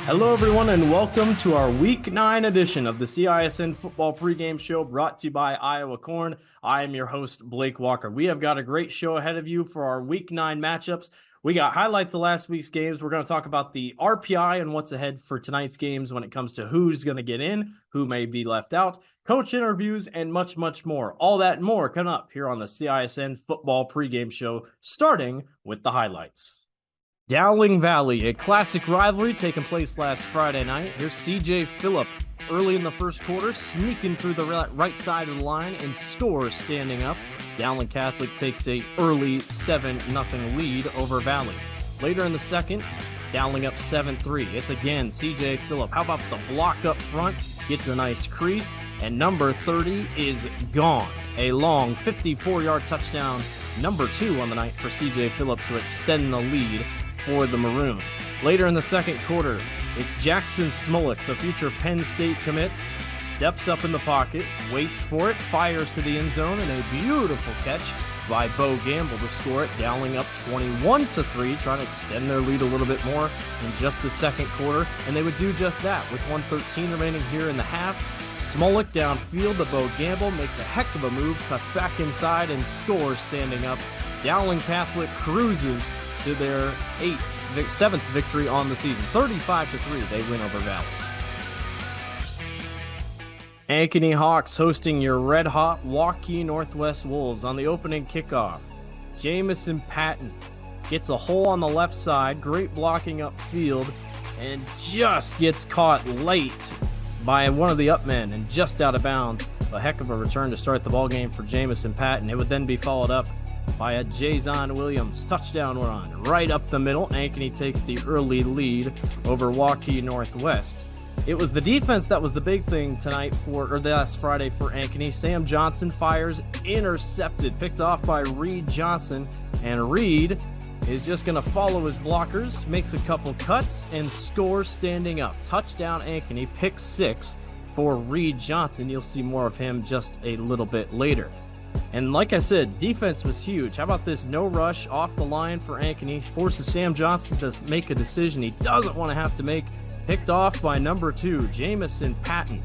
Hello, everyone, and welcome to our Week 9 edition of the CISN Football Pregame Show brought to you by Iowa Corn. I am your host, Blake Walker. We have got a great show ahead of you for our Week 9 matchups. We got highlights of last week's games. We're going to talk about the RPI and what's ahead for tonight's games when it comes to who's going to get in, who may be left out, coach interviews, and much, much more. All that and more coming up here on the CISN Football Pregame Show, starting with the highlights. Dowling Valley, a classic rivalry taking place last Friday night. Here's CJ Phillip early in the first quarter, sneaking through the right side of the line and scores standing up. Dowling Catholic takes a early 7-0 lead over Valley. Later in the second, Dowling up 7-3. It's again CJ Phillip. How about the block up front? Gets a nice crease, and number 30 is gone. A long 54-yard touchdown, number 2 on the night for CJ Phillip to extend the lead for the Maroons. Later in the second quarter, it's Jackson Smolik, the future Penn State commit, steps up in the pocket, waits for it, fires to the end zone, and a beautiful catch by Bo Gamble to score it, Dowling up 21-3, trying to extend their lead a little bit more in just the second quarter, and they would do just that with 1:13 remaining here in the half. Smolik downfield to Bo Gamble, makes a heck of a move, cuts back inside, and scores standing up. Dowling Catholic cruises to their 7th victory on the season. 35-3, they win over Valley. Ankeny Hawks hosting your red-hot Waukee Northwest Wolves on the opening kickoff. Jamison Patton gets a hole on the left side, great blocking upfield, and just gets caught late by one of the upmen and just out of bounds. A heck of a return to start the ballgame for Jamison Patton. It would then be followed up by a Jason Williams touchdown run right up the middle. Ankeny takes the early lead over Waukee Northwest. It was the defense that was the big thing tonight last Friday for Ankeny. Sam Johnson fires, intercepted, picked off by Reed Johnson, and Reed is just going to follow his blockers, makes a couple cuts, and scores standing up. Touchdown Ankeny, pick 6 for Reed Johnson. You'll see more of him just a little bit later. And like I said, defense was huge. How about this no rush off the line for Ankeny? Forces Sam Johnson to make a decision he doesn't want to have to make. Picked off by number 2, Jamison Patton.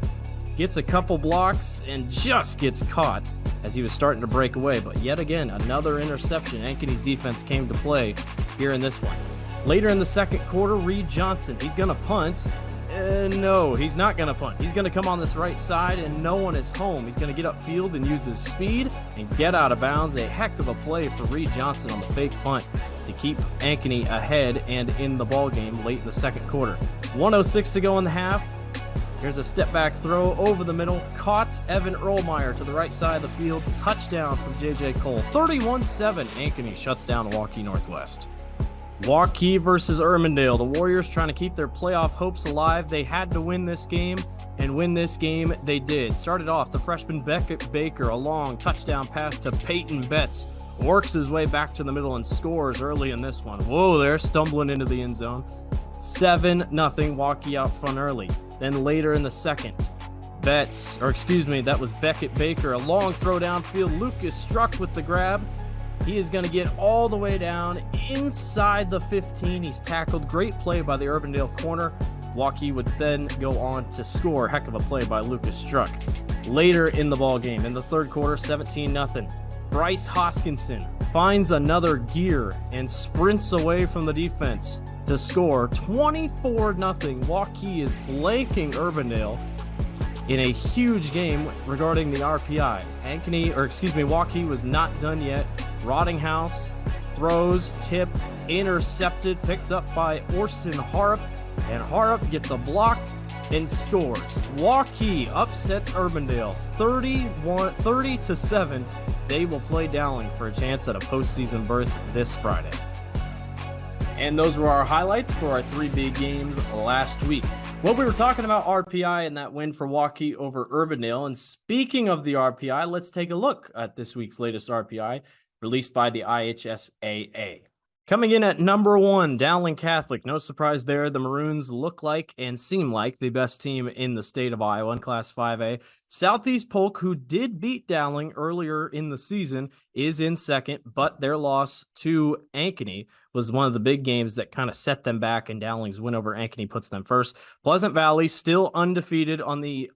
Gets a couple blocks and just gets caught as he was starting to break away. But yet again, another interception. Ankeny's defense came to play here in this one. Later in the second quarter, Reed Johnson, he's going to punt. No, he's not going to punt. He's going to come on this right side, and no one is home. He's going to get upfield and use his speed and get out of bounds. A heck of a play for Reed Johnson on the fake punt to keep Ankeny ahead and in the ball game late in the second quarter. 1:06 to go in the half. Here's a step back throw over the middle. Caught Evan Earlmeyer to the right side of the field. Touchdown from J.J. Cole. 31-7. Ankeny shuts down Waukee Northwest. Waukee versus Urbandale. The Warriors trying to keep their playoff hopes alive. They had to win this game, and win this game they did. Started off the freshman Beckett Baker, a long touchdown pass to Peyton Betts. Works his way back to the middle and scores early in this one. Whoa, they're stumbling into the end zone. 7-0, Waukee out front early. Then later in the second, that was Beckett Baker. A long throw downfield. Lucas Struck with the grab. He is going to get all the way down inside the 15. He's tackled. Great play by the Urbandale corner. Waukee would then go on to score. Heck of a play by Lucas Struck. Later in the ball game, in the third quarter, 17-0. Bryce Hoskinson finds another gear and sprints away from the defense to score. 24-0. Waukee is blanking Urbandale in a huge game regarding the RPI. Waukee was not done yet. Rottinghouse throws, tipped, intercepted, picked up by Orson Harp, and Harp gets a block and scores. Waukee upsets Urbandale 30-7. They will play Dowling for a chance at a postseason berth this Friday. And those were our highlights for our 3 big games last week. Well, we were talking about RPI and that win for Waukee over Urbandale. And speaking of the RPI, let's take a look at this week's latest RPI released by the IHSAA. Coming in at number 1, Dowling Catholic. No surprise there. The Maroons look like and seem like the best team in the state of Iowa in Class 5A. Southeast Polk, who did beat Dowling earlier in the season, is in second, but their loss to Ankeny was one of the big games that kind of set them back, and Dowling's win over Ankeny puts them first. Pleasant Valley still undefeated on the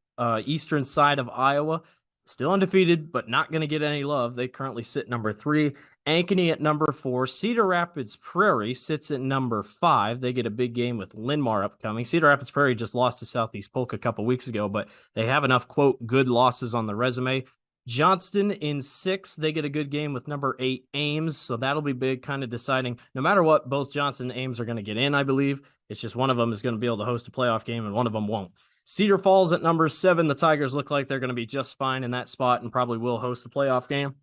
eastern side of Iowa. Still undefeated, but not going to get any love. They currently sit number 3. Ankeny at number 4. Cedar Rapids Prairie sits at number 5. They get a big game with Linmar upcoming. Cedar Rapids Prairie just lost to Southeast Polk a couple weeks ago, but they have enough, quote, good losses on the resume. Johnston in 6. They get a good game with number 8 Ames, so that'll be big, kind of deciding. No matter what, both Johnston and Ames are going to get in, I believe. It's just one of them is going to be able to host a playoff game, and one of them won't. Cedar Falls at number 7. The Tigers look like they're going to be just fine in that spot and probably will host a playoff game.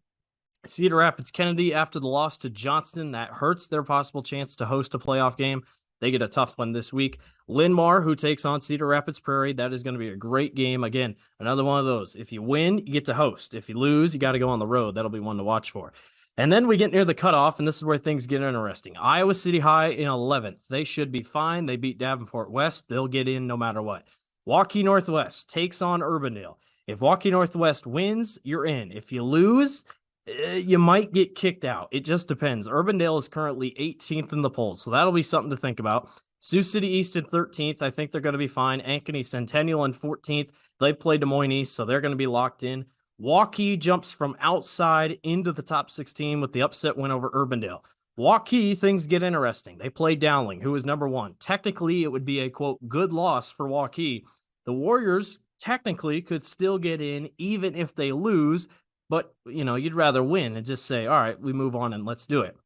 Cedar Rapids Kennedy, after the loss to Johnston, that hurts their possible chance to host a playoff game. They get a tough one this week. Linmar, who takes on Cedar Rapids Prairie, that is going to be a great game. Again, another one of those. If you win, you get to host. If you lose, you got to go on the road. That'll be one to watch for. And then we get near the cutoff, and this is where things get interesting. Iowa City High in 11th. They should be fine. They beat Davenport West. They'll get in no matter what. Waukee Northwest takes on Urbandale. If Waukee Northwest wins, you're in. If you lose, you might get kicked out. It just depends. Urbandale is currently 18th in the polls, so that'll be something to think about. Sioux City East in 13th. I think they're going to be fine. Ankeny Centennial in 14th. They play Des Moines East, so they're going to be locked in. Waukee jumps from outside into the top 16 with the upset win over Urbandale. Waukee, things get interesting. They play Dowling, who is number 1. Technically, it would be a, quote, good loss for Waukee. The Warriors technically could still get in even if they lose, but, you'd rather win and just say, all right, we move on and let's do it.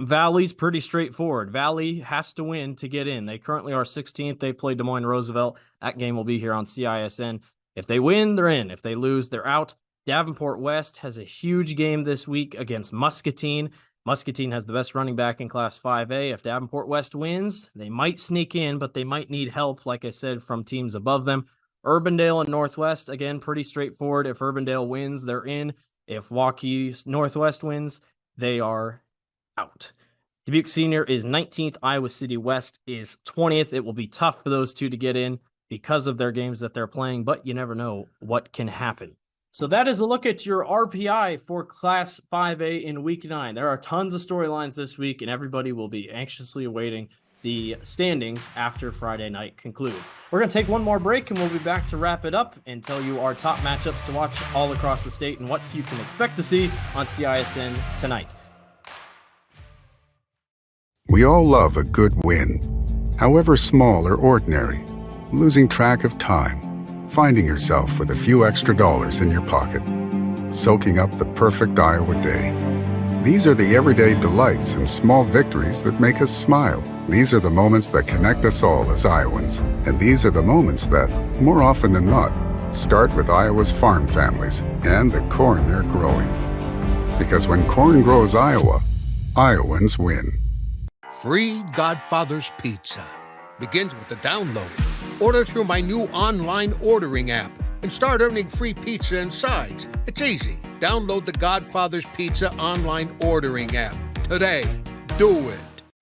Valley's pretty straightforward. Valley has to win to get in. They currently are 16th. They play Des Moines Roosevelt. That game will be here on CISN. If they win, they're in. If they lose, they're out. Davenport West has a huge game this week against Muscatine. Muscatine has the best running back in Class 5A. If Davenport West wins, they might sneak in, but they might need help, like I said, from teams above them. Urbandale and Northwest, again, pretty straightforward. If Urbandale wins, they're in. If Waukee Northwest wins, they are out. Dubuque Senior is 19th. Iowa City West is 20th. It will be tough for those two to get in because of their games that they're playing, but you never know what can happen. So that is a look at your RPI for Class 5A in Week 9. There are tons of storylines this week, and everybody will be anxiously awaiting the standings after Friday night concludes. We're going to take one more break, and we'll be back to wrap it up and tell you our top matchups to watch all across the state and what you can expect to see on CISN tonight. We all love a good win, however small or ordinary. Losing track of time, finding yourself with a few extra dollars in your pocket, soaking up the perfect Iowa day. These are the everyday delights and small victories that make us smile. These are the moments that connect us all as Iowans. And these are the moments that, more often than not, start with Iowa's farm families and the corn they're growing. Because when corn grows Iowa, Iowans win. Free Godfather's Pizza begins with the download. Order through my new online ordering app and start earning free pizza and sides. It's easy. Download the Godfather's Pizza online ordering app today. Do it.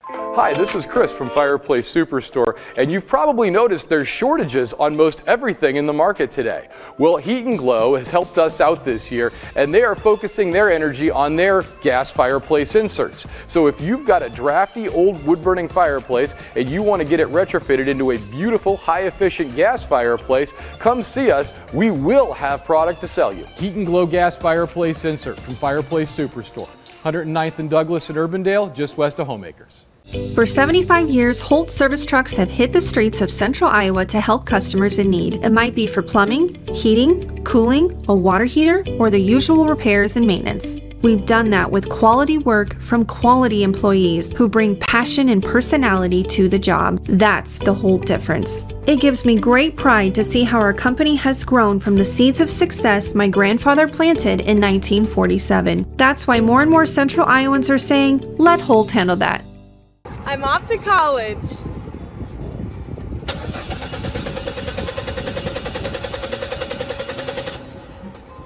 Hi, this is Chris from Fireplace Superstore, and you've probably noticed there's shortages on most everything in the market today. Well, Heat and Glow has helped us out this year, and they are focusing their energy on their gas fireplace inserts. So if you've got a drafty old wood-burning fireplace and you want to get it retrofitted into a beautiful, high-efficient gas fireplace, come see us. We will have product to sell you. Heat and Glow gas fireplace insert from Fireplace Superstore, 109th and Douglas in Urbandale, just west of Homeacres. For 75 years, Holt service trucks have hit the streets of central Iowa to help customers in need. It might be for plumbing, heating, cooling, a water heater, or the usual repairs and maintenance. We've done that with quality work from quality employees who bring passion and personality to the job. That's the Holt difference. It gives me great pride to see how our company has grown from the seeds of success my grandfather planted in 1947. That's why more and more central Iowans are saying, let Holt handle that. I'm off to college.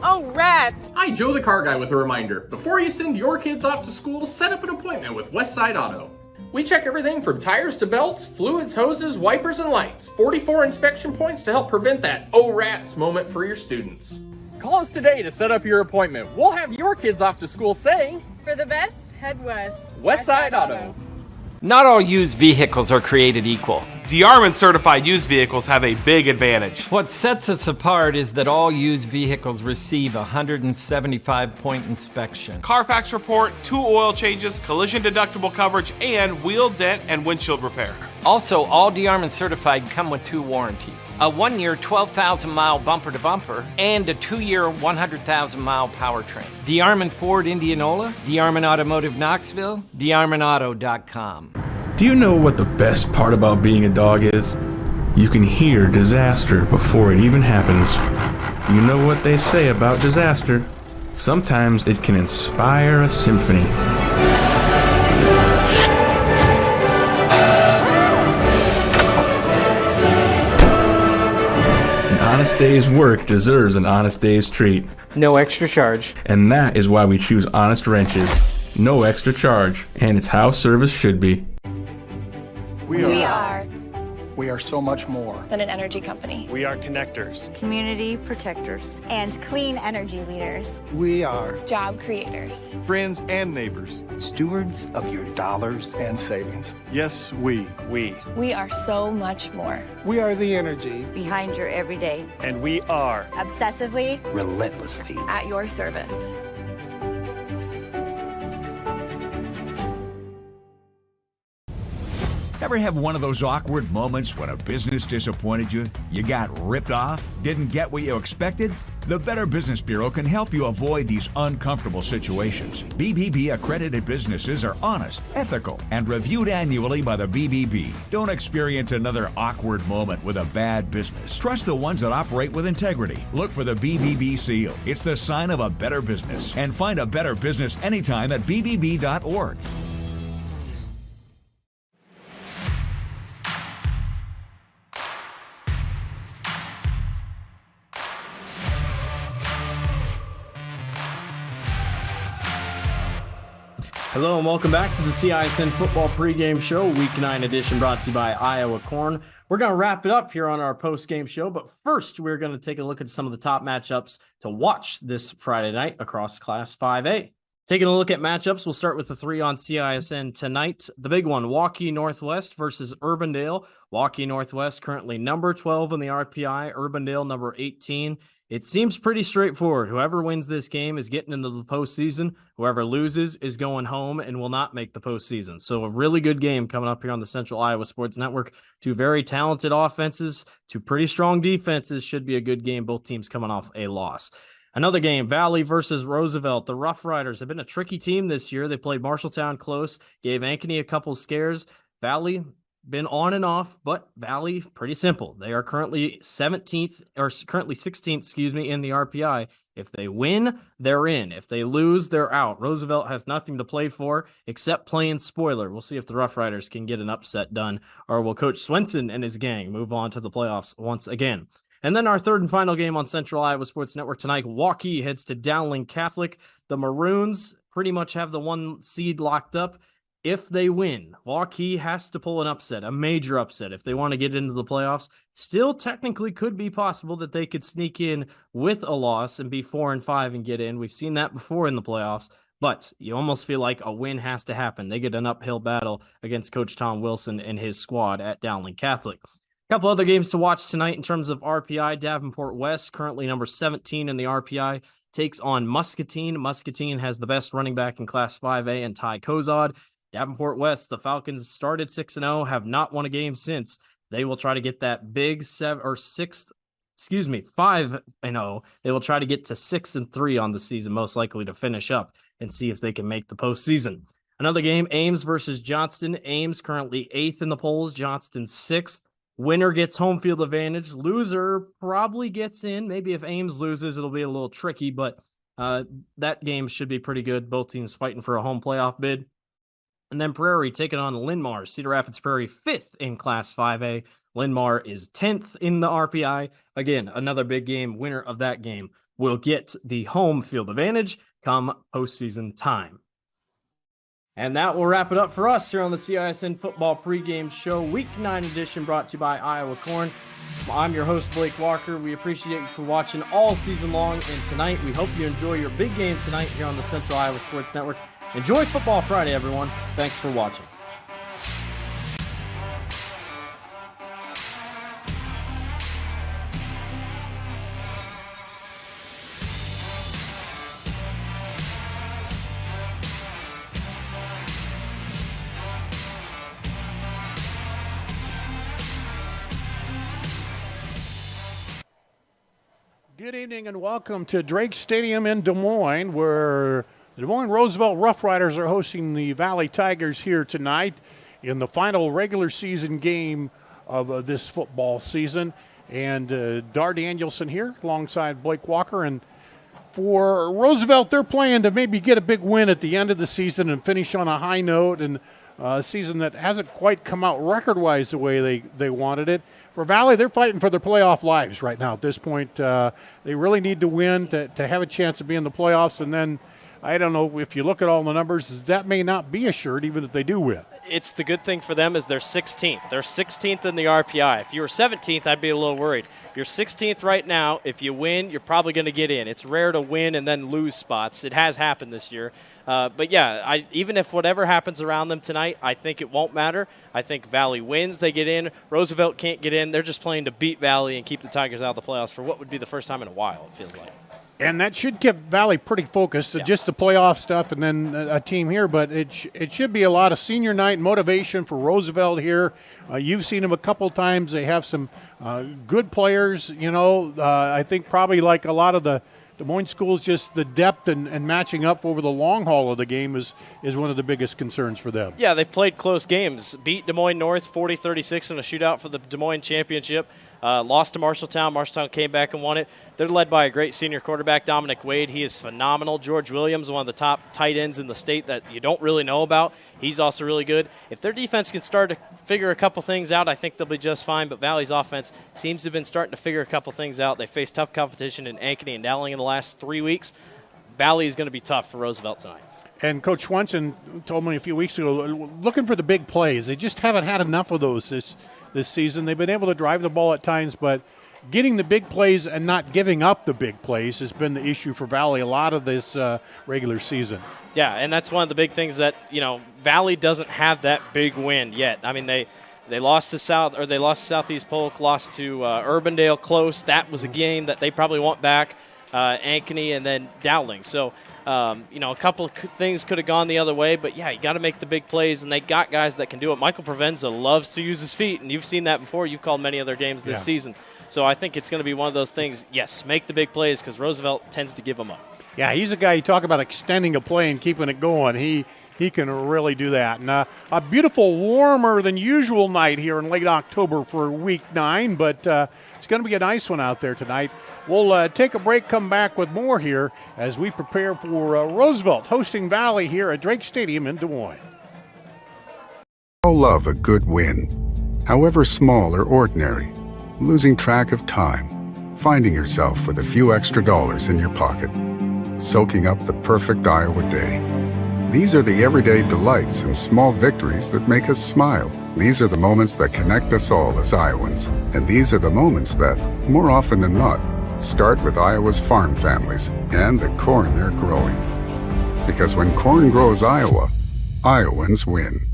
Oh, rats! Hi, Joe the car guy with a reminder. Before you send your kids off to school, set up an appointment with Westside Auto. We check everything from tires to belts, fluids, hoses, wipers, and lights. 44 inspection points to help prevent that oh rats moment for your students. Call us today to set up your appointment. We'll have your kids off to school saying, For the best, head west. Westside Auto. Not all used vehicles are created equal. DeArmond certified used vehicles have a big advantage. What sets us apart is that all used vehicles receive a 175-point inspection. Carfax report, 2 oil changes, collision deductible coverage, and wheel dent and windshield repair. Also, all DeArmond certified come with 2 warranties. A 1-year 12,000-mile bumper-to-bumper and a 2-year 100,000-mile powertrain. DeArmond Ford Indianola, DeArmond Automotive Knoxville, DeArmondAuto.com. Do you know what the best part about being a dog is? You can hear disaster before it even happens. You know what they say about disaster. Sometimes it can inspire a symphony. An honest day's work deserves an honest day's treat. No extra charge. And that is why we choose Honest Wrenches. No extra charge. And it's how service should be. We are so much more than an energy company. We are connectors, community protectors, and clean energy leaders. We are job creators, friends and neighbors, stewards of your dollars and savings. Yes, we are so much more. We are the energy behind your everyday. And we are obsessively, relentlessly at your service. Ever have one of those awkward moments when a business disappointed you? You got ripped off? Didn't get what you expected? The Better Business Bureau can help you avoid these uncomfortable situations. BBB accredited businesses are honest, ethical, and reviewed annually by the BBB. Don't experience another awkward moment with a bad business. Trust the ones that operate with integrity. Look for the BBB seal. It's the sign of a better business. And find a better business anytime at bbb.org. Hello and welcome back to the CISN Football Pregame Show, Week 9 edition, brought to you by Iowa Corn. We're going to wrap it up here on our post-game show, but first we're going to take a look at some of the top matchups to watch this Friday night across Class 5A. Taking a look at matchups, we'll start with the 3 on CISN tonight. The big one, Waukee Northwest versus Urbandale. Waukee Northwest currently number 12 in the RPI, Urbandale number 18. It seems pretty straightforward. Whoever wins this game is getting into the postseason. Whoever loses is going home and will not make the postseason. So a really good game coming up here on the Central Iowa Sports Network. Two very talented offenses, two pretty strong defenses. Should be a good game. Both teams coming off a loss. Another game, Valley versus Roosevelt. The Rough Riders have been a tricky team this year. They played Marshalltown close, gave Ankeny a couple scares. Valley been on and off, but Valley pretty simple. They are currently 16th, in the RPI. If they win, they're in. If they lose, they're out. Roosevelt has nothing to play for except playing spoiler. We'll see if the Rough Riders can get an upset done, or will Coach Swenson and his gang move on to the playoffs once again. And then our third and final game on Central Iowa Sports Network tonight, Waukee heads to Dowling Catholic. The Maroons pretty much have the 1 seed locked up. If they win, Waukee has to pull an upset, a major upset, if they want to get into the playoffs. Still technically could be possible that they could sneak in with a loss and be 4-5 and get in. We've seen that before in the playoffs, but you almost feel like a win has to happen. They get an uphill battle against Coach Tom Wilson and his squad at Dowling Catholic. A couple other games to watch tonight in terms of RPI. Davenport West, currently number 17 in the RPI, takes on Muscatine. Muscatine has the best running back in Class 5A and Ty Kozod. Davenport West, the Falcons started 6-0, have not won a game since. They will try to get that big 5-0. They will try to get to 6-3 on the season, most likely to finish up and see if they can make the postseason. Another game, Ames versus Johnston. Ames currently 8th in the polls, Johnston 6th. Winner gets home field advantage. Loser probably gets in. Maybe if Ames loses, it'll be a little tricky, but that game should be pretty good. Both teams fighting for a home playoff bid. And then Prairie taking on Linn-Mar. Cedar Rapids Prairie 5th in Class 5A. Linn-Mar is 10th in the RPI. Again, another big game. Winner of that game will get the home field advantage come postseason time. And that will wrap it up for us here on the CISN Football Pregame Show, Week 9 edition, brought to you by Iowa Corn. I'm your host, Blake Walker. We appreciate you for watching all season long, and tonight we hope you enjoy your big game tonight here on the Central Iowa Sports Network. Enjoy Football Friday, everyone. Thanks for watching. Good evening and welcome to Drake Stadium in Des Moines, where the Des Moines Roosevelt Rough Riders are hosting the Valley Tigers here tonight in the final regular season game of this football season. And Dar Danielson here alongside Blake Walker. And for Roosevelt, they're playing to maybe get a big win at the end of the season and finish on a high note, and a season that hasn't quite come out record-wise the way they wanted it. For Valley, they're fighting for their playoff lives right now at this point. They really need to win to have a chance of being in the playoffs. And then, I don't know, if you look at all the numbers, that may not be assured even if they do win. It's the good thing for them is they're 16th. They're 16th in the RPI. If you were 17th, I'd be a little worried. You're 16th right now. If you win, you're probably going to get in. It's rare to win and then lose spots. It has happened this year. But, yeah, even if whatever happens around them tonight, I think it won't matter. I think Valley wins. They get in. Roosevelt can't get in. They're just playing to beat Valley and keep the Tigers out of the playoffs for what would be the first time in a while, it feels like. And that should keep Valley pretty focused, just the playoff stuff and then a team here. But it should be a lot of senior night motivation for Roosevelt here. You've seen them a couple times. They have some good players. I think probably like a lot of the Des Moines schools, just the depth and matching up over the long haul of the game is one of the biggest concerns for them. Yeah, they've played close games. Beat Des Moines North 40-36 in a shootout for the Des Moines championship. Lost to Marshalltown. Marshalltown came back and won it. They're led by a great senior quarterback, Dominic Wade. He is phenomenal. George Williams, one of the top tight ends in the state that you don't really know about. He's also really good. If their defense can start to figure a couple things out, I think they'll be just fine. But Valley's offense seems to have been starting to figure a couple things out. They faced tough competition in Ankeny and Dowling in the last 3 weeks. Valley is going to be tough for Roosevelt tonight. And Coach Swenson told me a few weeks ago, looking for the big plays. They just haven't had enough of those this season. They've been able to drive the ball at times, but getting the big plays and not giving up the big plays has been the issue for Valley a lot of this regular season. Yeah, and that's one of the big things that, Valley doesn't have that big win yet. I mean, they lost to Southeast Polk, lost to Urbandale close. That was a game that they probably want back. Ankeny and then Dowling. So, a couple of things could have gone the other way, but yeah, you got to make the big plays, and they got guys that can do it. Michael Provenza loves to use his feet, and you've seen that before. You've called many other games this season. So I think it's going to be one of those things, yes, make the big plays because Roosevelt tends to give them up. Yeah, he's a guy, you talk about extending a play and keeping it going. He can really do that. And a beautiful, warmer than usual night here in late October for Week 9, but it's going to be a nice one out there tonight. We'll take a break, come back with more here as we prepare for Roosevelt hosting Valley here at Drake Stadium in Des Moines. All love a good win, however small or ordinary. Losing track of time, finding yourself with a few extra dollars in your pocket, soaking up the perfect Iowa day. These are the everyday delights and small victories that make us smile. These are the moments that connect us all as Iowans. And these are the moments that, more often than not, start with Iowa's farm families and the corn they're growing. Because when corn grows Iowa, Iowans win.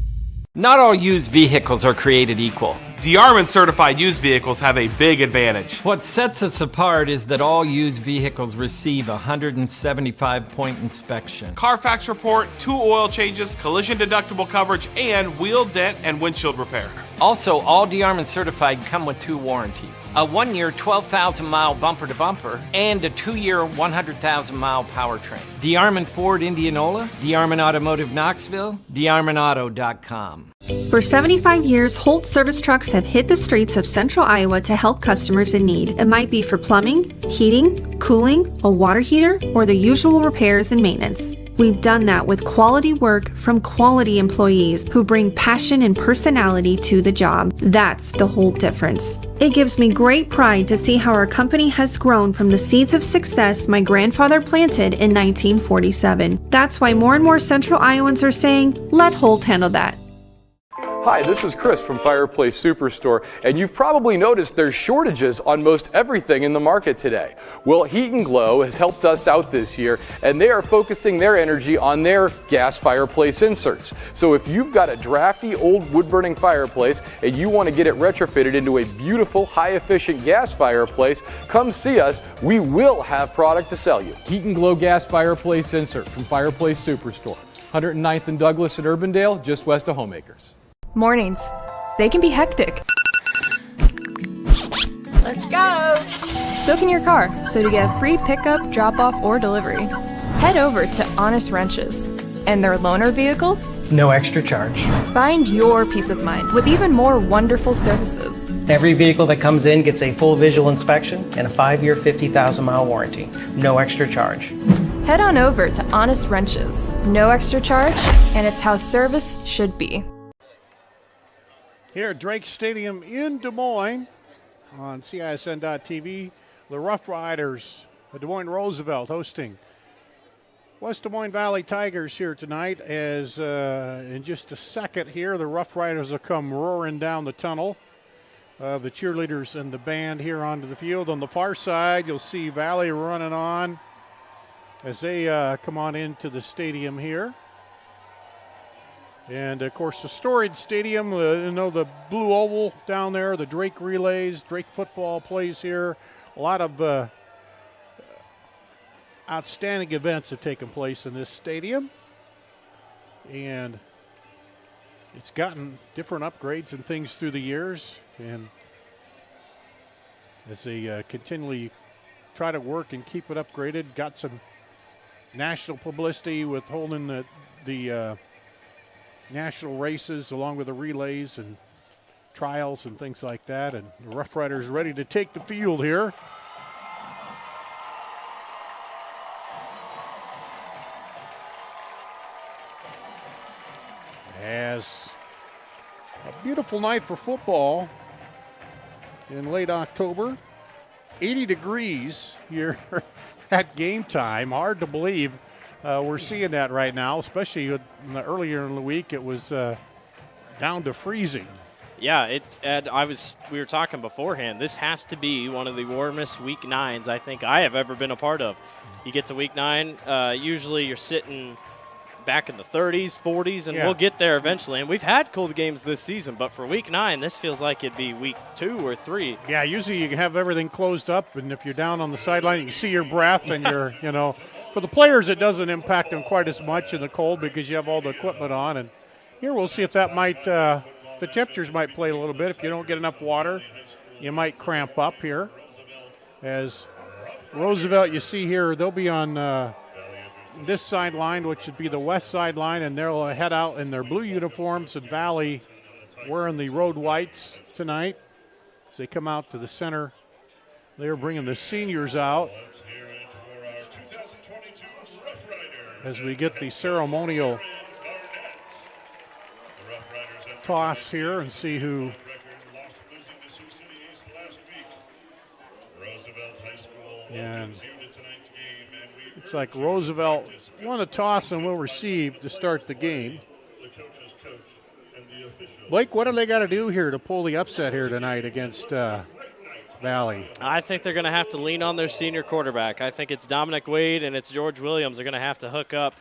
Not all used vehicles are created equal. DeArmond certified used vehicles have a big advantage. What sets us apart is that all used vehicles receive a 175-point inspection. Carfax report, 2 oil changes, collision deductible coverage, and wheel dent and windshield repair. Also, all DeArmond certified come with 2 warranties. A 1-year 12,000-mile bumper-to-bumper and a 2-year 100,000-mile powertrain. DeArmond Ford Indianola, DeArmond Automotive Knoxville, DeArmondAuto.com. For 75 years, Holt Service Trucks have hit the streets of central Iowa to help customers in need. It might be for plumbing, heating, cooling, a water heater, or the usual repairs and maintenance. We've done that with quality work from quality employees who bring passion and personality to the job. That's the whole difference. It gives me great pride to see how our company has grown from the seeds of success my grandfather planted in 1947. That's why more and more central Iowans are saying, let Holt handle that. Hi, this is Chris from Fireplace Superstore, and you've probably noticed there's shortages on most everything in the market today. Well, Heat and Glow has helped us out this year, and they are focusing their energy on their gas fireplace inserts. So if you've got a drafty old wood-burning fireplace and you want to get it retrofitted into a beautiful, high-efficient gas fireplace, come see us. We will have product to sell you. Heat and Glow gas fireplace insert from Fireplace Superstore. 109th and Douglas in Urbandale, just west of Homeacres. Mornings. They can be hectic. Let's go! So can your car, so to get a free pickup, drop-off, or delivery, head over to Honest Wrenches. And their loaner vehicles? No extra charge. Find your peace of mind with even more wonderful services. Every vehicle that comes in gets a full visual inspection and a 5-year, 50,000-mile warranty. No extra charge. Head on over to Honest Wrenches. No extra charge, and it's how service should be. Here at Drake Stadium in Des Moines on CISN.TV, the Rough Riders of Des Moines Roosevelt hosting West Des Moines Valley Tigers here tonight as in just a second here, the Rough Riders will come roaring down the tunnel of the cheerleaders and the band here onto the field. On the far side, you'll see Valley running on as they come on into the stadium here. And, of course, the storied stadium, the blue oval down there, the Drake relays, Drake football plays here. A lot of outstanding events have taken place in this stadium. And it's gotten different upgrades and things through the years. And as they continually try to work and keep it upgraded, got some national publicity with holding the national races along with the relays and trials and things like that. And the Rough Riders ready to take the field here. As a beautiful night for football in late October. 80 degrees here at game time. Hard to believe we're seeing that right now, especially earlier in the week. It was down to freezing. Yeah, we were talking beforehand. This has to be one of the warmest week 9s I think I have ever been a part of. You get to week 9, usually you're sitting back in the 30s, 40s, and we'll get there eventually. And we've had cold games this season, but for week 9, this feels like it'd be week 2 or 3. Yeah, usually you have everything closed up, and if you're down on the sideline, you can see your breath, and you're, for the players, it doesn't impact them quite as much in the cold because you have all the equipment on. And here we'll see if that might, the temperatures might play a little bit. If you don't get enough water, you might cramp up here. As Roosevelt, you see here, they'll be on this sideline, which would be the west sideline, and they'll head out in their blue uniforms, and Valley wearing the road whites tonight. As they come out to the center, they're bringing the seniors out as we get the ceremonial toss here and see who and it's like Roosevelt won the toss and will receive to start the game. Blake, what do they got to do here to pull the upset here tonight against Valley? I think they're going to have to lean on their senior quarterback. I think it's Dominic Wade and it's George Williams. They're going to have to hook up.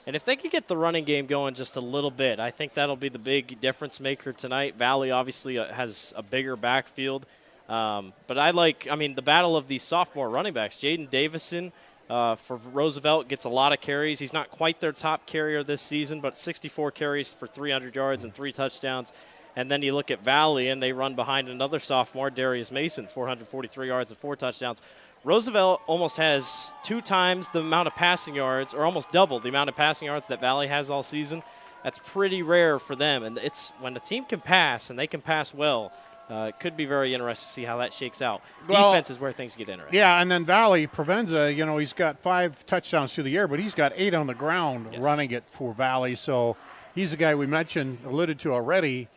And if they can get the running game going just a little bit, I think that'll be the big difference maker tonight. Valley obviously has a bigger backfield. But the battle of these sophomore running backs. Jaden Davison for Roosevelt gets a lot of carries. He's not quite their top carrier this season, but 64 carries for 300 yards and 3 touchdowns. And then you look at Valley, and they run behind another sophomore, Darius Mason, 443 yards and 4 touchdowns. Roosevelt almost has 2 times the amount of passing yards, or almost double the amount of passing yards that Valley has all season. That's pretty rare for them. And it's when a team can pass, and they can pass well, it could be very interesting to see how that shakes out. Defense is where things get interesting. Yeah, and then Valley, Provenza, he's got 5 touchdowns through the air, but he's got 8 on the ground running it for Valley. So he's a guy we alluded to already.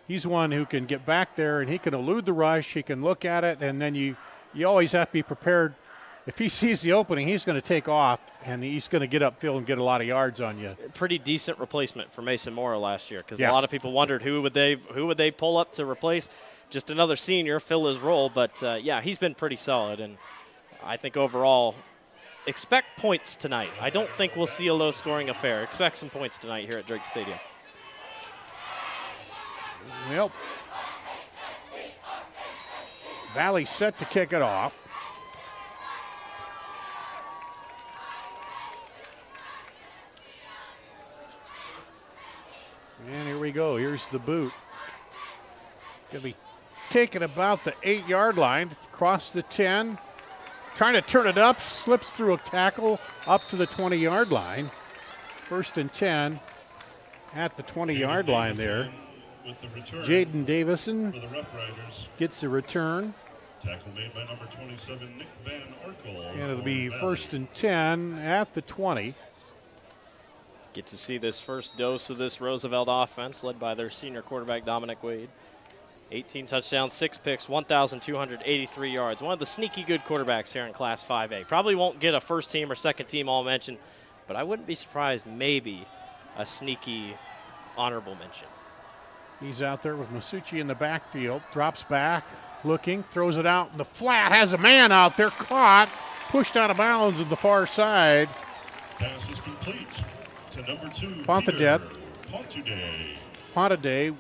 He's one who can get back there, and he can elude the rush. He can look at it, and then you always have to be prepared. If he sees the opening, he's going to take off, and he's going to get upfield and get a lot of yards on you. Pretty decent replacement for Mason Mora last year because a lot of people wondered who would they pull up to replace. Just another senior, fill his role. But, he's been pretty solid, and I think overall expect points tonight. I don't think we'll see a low-scoring affair. Expect some points tonight here at Drake Stadium. Well, Valley set to kick it off. And here we go. Here's the boot. Going to be taken about the 8-yard line, across the 10. Trying to turn it up, slips through a tackle up to the 20-yard line. 1st and 10 at the 20-yard line there. Jaden Davison gets the return. Tackle made by number 27, Nick Van Arkel. And it'll be 1st and 10 at the 20. Get to see this first dose of this Roosevelt offense led by their senior quarterback, Dominic Wade. 18 touchdowns, 6 picks, 1,283 yards. One of the sneaky good quarterbacks here in Class 5A. Probably won't get a first team or second team all-mention, but I wouldn't be surprised maybe a sneaky honorable mention. He's out there with Masucci in the backfield, drops back, looking, throws it out in the flat, has a man out there, caught, pushed out of bounds at the far side. Pass is complete to number 2, Pontaday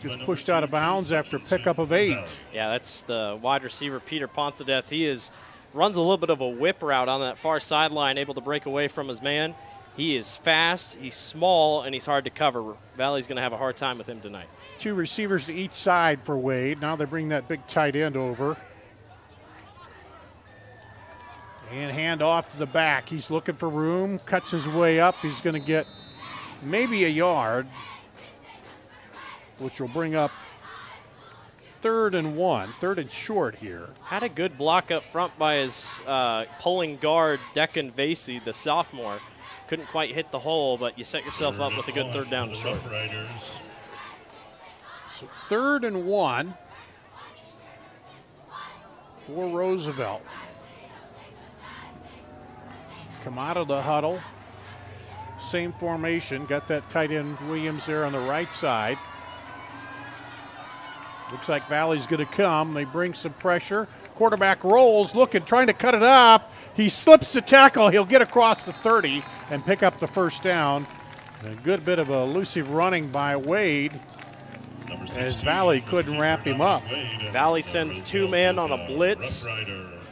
just pushed out of bounds after a pickup of 8. Yeah, that's the wide receiver, Peter Pontedeth. He is runs a little bit of a whip route on that far sideline, able to break away from his man. He is fast, he's small, and he's hard to cover. Valley's going to have a hard time with him tonight. 2 receivers to each side for Wade. Now they bring that big tight end over. And hand off to the back. He's looking for room, cuts his way up. He's going to get maybe a yard, which will bring up 3rd and 1, 3rd and short here. Had a good block up front by his pulling guard, Deccan Vasey, the sophomore. Couldn't quite hit the hole, but you set yourself up with a good 3rd down and short. So 3rd and 1 for Roosevelt. Come out of the huddle. Same formation. Got that tight end Williams there on the right side. Looks like Valley's going to come. They bring some pressure. Quarterback rolls, looking, trying to cut it up. He slips the tackle. He'll get across the 30 and pick up the 1st down. A good bit of elusive running by Wade as Valley couldn't wrap him up. Valley sends 2 men on a blitz.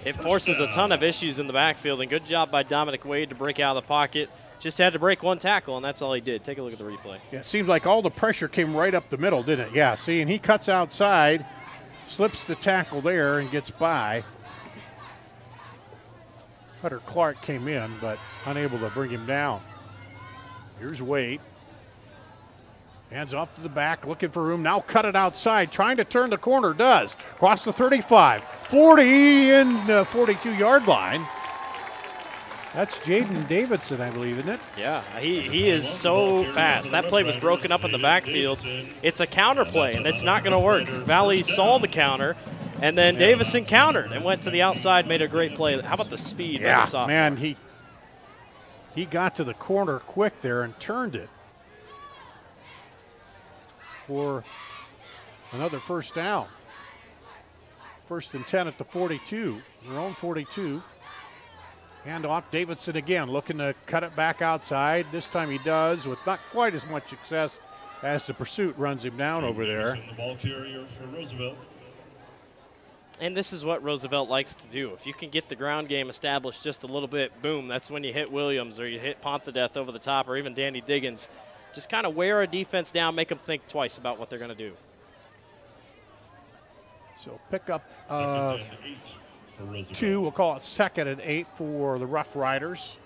It forces a ton of issues in the backfield, and good job by Dominic Wade to break out of the pocket. Just had to break 1 tackle, and that's all he did. Take a look at the replay. Yeah, it seems like all the pressure came right up the middle, didn't it? Yeah, see, and he cuts outside, slips the tackle there, and gets by. Hunter Clark came in, but unable to bring him down. Here's Wade. Hands off to the back, looking for room. Now cut it outside, trying to turn the corner. Does. Across the 35, 40 and 42-yard line. That's Jaden Davidson, I believe, isn't it? Yeah, he is so fast. That play was broken up in the backfield. It's a counter play, and it's not going to work. Valley saw the counter, and then Davison countered and went to the outside, made a great play. How about the speed? Yeah, by the sophomore? Man, he got to the corner quick there and turned it for another 1st down. 1st and 10 at the 42, their own 42. Hand off, Davidson again, looking to cut it back outside. This time he does, with not quite as much success as the pursuit runs him down over there. The ball carrier for Roosevelt. And this is what Roosevelt likes to do. If you can get the ground game established just a little bit, boom, that's when you hit Williams or you hit Pontedeth over the top or even Danny Diggins. Just kind of wear a defense down, make them think twice about what they're going to do. So pick up 2, we'll call it 2nd and 8 for the Rough Riders.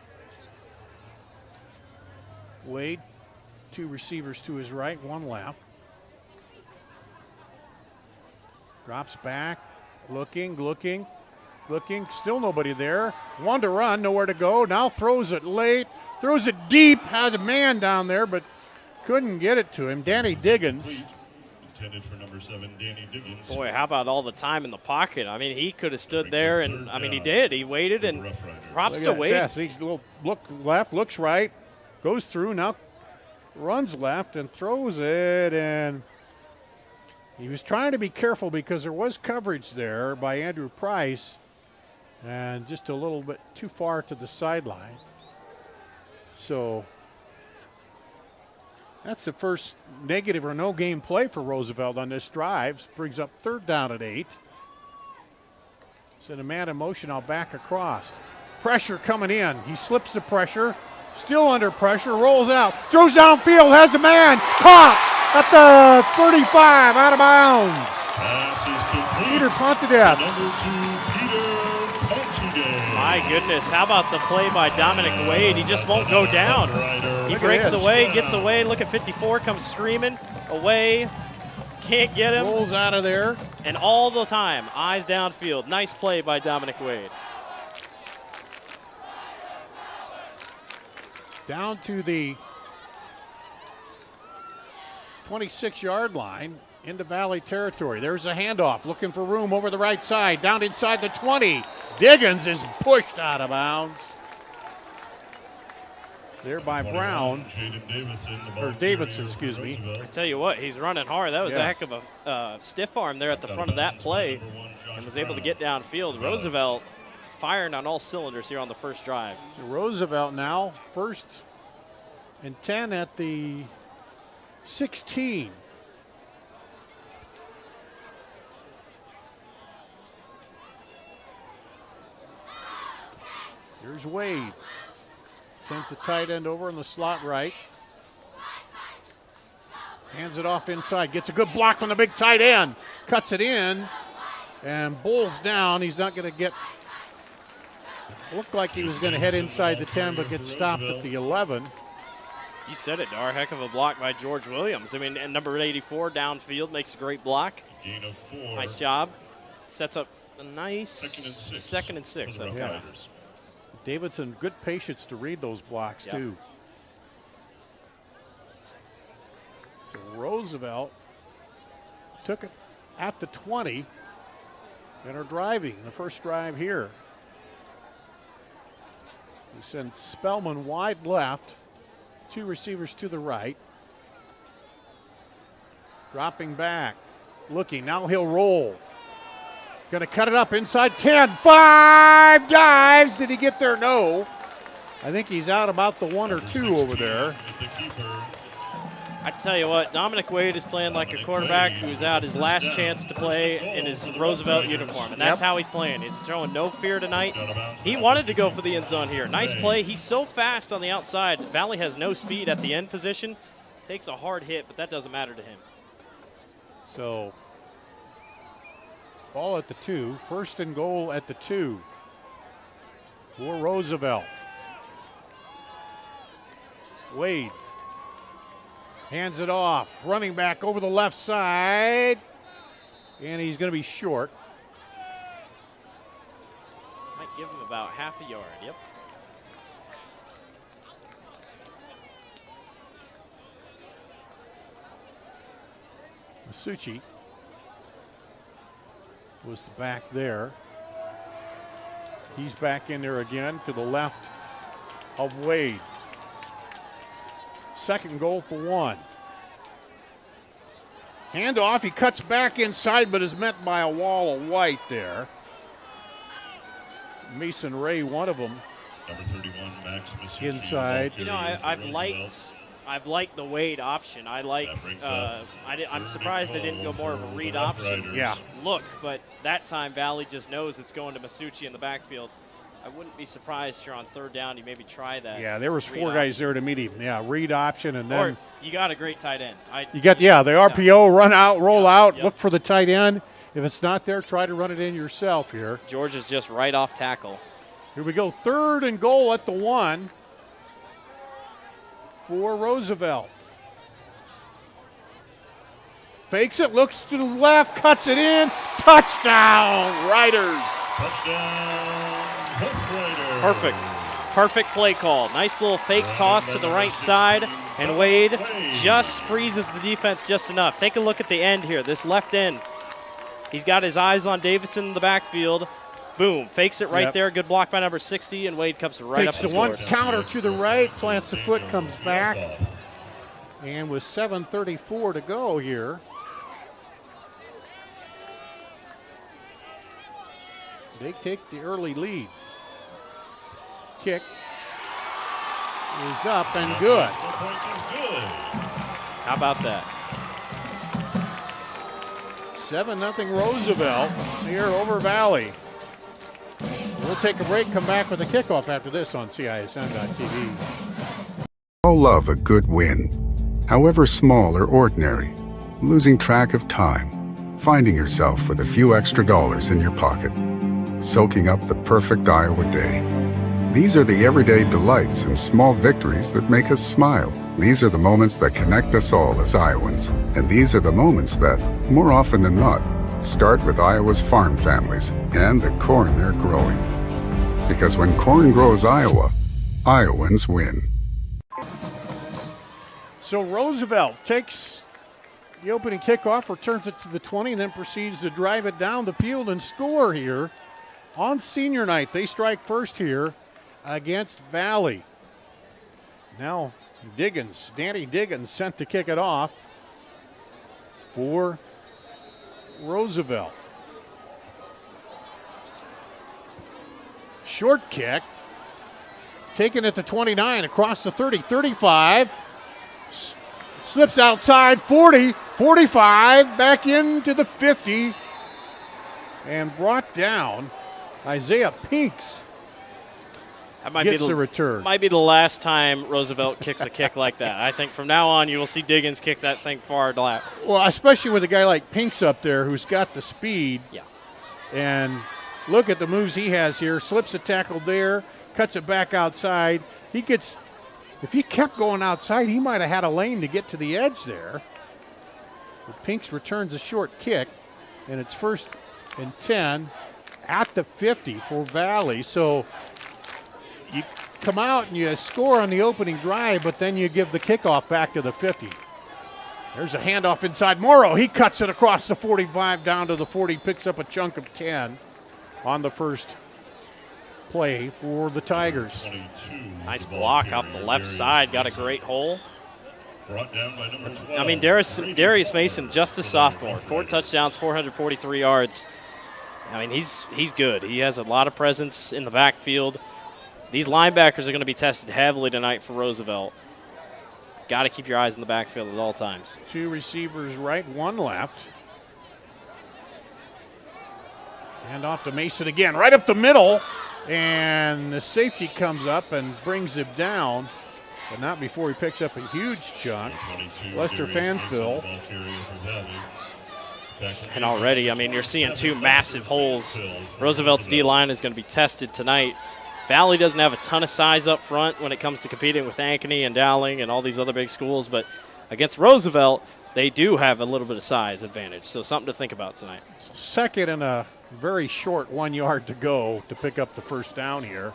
Wade, 2 receivers to his right, 1 left. Drops back, looking, still nobody there. 1 to run, nowhere to go. Now throws it late, throws it deep, had a man down there, but couldn't get it to him. Danny Diggins. Intended for number 7, Danny Diggins. Boy, how about all the time in the pocket? I mean, he could have stood there, and I mean, he did. He waited, and props to Wade. Yes, he look left, looks right, goes through, now runs left and throws it, and he was trying to be careful because there was coverage there by Andrew Price, and just a little bit too far to the sideline. So that's the first negative or no game play for Roosevelt on this drive. Brings up 3rd down at 8. Send a man in motion, I'll back across. Pressure coming in. He slips the pressure. Still under pressure. Rolls out. Throws downfield. Has a man. Caught at the 35. Out of bounds. Peter Pontedeth. My goodness, how about the play by Dominic Wade? He just won't go down. He breaks away, gets away. Look at 54, comes screaming away. Can't get him. Rolls out of there. And all the time, eyes downfield. Nice play by Dominic Wade. Down to the 26-yard line into Valley territory. There's a handoff, looking for room over the right side, down inside the 20. Diggins is pushed out of bounds. There by Brown, or Davidson, excuse me. I tell you what, he's running hard. That was a heck of a stiff arm there at the front of that play and was able to get downfield. Roosevelt firing on all cylinders here on the first drive. So Roosevelt now 1st and 10 at the 16. Here's Wade. Sends the tight end over in the slot right. Hands it off inside. Gets a good block from the big tight end. Cuts it in. And Bull's down. He's not going to get. Looked like he was going to head inside the 10, but gets stopped at the 11. You said it, Dar. Heck of a block by George Williams. I mean, and number 84 downfield makes a great block. Nice job. Sets up a nice second and six. Yeah. Davidson, good patience to read those blocks, too. So Roosevelt took it at the 20 and are driving the first drive here. We send Spellman wide left, 2 receivers to the right. Dropping back, looking, now he'll roll. Gonna cut it up inside 10, 5, dives. Did he get there? No. I think he's out about the 1 or 2 over there. I tell you what, Dominic Wade is playing like a quarterback who's out his last chance to play in his Roosevelt uniform, and that's how he's playing. He's showing no fear tonight. He wanted to go for the end zone here. Nice play. He's so fast on the outside. Valley has no speed at the end position. Takes a hard hit, but that doesn't matter to him. So, ball at the 2, 1st and goal at the 2 for Roosevelt. Wade hands it off, running back over the left side, and he's going to be short. Might give him about half a yard, yep. Masucci was the back there. He's back in there again to the left of Wade. 2nd goal for 1. Handoff, he cuts back inside, but is met by a wall of white there. Mason Ray, one of them, Number 31, Max Masucci. inside. You know, I've liked the Wade option. I like. I'm surprised they didn't go more of a read option. Look, but that time Valley just knows it's going to Masucci in the backfield. I wouldn't be surprised here on 3rd down. You maybe try that. Yeah, there was 4 guys there to meet him. Yeah, read option, and then or you got a great tight end. You got the RPO, run out, roll out, look for the tight end. If it's not there, try to run it in yourself here. George is just right off tackle. Here we go, 3rd and goal at the 1 for Roosevelt. Fakes it, looks to the left, cuts it in, touchdown, Riders. Perfect play call. Nice little fake toss to the right side, and Wade just freezes the defense just enough. Take a look at the end here, this left end. He's got his eyes on Davidson in the backfield. Boom, fakes it right there. Good block by number 60, and Wade comes right up and scores. Takes the 1 counter to the right, plants the foot, comes back. And with 7:34 to go here, they take the early lead. Kick is up and good. How about that? 7-0 Roosevelt here over Valley. We'll take a break, come back with a kickoff after this on CISN.TV. All love a good win, however small or ordinary. Losing track of time, finding yourself with a few extra dollars in your pocket, soaking up the perfect Iowa day. These are the everyday delights and small victories that make us smile. These are the moments that connect us all as Iowans. And these are the moments that, more often than not, start with Iowa's farm families and the corn they're growing. Because when corn grows Iowa, Iowans win. So Roosevelt takes the opening kickoff, returns it to the 20, and then proceeds to drive it down the field and score here on senior night. They strike first here against Valley. Now Danny Diggins sent to kick it off for Roosevelt. Short kick, taken at the 29, across the 30, 35. Slips outside, 40, 45, back into the 50, and brought down Isaiah Pinks. That gets the return. Might be the last time Roosevelt kicks a kick like that. I think from now on you will see Diggins kick that thing far left. Well, especially with a guy like Pinks up there who's got the speed. Yeah. And look at the moves he has here. Slips a tackle there, cuts it back outside. If he kept going outside, he might have had a lane to get to the edge there. But Pinks returns a short kick, and it's 1st and 10 at the 50 for Valley. So you come out and you score on the opening drive, but then you give the kickoff back to the 50. There's a handoff inside Morrow. He cuts it across the 45 down to the 40, picks up a chunk of 10 on the first play for the Tigers. Nice block off the left side. Got a great hole. Brought down by number 12. I mean, Darius Mason, just a sophomore. 4 touchdowns, 443 yards. I mean, he's good. He has a lot of presence in the backfield. These linebackers are going to be tested heavily tonight for Roosevelt. Got to keep your eyes in the backfield at all times. 2 receivers right, 1 left. Hand off to Mason again, right up the middle. And the safety comes up and brings him down, but not before he picks up a huge chunk. Lester Fanfill. And already, I mean, you're seeing 2 massive holes. Roosevelt's D-line is going to be tested tonight. Valley doesn't have a ton of size up front when it comes to competing with Ankeny and Dowling and all these other big schools, but against Roosevelt, they do have a little bit of size advantage, so something to think about tonight. Second and a very short 1 yard to go to pick up the first down here.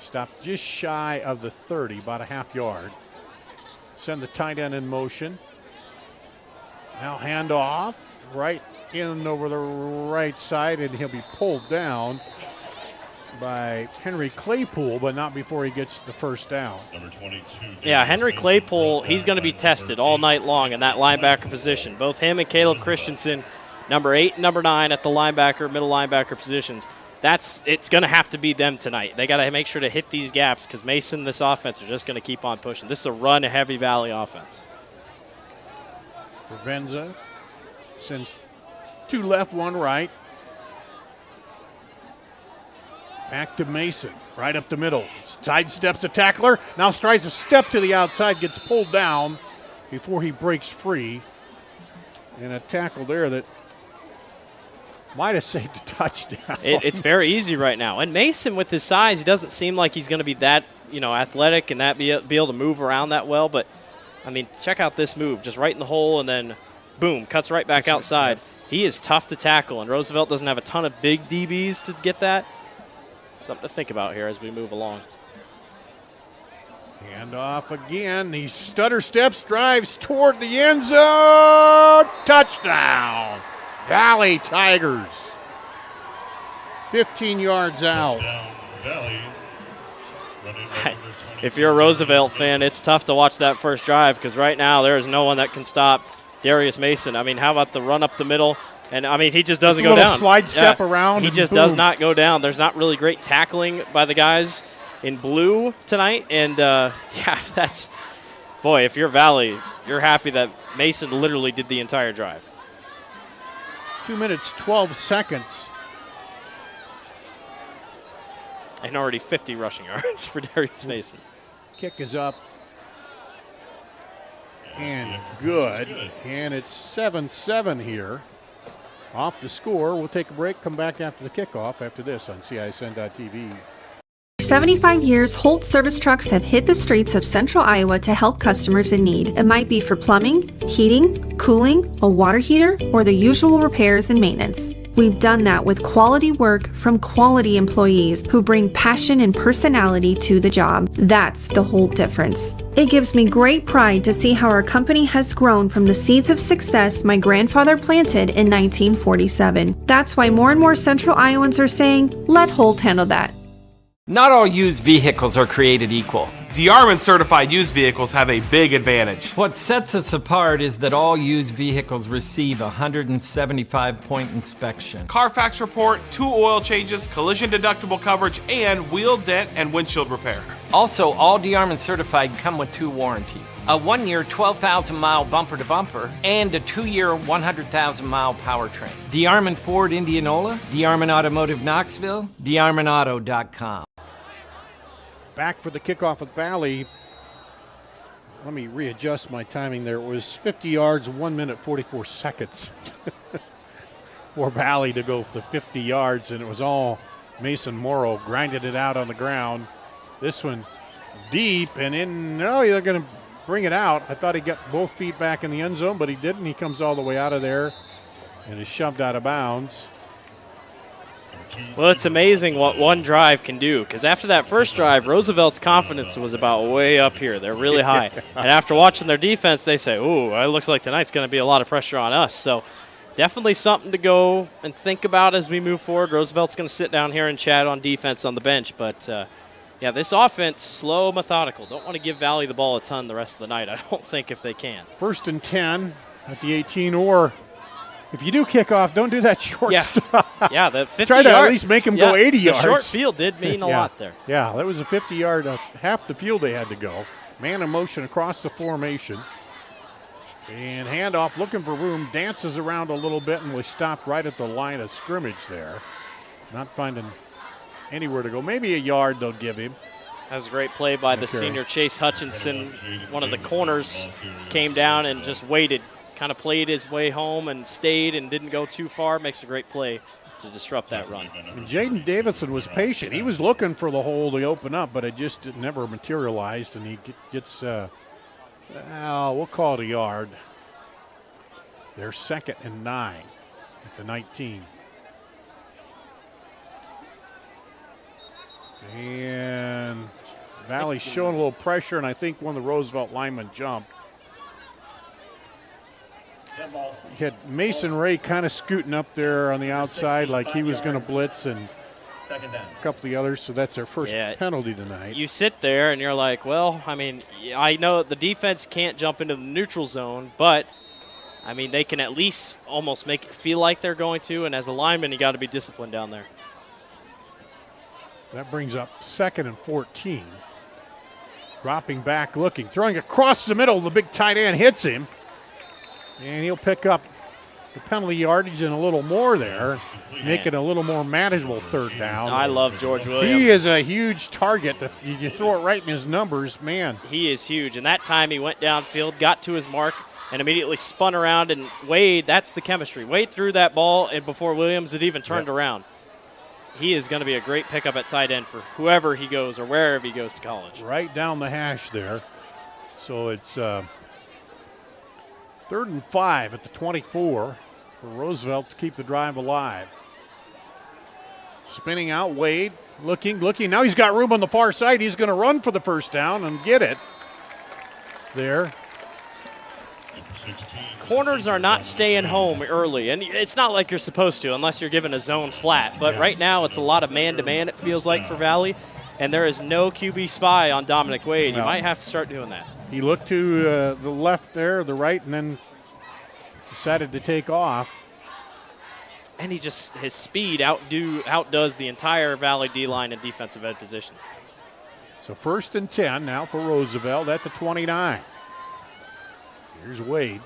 Stopped just shy of the 30, about a half yard. Send the tight end in motion. Now hand off, right in over the right side, and he'll be pulled down by Henry Claypool, but not before he gets the first down. Number 22. Yeah, Henry Claypool, he's going to be tested all night long in that linebacker position. Both him and Caleb Christensen, number 8 and number 9 at the linebacker, middle linebacker positions. It's going to have to be them tonight. They got to make sure to hit these gaps because Mason, this offense, are just going to keep on pushing. This is a run-heavy Valley offense. Provenza sends 2 left, 1 right. Back to Mason, right up the middle. Sidesteps a tackler, now tries a step to the outside, gets pulled down before he breaks free. And a tackle there that might have saved a touchdown. It's very easy right now. And Mason, with his size, he doesn't seem like he's going to be that athletic and that be able to move around that well. But, I mean, check out this move. Just right in the hole and then, boom, cuts right back outside. He is tough to tackle, and Roosevelt doesn't have a ton of big DBs to get that. Something to think about here as we move along. Hand off again. He stutter steps, drives toward the end zone. Touchdown. Valley Tigers. 15 yards out. If you're a Roosevelt fan, it's tough to watch that first drive because right now there is no one that can stop Darius Mason. I mean, how about the run up the middle? And, I mean, he just doesn't go down. Slide step around. He just does not go down. There's not really great tackling by the guys in blue tonight. And, that's – boy, if you're Valley, you're happy that Mason literally did the entire drive. 2 minutes, 12 seconds. And already 50 rushing yards for Darius Mason. Kick is up. And good. And it's 7-7 here. Off the score. We'll take a break, come back after the kickoff after this on CISN.TV. For 75 years, Holt service trucks have hit the streets of central Iowa to help customers in need. It might be for plumbing, heating, cooling, a water heater, or the usual repairs and maintenance. We've done that with quality work from quality employees who bring passion and personality to the job. That's the Holt difference. It gives me great pride to see how our company has grown from the seeds of success my grandfather planted in 1947. That's why more and more central Iowans are saying, let Holt handle that. Not all used vehicles are created equal. D-Armand certified used vehicles have a big advantage. What sets us apart is that all used vehicles receive a 175-point inspection. Carfax report, 2 oil changes, collision deductible coverage, and wheel dent and windshield repair. Also, all D-Armand certified come with 2 warranties. A 1-year 12,000-mile bumper-to-bumper and a 2-year 100,000-mile powertrain. D-Armand Ford Indianola, D-Armand Automotive Knoxville, DarmandAuto.com. back for the kickoff with Valley. Let me readjust my timing there. It was 50 yards, 1 minute, 44 seconds for Valley to go for the 50 yards, and it was all Mason Morrow grinded it out on the ground. This one deep and in. No, they're going to bring it out. I thought he got both feet back in the end zone, but he didn't. He comes all the way out of there and is shoved out of bounds. Well, it's amazing what one drive can do, because after that first drive, Roosevelt's confidence was about way up here. They're really high. And after watching their defense, they say, ooh, it looks like tonight's going to be a lot of pressure on us. So definitely something to go and think about as we move forward. Roosevelt's going to sit down here and chat on defense on the bench. But, yeah, this offense, slow, methodical. Don't want to give Valley the ball a ton the rest of the night, I don't think, if they can. 1st and 10 at the 18, or if you do kick off, don't do that short stuff. Yeah, the 50 Try to yard, at least make them go 80 yards. The short field did mean a lot there. Yeah, that was a 50-yard, half the field they had to go. Man in motion across the formation. And handoff, looking for room, dances around a little bit, and was stopped right at the line of scrimmage there. Not finding anywhere to go. Maybe a yard they'll give him. That was a great play by the senior Chase Hutchinson. One of the corners came down and just waited, kind of played his way home and stayed and didn't go too far. Makes a great play to disrupt that run. And Jaden Davidson was patient. He was looking for the hole to open up, but it just never materialized, and he gets, we'll call it a yard. They're 2nd and 9 at the 19. And Valley's showing a little pressure, and I think one of the Roosevelt linemen jumped. You had Mason Ray kind of scooting up there on the outside like he was going to blitz, and a couple of the others, so that's their first penalty tonight. You sit there and you're like, well, I mean, I know the defense can't jump into the neutral zone, but, I mean, they can at least almost make it feel like they're going to, and as a lineman, you got to be disciplined down there. That brings up 2nd and 14. Dropping back, looking, throwing across the middle. The big tight end hits him. And he'll pick up the penalty yardage and a little more there, make it a little more manageable 3rd down. I love George Williams. He is a huge target. You throw it right in his numbers, man. He is huge. And that time he went downfield, got to his mark, and immediately spun around. And Wade, that's the chemistry. Wade threw that ball, and before Williams had even turned around. He is going to be a great pickup at tight end for whoever he goes or wherever he goes to college. Right down the hash there. So it's 3rd and 5 at the 24 for Roosevelt to keep the drive alive. Spinning out, Wade, looking. Now he's got room on the far side. He's going to run for the first down and get it there. Corners are not staying home early, and it's not like you're supposed to unless you're given a zone flat. But right now it's a lot of man-to-man, it feels like, for Valley, and there is no QB spy on Dominic Wade. You might have to start doing that. He looked to the left there, the right, and then decided to take off. And his speed outdoes the entire Valley D-line and defensive end positions. So 1st and 10 now for Roosevelt at the 29. Here's Wade.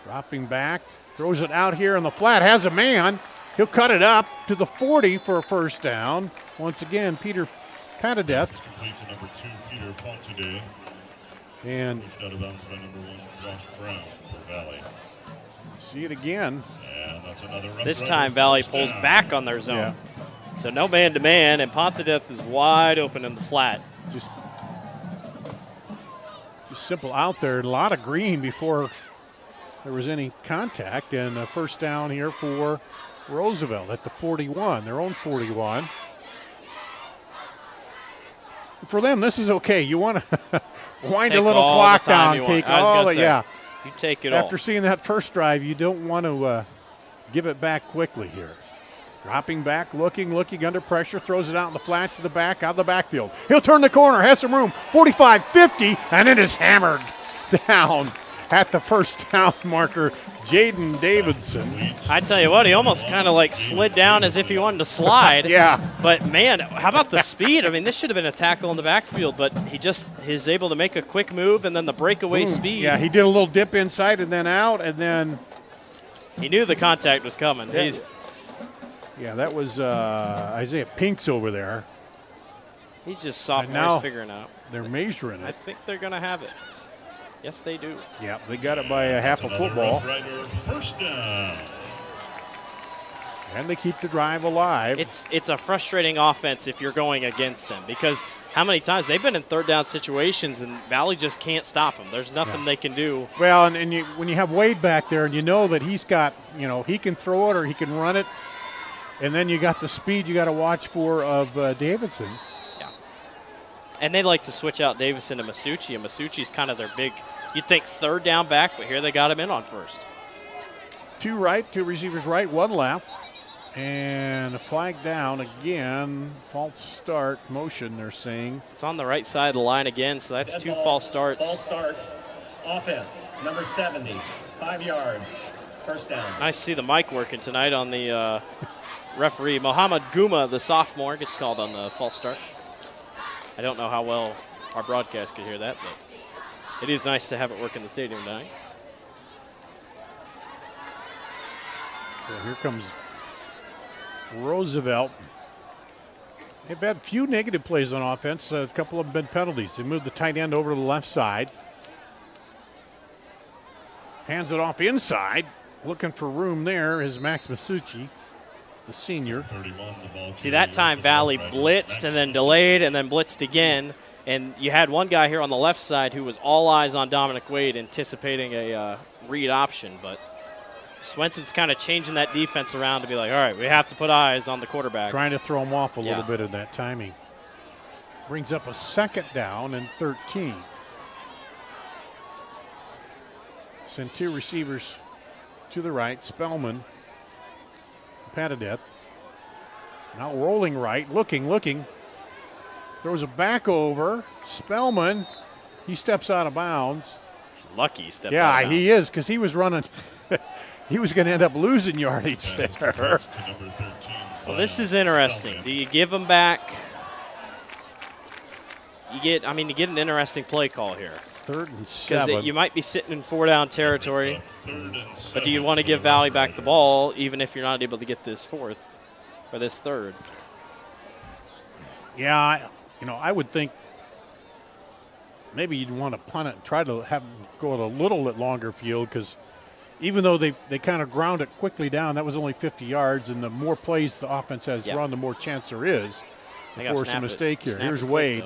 Dropping back, throws it out here in the flat, has a man. He'll cut it up to the 40 for a first down. Once again, Peter Patadeth. Number 2, Peter Pontoday. And out of bounds by number 1, Josh Brown for Valley. See it again. And that's another run. This time Valley pulls back on their zone. So no man-to-man, and Pontoday is wide open in the flat. Just simple out there. A lot of green before there was any contact, and a first down here for Roosevelt at the 41, their own 41. For them, this is okay. You want to wind a little clock down, take all the, you take it all. After seeing that first drive, you don't want to give it back quickly here. Dropping back, looking under pressure, throws it out in the flat to the back, out of the backfield. He'll turn the corner, has some room, 45, 50, and it is hammered down at the first down marker, Jaden Davidson. I tell you what, he almost kind of like slid down as if he wanted to slide. But, man, how about the speed? I mean, this should have been a tackle in the backfield, but he's able to make a quick move and then the breakaway speed. Yeah, he did a little dip inside and then out, and then he knew the contact was coming. Yeah, that was Isaiah Pinks over there. He's just And sophomores now figuring out. They're measuring I it. think they're going to have it. Yes, they do. Yeah, they got it by a half a football. First down. And they keep the drive alive. It's a frustrating offense if you're going against them because how many times they've been in third down situations and Valley just can't stop them. There's nothing they can do. Well, and when you have Wade back there and you know that he's got, he can throw it or he can run it, and then you got the speed you got to watch for of Davidson. Yeah. And they like to switch out Davison to Masucci, and Masucci's kind of their big, you'd think third down back, but here they got him in on first. Two right, two receivers right, one left. And a flag down again. False start motion, they're saying. It's on the right side of the line again, so that's two false starts. False start. Offense, number 70, 5 yards. First down. Nice to see the mic working tonight on the referee. Mohammed Guma, the sophomore, gets called on the false start. I don't know how well our broadcast could hear that, but it is nice to have it work in the stadium tonight. So here comes Roosevelt. They've had a few negative plays on offense. A couple of them been penalties. They moved the tight end over to the left side. Hands it off inside. Looking for room there is Max Masucci, the senior. See, that time Valley blitzed and then delayed and then blitzed again. And you had one guy here on the left side who was all eyes on Dominic Wade anticipating a read option, but Swenson's kind of changing that defense around to be like, all right, we have to put eyes on the quarterback. Trying to throw him off a little bit of that timing. Brings up a second down and 13. Send two receivers to the right. Spellman, Patadet. Now rolling right, looking. Throws a back over. Spellman, he steps out of bounds. He's lucky he stepped out Yeah, of bounds. he is, because he was running. He was going to end up losing yardage there. Well, this is interesting. Do you give him back? You get an interesting play call here. 3rd and 7. Because you might be sitting in 4-down territory, but do you want to give Valley back the ball even if you're not able to get this 4th or this 3rd? Yeah, I would think maybe you'd want to punt it and try to have them go at a little bit longer field, because even though they kind of ground it quickly down, that was only 50 yards, and the more plays the offense has run, the more chance there is to force a mistake here. Here's Wade.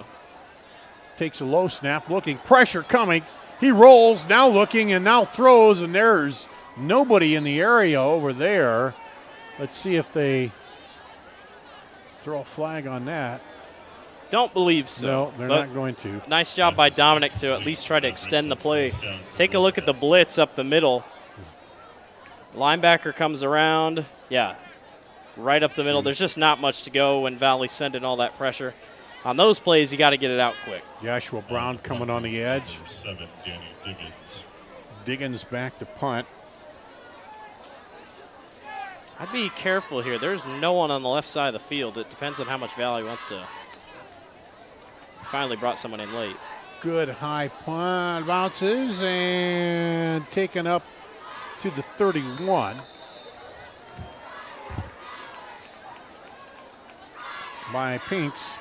Takes a low snap, looking, pressure coming. He rolls, now looking, and now throws, and there's nobody in the area over there. Let's see if they throw a flag on that. Don't believe so. No, they're not going to. Nice job by Dominic to at least try to extend the play. Take a look at the blitz up the middle. Linebacker comes around. Yeah, right up the middle. There's just not much to go when Valley's sending all that pressure. On those plays, you got to get it out quick. Joshua Brown coming on the edge. Diggins back to punt. I'd be careful here. There's no one on the left side of the field. It depends on how much Valley wants to. Finally brought someone in late. Good high punt, bounces, and taken up to the 31 by Pinks.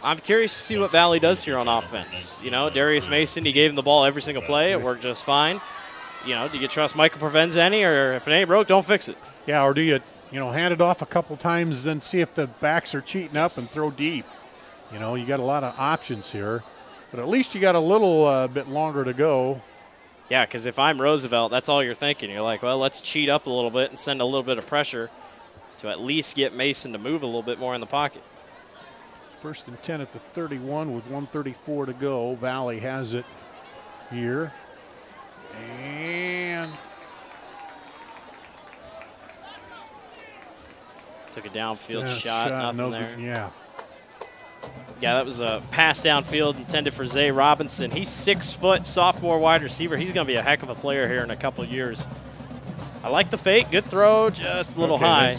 I'm curious to see what Valley does here on offense. Darius Mason, he gave him the ball every single play. It worked just fine. Do you trust Michael Provenzani, or if it ain't broke, don't fix it? Yeah, or do you, hand it off a couple times, then see if the backs are cheating up and throw deep? You got a lot of options here, but at least you got a little bit longer to go. Yeah, because if I'm Roosevelt, that's all you're thinking. You're like, well, let's cheat up a little bit and send a little bit of pressure to at least get Mason to move a little bit more in the pocket. 1st and 10 at the 31 with 1:34 to go. Valley has it here. And took a downfield shot, nothing there. Yeah. Yeah, that was a pass downfield intended for Zay Robinson. He's 6 foot, sophomore wide receiver. He's going to be a heck of a player here in a couple of years. I like the fake. Good throw, just a little high.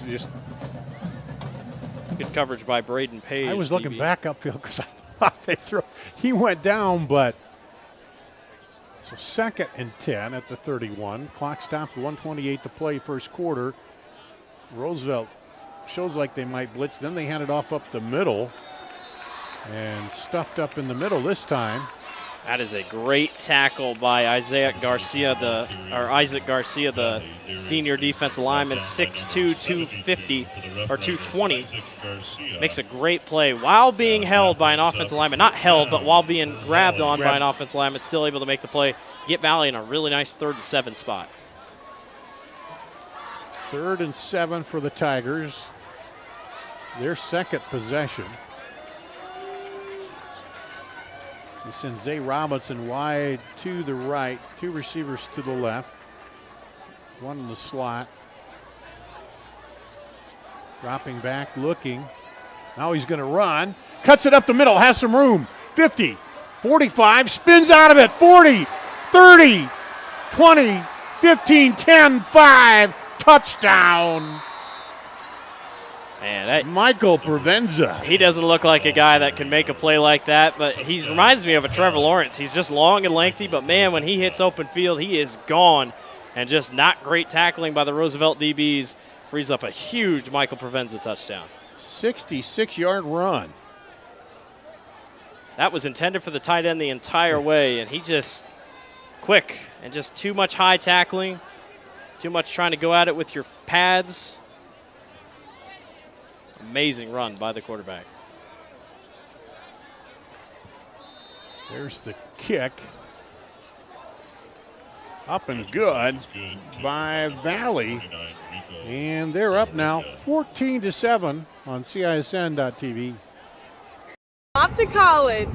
Good coverage by Braden Page. I was looking back upfield because I thought they threw. He went down, but so 2nd and 10 at the 31. Clock stopped, 1:28 to play, first quarter. Roosevelt shows like they might blitz. Then they hand it off up the middle. And stuffed up in the middle this time. That is a great tackle by Isaac Garcia, the senior defensive lineman, 6'2", 250 or 220. Makes a great play while being held by an offensive lineman. Not held, but while being grabbed on by an offensive lineman, still able to make the play. Get Valley in a really nice 3rd and 7 spot. 3rd and 7 for the Tigers. Their second possession. He sends Zay Robinson wide to the right, 2 receivers to the left, 1 in the slot. Dropping back, looking. Now he's going to run. Cuts it up the middle, has some room. 50, 45, spins out of it. 40, 30, 20, 15, 10, 5. Touchdown. Man, Michael Provenza. He doesn't look like a guy that can make a play like that, but he reminds me of a Trevor Lawrence. He's just long and lengthy, but man, when he hits open field, he is gone. And just not great tackling by the Roosevelt DBs frees up a huge Michael Provenza touchdown. 66-yard run. That was intended for the tight end the entire way, and he just quick and just too much high tackling, too much trying to go at it with your pads. Amazing run by the quarterback. There's the kick. Up and good by Valley. And they're up now 14-7 on CISN.TV. Off to college.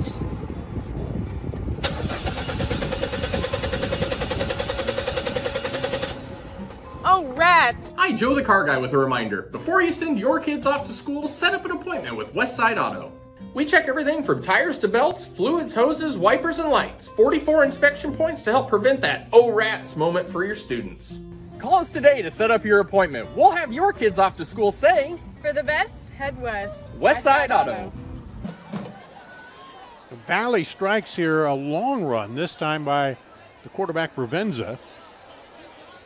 Oh, rats. Hi, Joe the Car Guy with a reminder. Before you send your kids off to school, set up an appointment with Westside Auto. We check everything from tires to belts, fluids, hoses, wipers, and lights. 44 inspection points to help prevent that oh rats moment for your students. Call us today to set up your appointment. We'll have your kids off to school saying, For the best, head west. Westside Auto. Valley strikes here a long run, this time by the quarterback Provenza,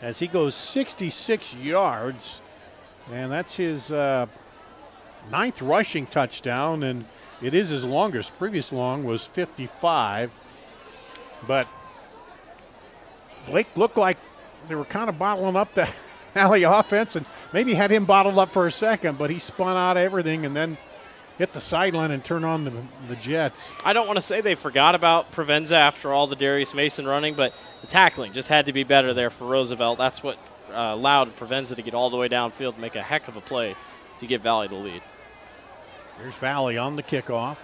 as he goes 66 yards, and that's his 9th rushing touchdown, and it is his longest. Previous long was 55, but Blake looked like they were kind of bottling up the Valley offense, and maybe had him bottled up for a second, but he spun out of everything and then hit the sideline and turn on the Jets. I don't want to say they forgot about Provenza after all the Darius Mason running, but the tackling just had to be better there for Roosevelt. That's what allowed Provenza to get all the way downfield and make a heck of a play to give Valley the lead. Here's Valley on the kickoff.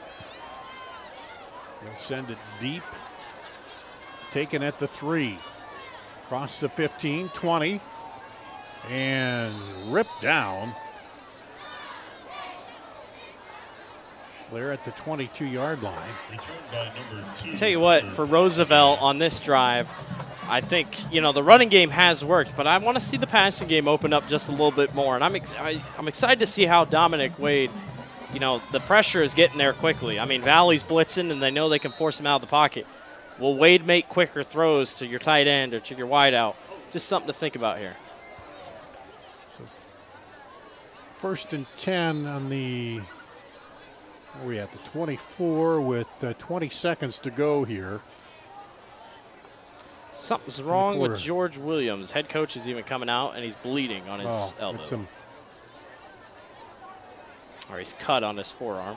They'll send it deep. Taken at the 3. Across the 15, 20. And ripped down. They're at the 22-yard line. I'll tell you what, for Roosevelt on this drive, I think, the running game has worked, but I want to see the passing game open up just a little bit more. And I'm excited to see how Dominic Wade, the pressure is getting there quickly. I mean, Valley's blitzing, and they know they can force him out of the pocket. Will Wade make quicker throws to your tight end or to your wide out? Just something to think about here. First and 10 on the... Where are we at? The 24 with 20 seconds to go here. Something's wrong with George Williams. Head coach is even coming out, and he's bleeding on his elbow. Or he's cut on his forearm.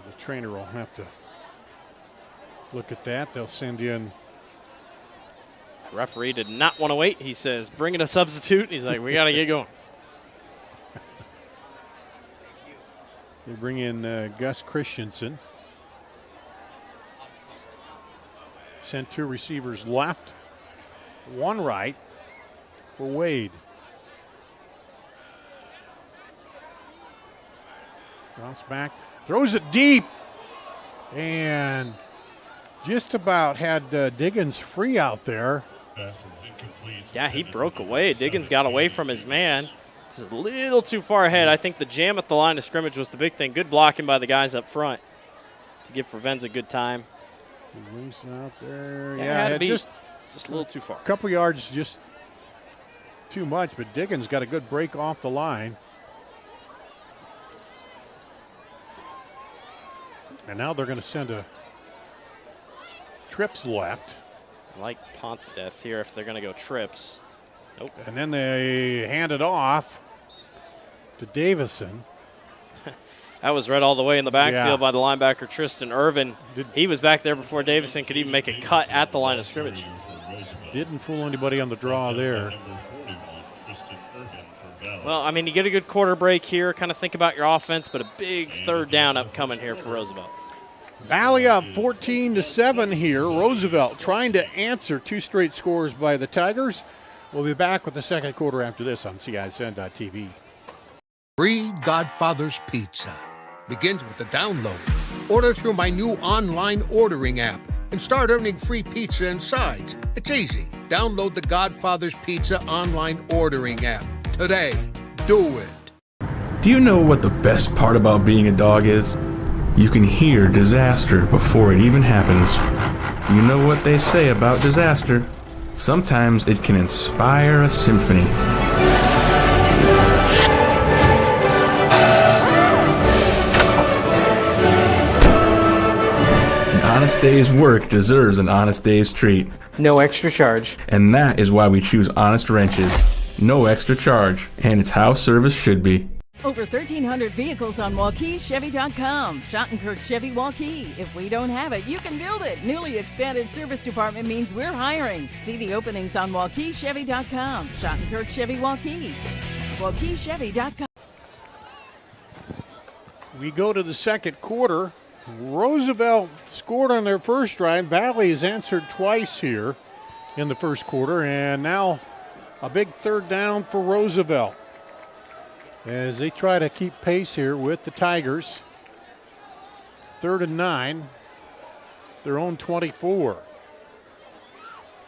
The trainer will have to look at that. They'll send in... The referee did not want to wait. He says, bring in a substitute. He's like, we got to get going. They bring in Gus Christensen. Sent 2 receivers left, 1 right for Wade. Bounce back, throws it deep, and just about had Diggins free out there. Yeah, he broke away. Diggins got away from his man. Just a little too far ahead. I think the jam at the line of scrimmage was the big thing. Good blocking by the guys up front to give Provenza good time. Loose out there. Yeah, just a little too far. A couple yards, just too much, but Diggins got a good break off the line. And now they're going to send a trips left. I like Pontedeth here if they're going to go trips. Nope. And then they hand it off to Davison. That was read all the way in the backfield by the linebacker Tristan Irvin. He was back there before Davison could even make a cut at the line of scrimmage. Didn't fool anybody on the draw there. Well, I mean, you get a good quarter break here. Kind of think about your offense, but a big third down upcoming here for Roosevelt. Valley up 14-7 here. Roosevelt trying to answer 2 straight scores by the Tigers. We'll be back with the second quarter after this on CISN.TV. Free Godfather's Pizza begins with the download. Order through my new online ordering app and start earning free pizza and sides. It's easy. Download the Godfather's Pizza online ordering app today. Do it. Do you know what the best part about being a dog is? You can hear disaster before it even happens. You know what they say about disaster? Sometimes it can inspire a symphony. An honest day's work deserves an honest day's treat. No extra charge. And that is why we choose Honest Wrenches. No extra charge. And it's how service should be. Over 1,300 vehicles on WaukeeChevy.com. Schottenkirk Chevy Waukee. If we don't have it, you can build it. Newly expanded service department means we're hiring. See the openings on WaukeeChevy.com. Schottenkirk Chevy Waukee. WaukeeChevy.com. We go to the second quarter. Roosevelt scored on their first drive. Valley has answered twice here in the first quarter. And now a big third down for Roosevelt as they try to keep pace here with the Tigers. 3rd and 9, their own 24.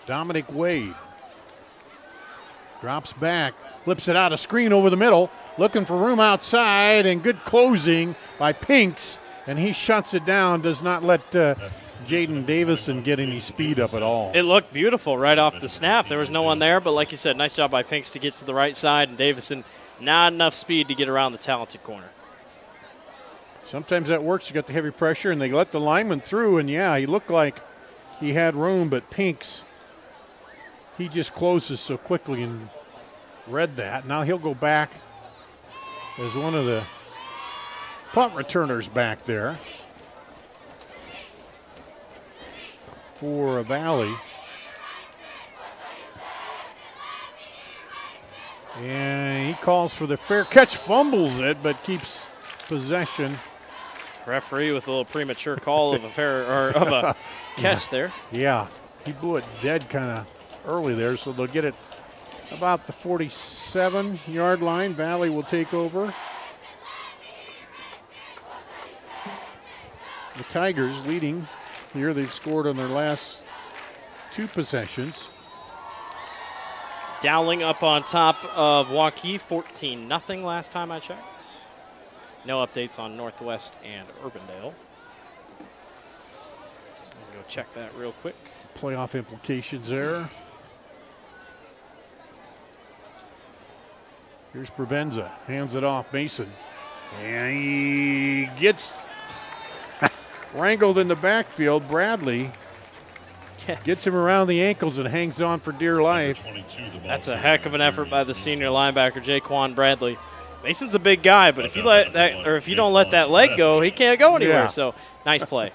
Dominic Wade drops back, flips it out, a screen over the middle, looking for room outside, and good closing by Pinks, and he shuts it down, does not let Jaden Davison get any speed up at all. It looked beautiful right off the snap. There was no one there, but like you said, nice job by Pinks to get to the right side, and Davison not enough speed to get around the talented corner. Sometimes that works. You got the heavy pressure, and they let the lineman through, and yeah, he looked like he had room, but Pinks, he just closes so quickly and read that. Now he'll go back as one of the punt returners back there for Valley. And he calls for the fair catch, fumbles it, but keeps possession. Referee with a little premature call of a fair or of a catch there. Yeah, he blew it dead kind of early there, so they'll get it about the 47-yard line. Valley will take over. The Tigers leading here. They've scored on their last 2 possessions. Dowling up on top of Waukee, 14-0 last time I checked. No updates on Northwest and Urbandale. So I'm going to go check that real quick. Playoff implications there. Here's Provenza, hands it off Mason. And he gets wrangled in the backfield. Bradley gets him around the ankles and hangs on for dear life. That's a heck of an effort by the senior linebacker, Jaquan Bradley. Mason's a big guy, but if you let that, or if you don't let that leg go, he can't go anywhere. Yeah. So nice play.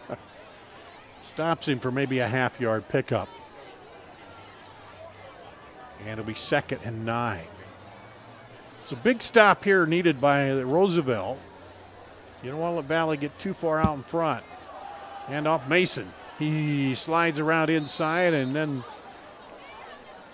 Stops him for maybe a half-yard pickup. And it'll be 2nd and 9. It's a big stop here needed by Roosevelt. You don't want to let Valley get too far out in front. Hand off Mason. He slides around inside and then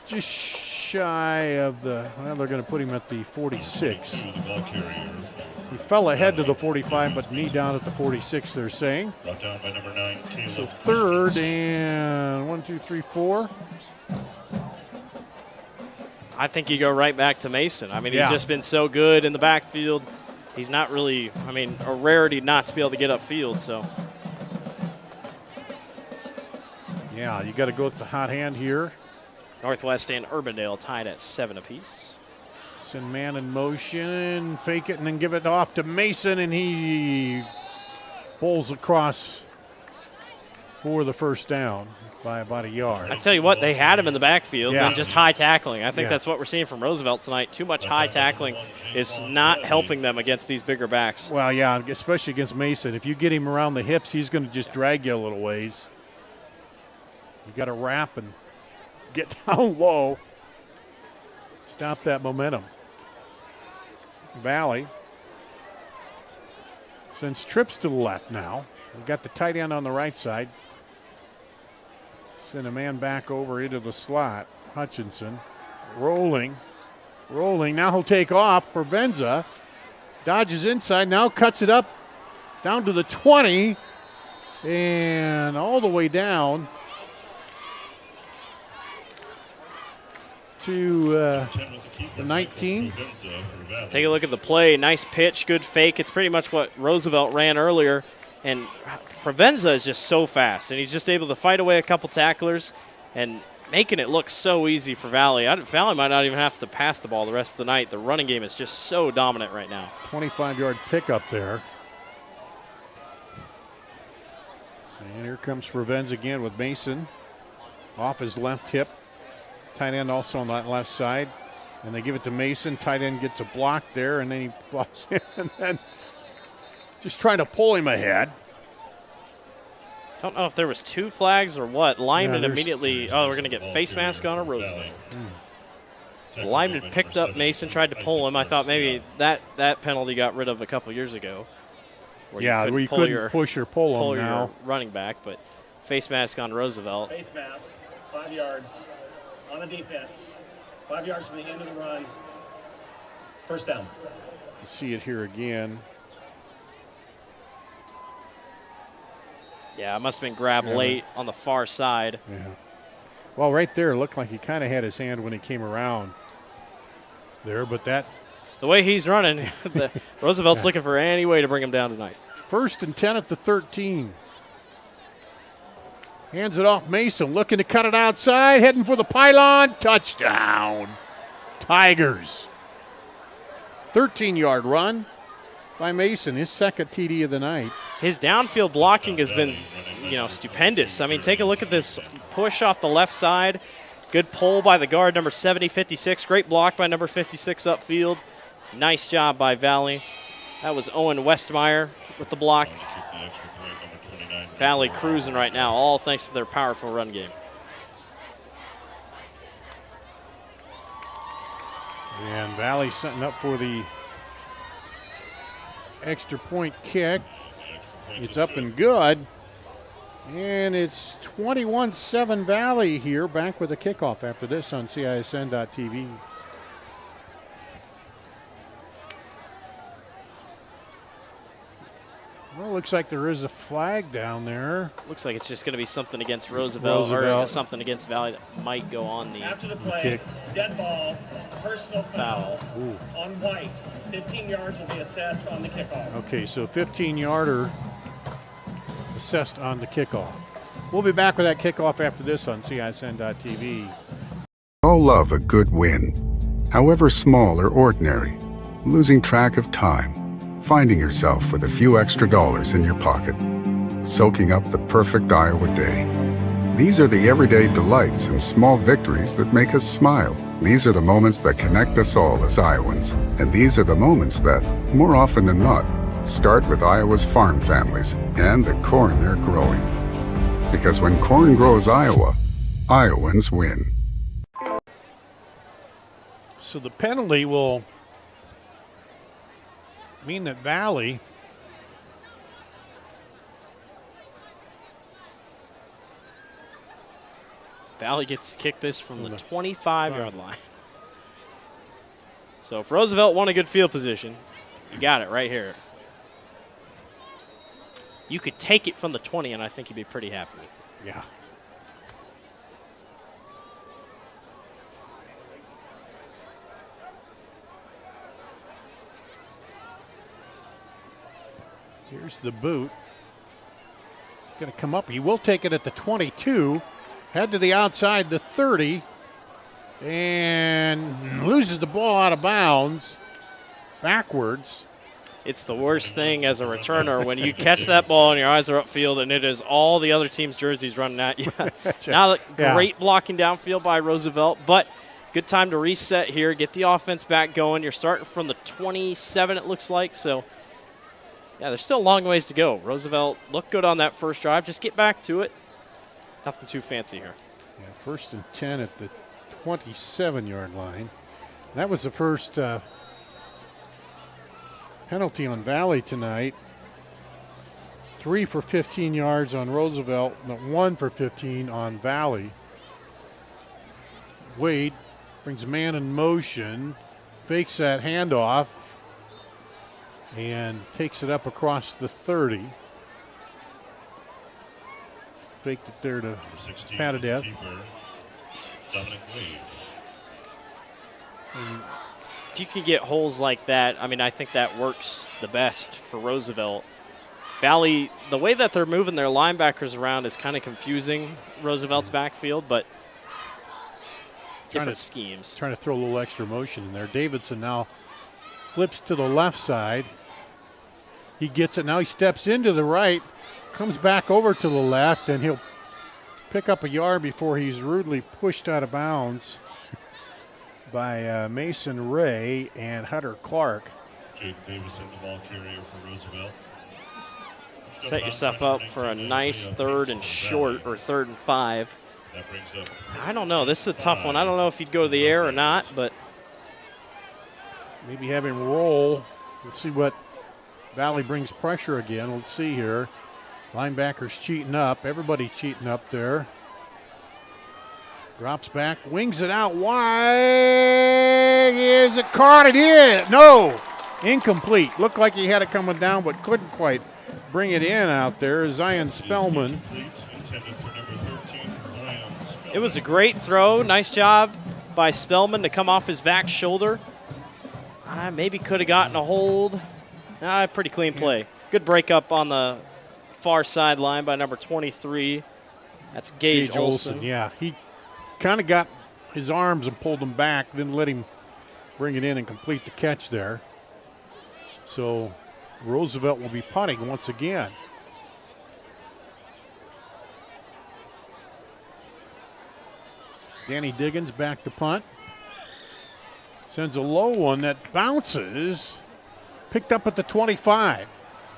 just shy of the, well, they're going to put him at the 46. He fell ahead to the 45, but knee down at the 46, they're saying. Brought down by number 9, Caleb. So 3rd and 1, 2, 3, 4. I think you go right back to Mason. I mean, he's Yeah. just been so good in the backfield. He's not really, I mean, a rarity not to be able to get upfield, so. Yeah, you got to go with the hot hand here. Northwest and Urbandale tied at 7 apiece. Send man in motion, fake it, and then give it off to Mason, and he Bowles across for the first down by about a yard. I tell you what, they had him in the backfield Yeah. and just high tackling. I think Yeah. that's what we're seeing from Roosevelt tonight. Too much high tackling is not helping them against these bigger backs. Well, yeah, especially against Mason. If you get him around the hips, he's going to just drag you a little ways. You got to wrap and get down low. Stop that momentum. Valley sends trips to the left now. We've got the tight end on the right side. Send a man back over into the slot. Hutchinson rolling. Now he'll take off. Provenza dodges inside. Now cuts it up down to the 20 and all the way down to the 19. Take a look at the play. Nice pitch, good fake. It's pretty much what Roosevelt ran earlier. And Provenza is just so fast, and he's just able to fight away a couple tacklers and making it look so easy for Valley. Valley might not even have to pass the ball the rest of the night. The running game is just so dominant right now. 25-yard pickup there. And here comes Provenza again with Mason off his left hip. Tight end also on that left side. And they give it to Mason. Tight end gets a block there, and then he blocks in, and then just trying to pull him ahead. Don't know if there was two flags or what. Lineman Yeah, immediately, we're going to get face mask on a Roosevelt. The lineman picked up Mason, tried to pull him. I thought maybe that penalty got rid of a couple years ago. Where you couldn't push or pull him now. Your running back, but face mask on Roosevelt. Face mask, 5 yards on the defense. 5 yards from the end of the run. First down. See it here again. Yeah, it must have been grabbed late on the far side. Yeah. Well, right there, it looked like he kind of had his hand when he came around there, but that. The way he's running, Roosevelt's looking for any way to bring him down tonight. 1st and 10 at the 13. Hands it off Mason, looking to cut it outside, heading for the pylon. Touchdown. Tigers. 13-yard run by Mason, his second TD of the night. His downfield blocking has been, stupendous. I mean, take a look at this push off the left side. Good pull by the guard, number 70, 56. Great block by number 56 upfield. Nice job by Valley. That was Owen Westmeyer with the block. Valley cruising right now, all thanks to their powerful run game. And Valley setting up for the extra point kick. It's up and good. And it's 21-7 Valley here, back with a kickoff after this on CISN.TV. Well, looks like there is a flag down there. Looks like it's just going to be something against Roosevelt or something against Valley that might go on the After the play, kick. dead ball, personal foul on White. 15 yards will be assessed on the kickoff. Okay, so 15-yarder assessed on the kickoff. We'll be back with that kickoff after this on CISN.TV. All love a good win, however small or ordinary. Losing track of time, finding yourself with a few extra dollars in your pocket, soaking up the perfect Iowa day. These are the everyday delights and small victories that make us smile. These are the moments that connect us all as Iowans. And these are the moments that, more often than not, start with Iowa's farm families and the corn they're growing. Because when corn grows Iowa, Iowans win. So the penalty will mean that Valley gets kicked this from the 25-yard line. So if Roosevelt won a good field position, you got it right here. You could take it from the 20, and I think you'd be pretty happy with it. Yeah. Here's the boot. Going to come up. He will take it at the 22. Head to the outside, the 30. And loses the ball out of bounds. Backwards. It's the worst thing as a returner when you catch that ball and your eyes are upfield and it is all the other team's jerseys running at you. Now, great blocking downfield by Roosevelt, but good time to reset here, get the offense back going. You're starting from the 27, it looks like, so yeah, there's still a long ways to go. Roosevelt looked good on that first drive. Just get back to it. Nothing too fancy here. Yeah, 1st and 10 at the 27-yard line. That was the first penalty on Valley tonight. 3 for 15 yards on Roosevelt, but 1 for 15 on Valley. Wade brings a man in motion, fakes that handoff, and takes it up across the 30. Faked it there to Patadev. If you can get holes like that, I mean, I think that works the best for Roosevelt. Valley, the way that they're moving their linebackers around is kind of confusing Roosevelt's backfield, but different schemes. Trying to throw a little extra motion in there. Davidson now flips to the left side. He gets it. Now he steps into the right, comes back over to the left, and he'll pick up a yard before he's rudely pushed out of bounds by Mason Ray and Hunter Clark. Jake Davison, the ball carrier for Roosevelt. Set yourself up for a nice 3rd and short or 3rd and 5. I don't know. This is a tough one. I don't know if he'd go to the air or not, but maybe have him roll. Let's see what Valley brings pressure again. Let's see here. Linebackers cheating up. Everybody cheating up there. Drops back, wings it out wide. Is it caught? It is. No, incomplete. Looked like he had it coming down, but couldn't quite bring it in out there. Zion Spellman. It was a great throw. Nice job by Spellman to come off his back shoulder. Maybe could have gotten a hold. Pretty clean play. Good breakup on the far sideline by number 23. That's Gage Olson. Yeah, he kind of got his arms and pulled them back, then let him bring it in and complete the catch there. So Roosevelt will be punting once again. Danny Diggins back to punt. Sends a low one that bounces. Picked up at the 25.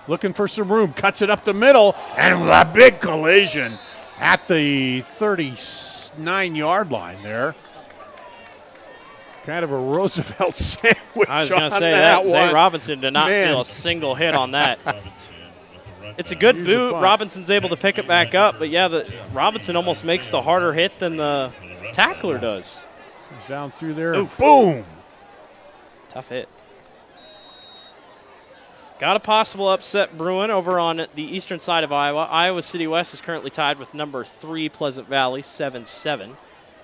Looking for some room. Cuts it up the middle. And a big collision at the 39-yard line there. Kind of a Roosevelt sandwich. I was going to say that. Zay Robinson did not feel a single hit on that. It's a good boot. Robinson's able to pick it back up. But, yeah, Robinson almost makes the harder hit than the tackler does. Comes down through there. Ooh, boom. Tough hit. Got a possible upset brewing over on the eastern side of Iowa. Iowa City West is currently tied with number 3 Pleasant Valley, 7-7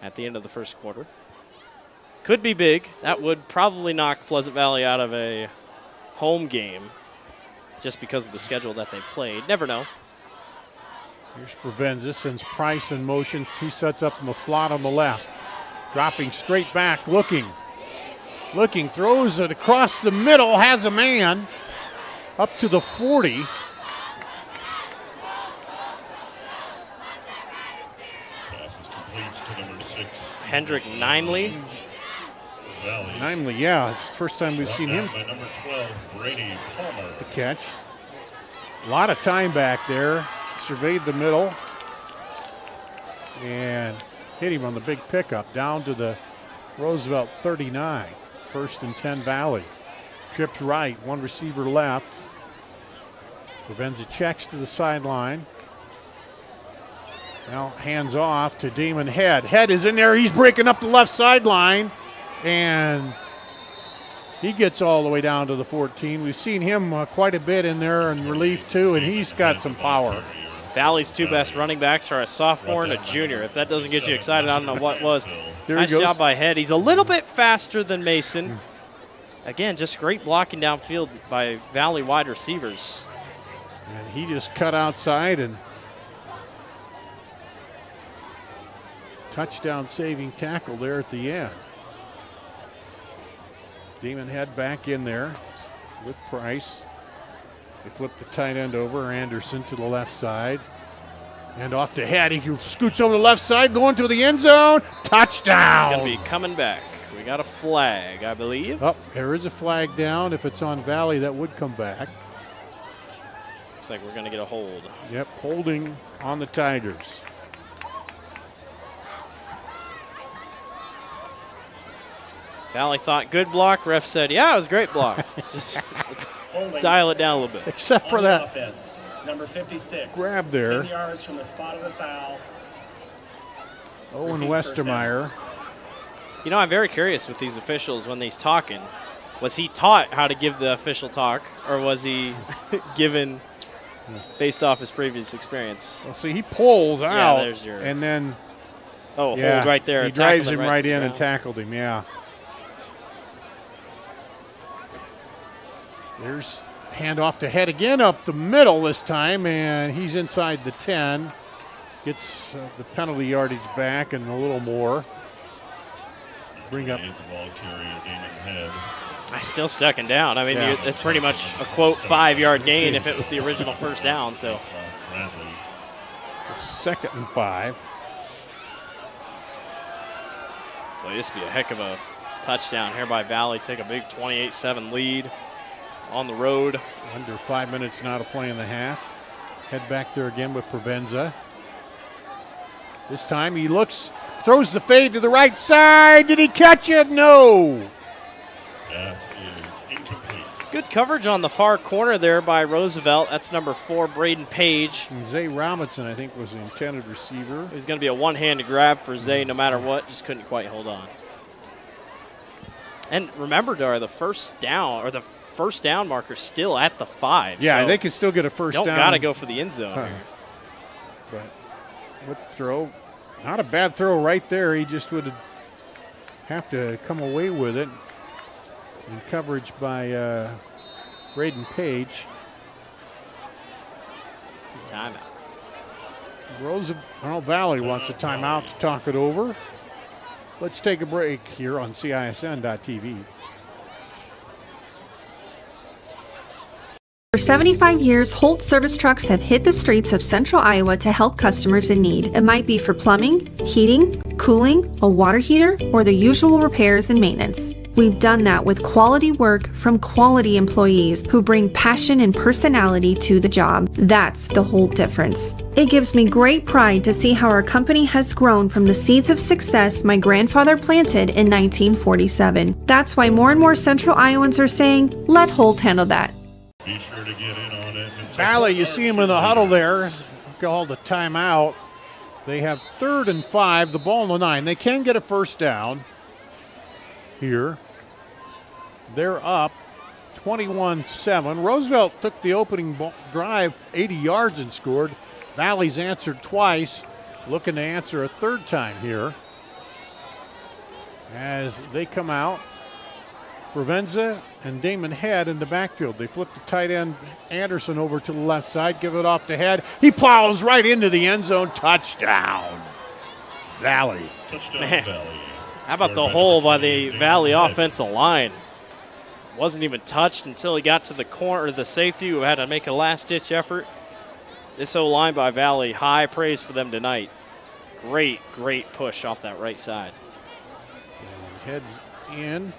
at the end of the first quarter. Could be big. That would probably knock Pleasant Valley out of a home game just because of the schedule that they played. Never know. Here's Provenza, sends Price in motion. He sets up in the slot on the left. Dropping straight back, looking, throws it across the middle, has a man up to the 40. Hendrick Nimely. Nimely, yeah. It's the first time we've seen him number 12, Brady Palmer. the catch. A lot of time back there. Surveyed the middle and hit him on the big pickup down to the Roosevelt 39. 1st and 10 Valley. Trips right, one receiver left. Provenza checks to the sideline. Now hands off to Damon Head. Head is in there. He's breaking up the left sideline. And he gets all the way down to the 14. We've seen him quite a bit in there in relief too, and he's got some power. Valley's 2 best running backs are a sophomore and a junior. If that doesn't get you excited, I don't know what was. Nice job by Head. He's a little bit faster than Mason. Again, just great blocking downfield by Valley wide receivers. And he just cut outside and touchdown saving tackle there at the end. Damon Head back in there with Price. They flip the tight end over. Anderson to the left side. And off to Head. He scoots over the left side, going to the end zone. Touchdown. Going to be coming back. We got a flag, I believe. Oh, there is a flag down. If it's on Valley, that would come back. Looks like we're going to get a hold. Yep, holding on the Tigers. Valley thought good block. Ref said, yeah, it was a great block. Just let's dial it down a little bit. Except for that offense, number 56. Grab there. 10 yards from the spot of the foul. Owen Westermeyer. You know, I'm very curious with these officials when he's talking. Was he taught how to give the official talk, or was he given based off his previous experience? Well, see, he pulls out, there's your, and then hold right there. He drives him right in and tackled him, yeah. There's handoff to Head again up the middle this time, and he's inside the 10. Gets the penalty yardage back and a little more. Bring up. I still second down. I mean, it's pretty much a quote 5-yard gain if it was the original first down. So it's a 2nd and 5. Boy, this would be a heck of a touchdown here by Valley. Take a big 28-7 lead on the road. Under 5 minutes now to play in the half. Head back there again with Provenza. This time he looks, throws the fade to the right side. Did he catch it? No. That is incomplete. It's good coverage on the far corner there by Roosevelt. That's number 4, Braden Page. And Zay Robinson, I think, was the intended receiver. It was going to be a one-handed grab for Zay no matter what. Just couldn't quite hold on. And remember, Dar, the first down marker still at the 5. Yeah, so they can still get a first down. Don't got to go for the end zone here. But what throw? Not a bad throw right there. He just would have to come away with it. And coverage by Braden Page. Timeout. Valley wants a timeout to talk it over. Let's take a break here on CISN.TV. For 75 years, Holt service trucks have hit the streets of central Iowa to help customers in need. It might be for plumbing, heating, cooling, a water heater, or the usual repairs and maintenance. We've done that with quality work from quality employees who bring passion and personality to the job. That's the Holt difference. It gives me great pride to see how our company has grown from the seeds of success my grandfather planted in 1947. That's why more and more central Iowans are saying, let Holt handle that. Be sure to get in on it. Valley, you see him in the huddle there. Called a timeout. They have 3rd and 5, the ball on the 9. They can get a first down here. They're up 21-7. Roosevelt took the opening drive 80 yards and scored. Valley's answered twice, looking to answer a 3rd time here. As they come out, Provenza and Damon Head in the backfield. They flip the tight end Anderson over to the left side, give it off to Head. He plows right into the end zone. Touchdown, Valley. Touchdown, Valley. How about the hole by the Valley offensive line? Wasn't even touched until he got to the corner, the safety who had to make a last-ditch effort. This O-line by Valley, high praise for them tonight. Great push off that right side. And Head's in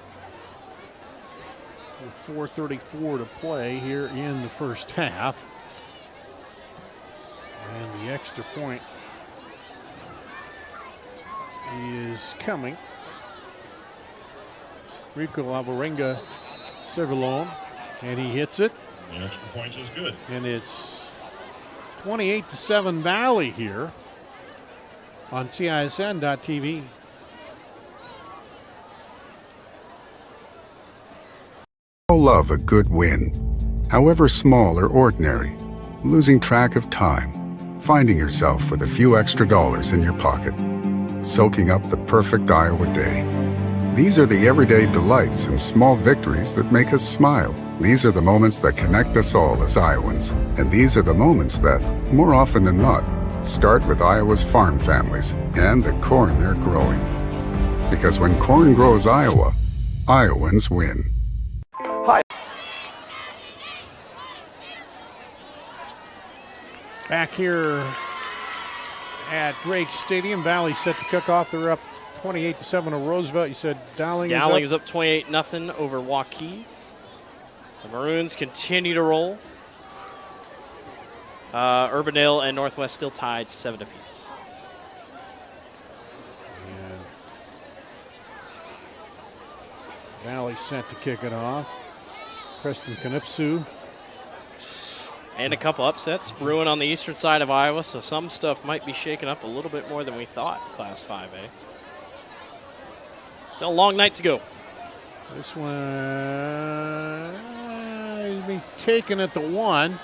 with 4:34 to play here in the first half. And the extra point is coming. Rico Alvarenga Cervellon, and he hits it. The extra point is good. And it's 28-7 Valley here on CISN.TV. All love a good win, however small or ordinary. Losing track of time, finding yourself with a few extra dollars in your pocket, soaking up the perfect Iowa day. These are the everyday delights and small victories that make us smile. These are the moments that connect us all as Iowans. And these are the moments that, more often than not, start with Iowa's farm families and the corn they're growing. Because when corn grows Iowa, Iowans win. Hi. Back here at Drake Stadium, Valley set to kick off. They're up 28-7 to Roosevelt. You said Dowling is up 28-0 over Waukee. The Maroons continue to roll. Urbandale and Northwest still tied 7 apiece. And Valley set to kick it off. Preston Knipsu. And a couple upsets brewing on the eastern side of Iowa, so some stuff might be shaken up a little bit more than we thought in Class 5A. Still a long night to go. This one is being taken at the 1.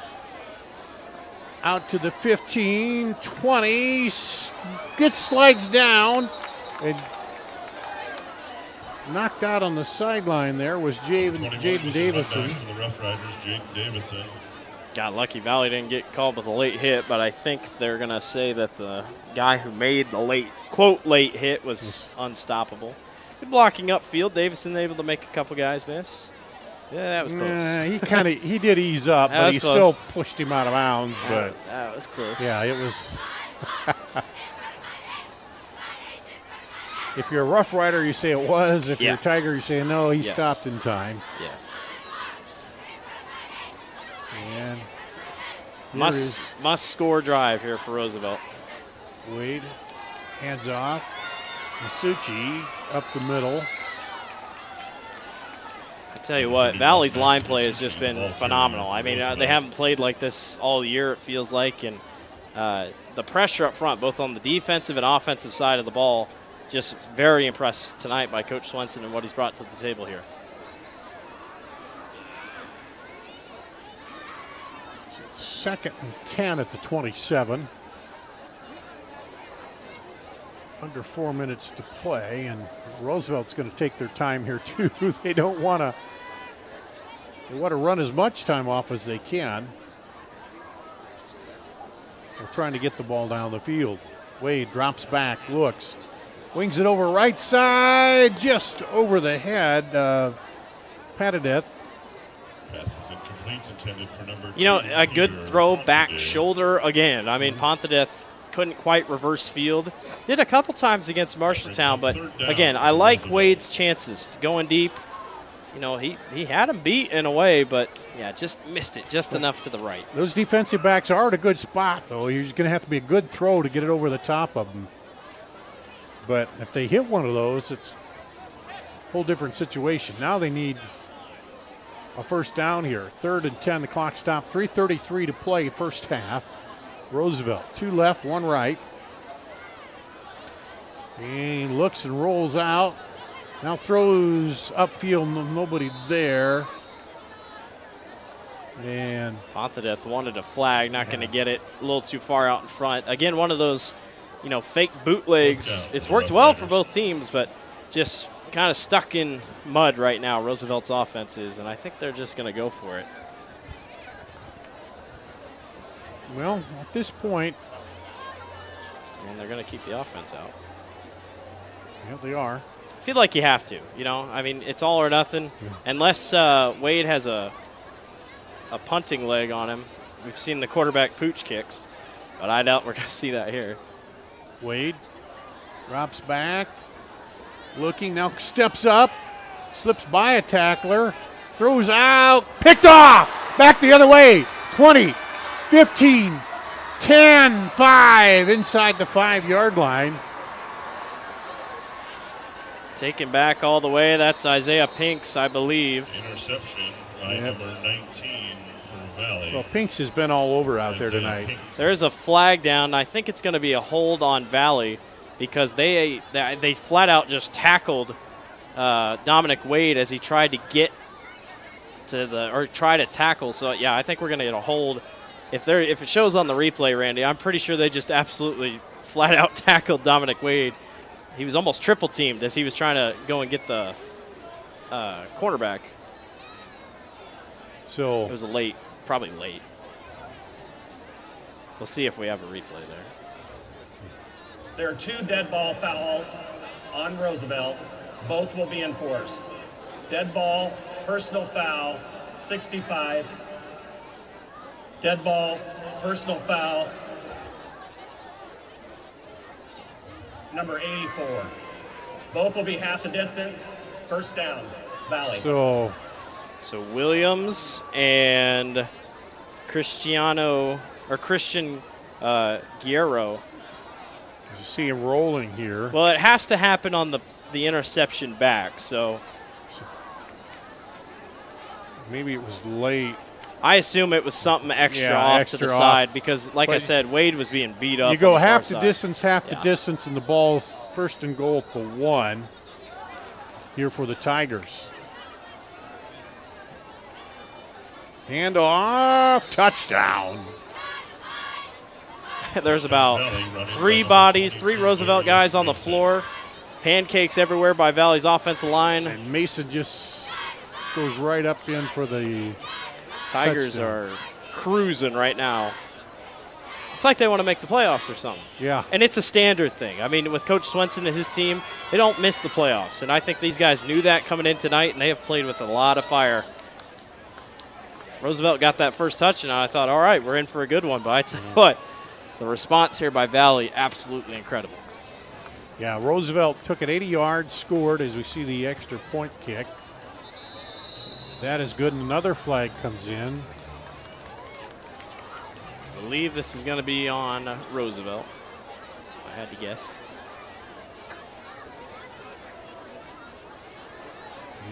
Out to the 15, 20. Gets slides down. And knocked out on the sideline there was Jaden Davison. The Rough Riders, Jaden Davison. Got lucky. Valley didn't get called with a late hit, but I think they're going to say that the guy who made the late hit was unstoppable. Good blocking upfield. Davison able to make a couple guys miss. Yeah, that was close. He did ease up, but he still pushed him out of bounds. But that was close. Yeah, it was. If you're a Rough Rider, you say it was. If you're a Tiger, you say no. He stopped in time. Yes. And must score drive here for Roosevelt. Wade hands off. Masucci up the middle. I tell you what, Valley's line play has just been phenomenal. I mean, they haven't played like this all year, it feels like, and the pressure up front, both on the defensive and offensive side of the ball, just very impressed tonight by Coach Swenson and what he's brought to the table here. Second and 10 at the 27. Under 4 minutes to play, and Roosevelt's going to take their time here too. They don't want to. They want to run as much time off as they can. They're trying to get the ball down the field. Wade drops back, looks, wings it over right side, just over the head. Patadeth. You know, a good throw back shoulder again. I mean, Pontedeth couldn't quite reverse field. Did a couple times against Marshalltown, but again, I like Wade's chances going deep. You know, he had him beat in a way, but yeah, just missed it just enough to the right. Those defensive backs are at a good spot, though. You're going to have to be a good throw to get it over the top of them. But if they hit one of those, it's a whole different situation. Now they need a first down here. 3rd and 10, the clock stopped. 3:33 to play first half. Roosevelt, 2 left, 1 right. He looks and rolls out. Now throws upfield, nobody there. And Pontedeth wanted a flag, not going to get it, a little too far out in front. Again, one of those, you know, fake bootlegs. It's worked well for both teams, but just kind of stuck in mud right now, Roosevelt's offense is, and I think they're just going to go for it. Well, at this point. And they're going to keep the offense out. Yeah, they are. I feel like you have to, you know. I mean, it's all or nothing. Yes. Unless Wade has a punting leg on him. We've seen the quarterback pooch kicks, but I doubt we're going to see that here. Wade drops back. Looking, now steps up. Slips by a tackler. Throws out. Picked off. Back the other way. 20. 15, 10, 5, inside the 5-yard line. Taken back all the way. That's Isaiah Pinks, I believe. Interception by number 19 for Valley. Well, Pinks has been all over out there tonight. There's a flag down. I think it's going to be a hold on Valley because they flat out just tackled Dominic Wade as he tried to get to try to tackle. So, yeah, I think we're going to get a hold. If it shows on the replay, Randy, I'm pretty sure they just absolutely flat out tackled Dominic Wade. He was almost triple teamed as he was trying to go and get the cornerback. So it was probably late. We'll see if we have a replay there. There are 2 dead ball fouls on Roosevelt. Both will be enforced. Dead ball, personal foul, 65. Dead ball, personal foul. Number 84. Both will be half the distance. First down, Valley. So Williams and Christian Guerrero. You see him rolling here. Well, it has to happen on the interception back, so maybe it was late. I assume it was something extra off to the side because, like I said, Wade was being beat up. You go half the distance, and the ball's first and goal at the 1 here for the Tigers. Hand off, touchdown. There's about 3 bodies, 3 Roosevelt guys on the floor. Pancakes everywhere by Valley's offensive line. And Mason just goes right up in for the Tigers touchdown. are cruising right now. It's like they want to make the playoffs or something. Yeah. And it's a standard thing. I mean, with Coach Swenson and his team, they don't miss the playoffs. And I think these guys knew that coming in tonight, and they have played with a lot of fire. Roosevelt got that first touchdown. I thought, all right, we're in for a good one. But I tell you what, the response here by Valley, absolutely incredible. Yeah, Roosevelt took it 80 yards, scored as we see the extra point kick. That is good, and another flag comes in. I believe this is going to be on Roosevelt, if I had to guess.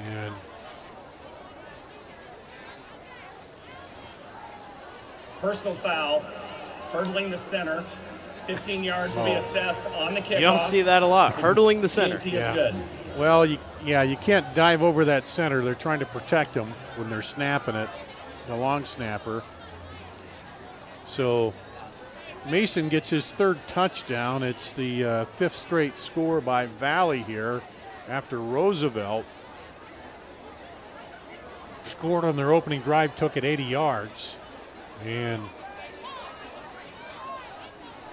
And personal foul, hurdling the center. 15 yards will be assessed on the kickoff. You don't see that a lot, hurdling the center. Yeah. Good. Well, you can't dive over that center. They're trying to protect them when they're snapping it, the long snapper. So Mason gets his 3rd touchdown. It's the 5th straight score by Valley here after Roosevelt scored on their opening drive, took it 80 yards. And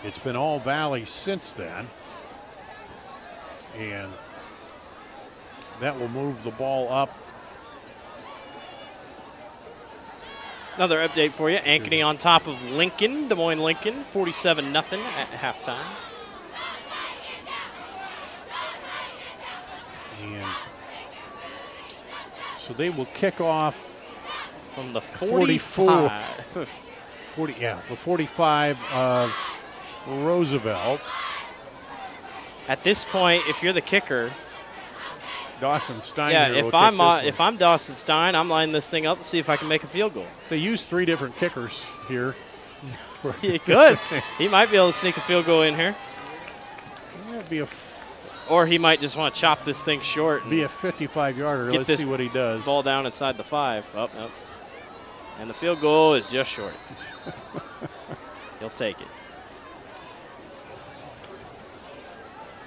it's been all Valley since then. And that will move the ball up. Another update for you. Ankeny on top of Lincoln, Des Moines Lincoln, 47-0 at halftime. And so they will kick off from the 45. 45 of Roosevelt. At this point, if you're the kicker, Dawson Stein. Yeah, if I'm Dawson Stein, I'm lining this thing up to see if I can make a field goal. They use 3 different kickers here. He could. He might be able to sneak a field goal in here. That'd be or he might just want to chop this thing short. Be a 55-yarder. Let's see what he does. Ball down inside the 5. Oh, no. And the field goal is just short. He'll take it.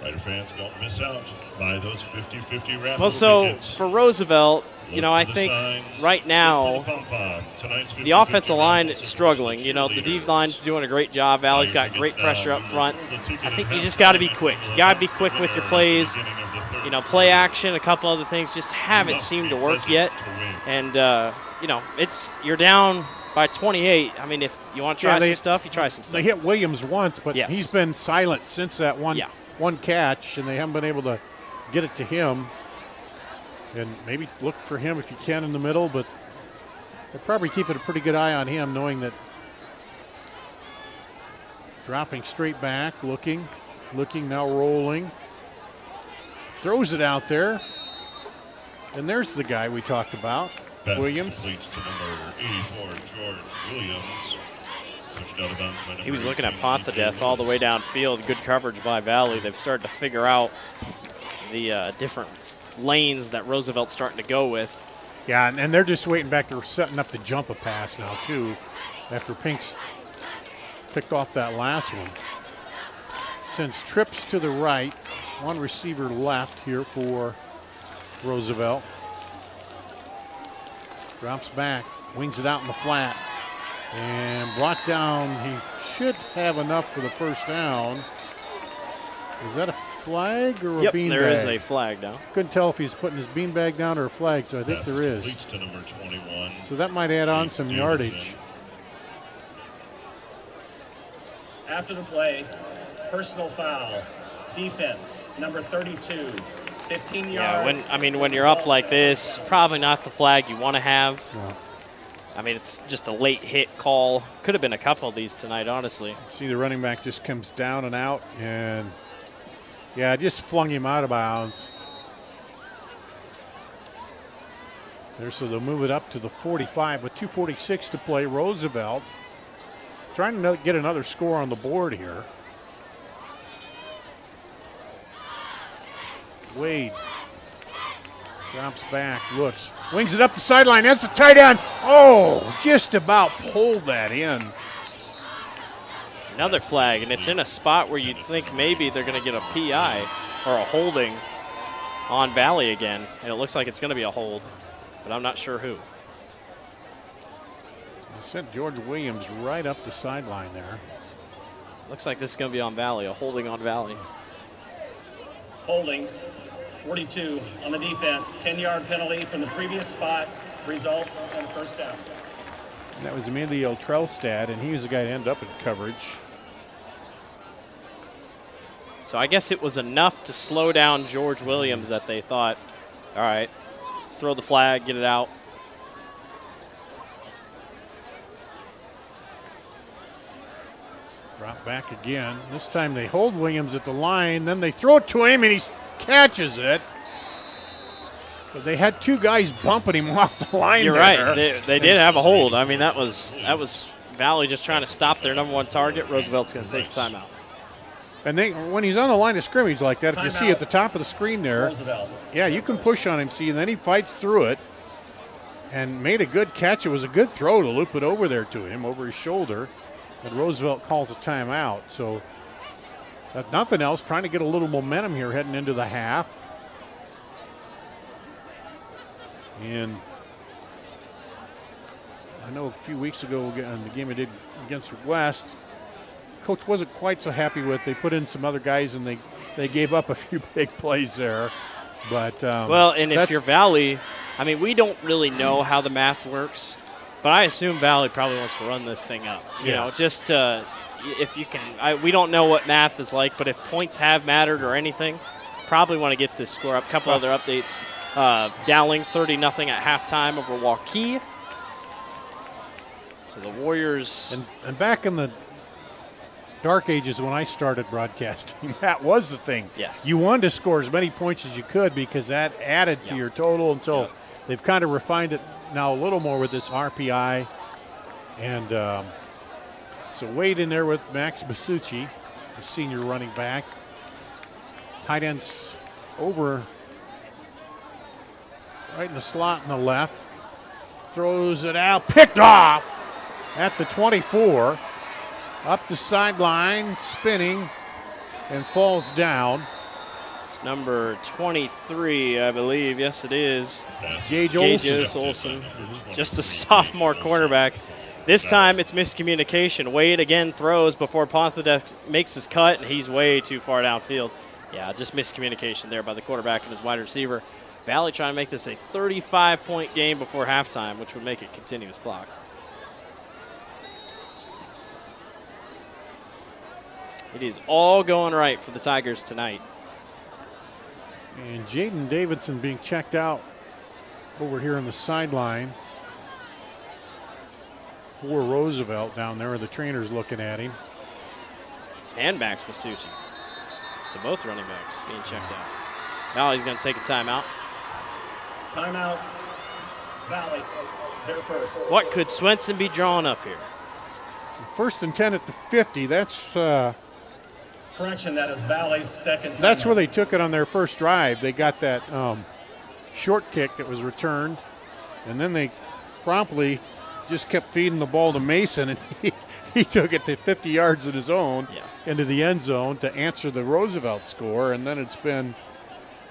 Rider fans, don't miss out by those 50-50 raffle Well, so tickets. for Roosevelt, I think right now the offensive line is struggling. The D line's doing a great job. Valley's got great pressure up front. I think you just got to be quick. You got to be quick with your plays. Play action, a couple other things just haven't seemed to work yet. And, you're down by 28. I mean, if you want to try some stuff, you try some stuff. They hit Williams once, but he's been silent since that one catch, and they haven't been able to get it to him. And maybe look for him if you can in the middle, but they're probably keeping a pretty good eye on him, knowing that dropping straight back, looking, now rolling. Throws it out there. And there's the guy we talked about, Pass Williams. completes to number 84, George Williams. Pushed out of bounds by number He was looking at 18, Ponte Death all the way downfield. Good coverage by Valley. They've started to figure out the different lanes that Roosevelt's starting to go with. Yeah, and they're just waiting back. They're setting up to jump a pass now, too, after Pink's picked off that last one. Sends trips to the right. One receiver left here for Roosevelt. Drops back, wings it out in the flat. And brought down, he should have enough for the first down. Is that a flag or a beanbag? There is a flag down. Couldn't tell if he's putting his beanbag down or a flag, so I think there is. To number 21. So that might add on some yardage. After the play, personal foul, defense, number 32, 15 yards. Yeah, when you're up like this, probably not the flag you want to have. Yeah. I mean, it's just a late hit call. Could have been a couple of these tonight, honestly. See, the running back just comes down and out, and yeah, just flung him out of bounds. There, so they'll move it up to the 45 with 2:46 to play. Roosevelt trying to get another score on the board here. Wade drops back, looks, wings it up the sideline. That's the tight end. Oh, just about pulled that in. Another flag, and it's in a spot where you'd think maybe they're going to get a PI or a holding on Valley again, and it looks like it's going to be a hold, but I'm not sure who. They sent George Williams right up the sideline there. Looks like this is going to be on Valley, a holding on Valley. Holding, 42 on the defense, 10-yard penalty from the previous spot, results in first down. And that was Emilio Trelstad, and he was the guy that ended up in coverage. So I guess it was enough to slow down George Williams that they thought, all right, throw the flag, get it out. Drop back again. This time they hold Williams at the line, then they throw it to him, and he catches it. But they had two guys bumping him off the line. You're there. right. They did have a hold. I mean, that was Valley just trying to stop their number one target. Roosevelt's going to take the timeout. And when he's on the line of scrimmage like that, if you see at the top of the screen there, yeah, you can push on him, see, and then he fights through it and made a good catch. It was a good throw to loop it over there to him, over his shoulder, and Roosevelt calls a timeout. So, if nothing else, trying to get a little momentum here heading into the half. And I know a few weeks ago in the game I did against West, Coach wasn't quite so happy with. They put in some other guys, and they gave up a few big plays there. But well, and if you're Valley, I mean, we don't really know how the math works, but I assume Valley probably wants to run this thing up. You know, just if you can. We don't know what math is like, but if points have mattered or anything, probably want to get this score up. A couple other updates. Dowling 30-0 at halftime over Waukee. So the Warriors. And back in the dark ages when I started broadcasting, that was the thing. Yes. You wanted to score as many points as you could because that added to your total until they've kind of refined it now a little more with this RPI. And so Wade in there with Max Masucci, the senior running back. Tight ends over right in the slot in the left. Throws it out, picked off at the 24. Up the sideline, spinning, and falls down. It's number 23, I believe. Yes, it is. Gage Olson. Just a sophomore cornerback. This time it's miscommunication. Wade again throws before Ponthieu makes his cut, and he's way too far downfield. Yeah, just miscommunication there by the quarterback and his wide receiver. Valley trying to make this a 35-point game before halftime, which would make it continuous clock. It is all going right for the Tigers tonight. And Jaden Davidson being checked out over here on the sideline for Roosevelt down there. The trainer's looking at him. And Max Masucci. So both running backs being checked out. Valley's going to take a timeout. Timeout. Valley. They're first. What could Swenson be drawing up here? First and 10 at the 50. That's correction. That is Valley's second. That's where they took it on their first drive. They got that short kick that was returned, and then they promptly just kept feeding the ball to Mason, and he took it to 50 yards of his own into the end zone to answer the Roosevelt score. And then it's been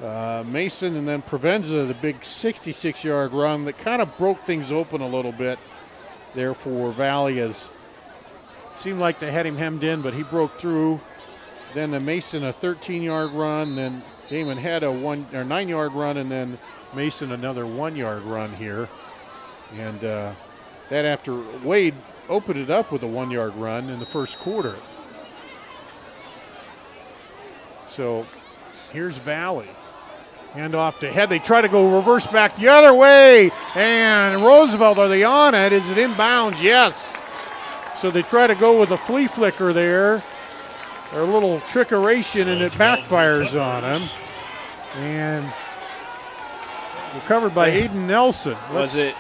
Mason and then Provenza, the big 66-yard run that kind of broke things open a little bit there for Valley. As it seemed like they had him hemmed in, but he broke through. Then the Mason a 13-yard run, then Damon had a 9-yard run, and then Mason another 1-yard run here. And that after Wade opened it up with a 1-yard run in the first quarter. So here's Valley. Hand off to Head. They try to go reverse back the other way. And Roosevelt, are they on it? Is it inbounds? Yes. So they try to go with a flea flicker there. Or a little trickeration, and it backfires on him. And recovered by Aiden Nelson. Was it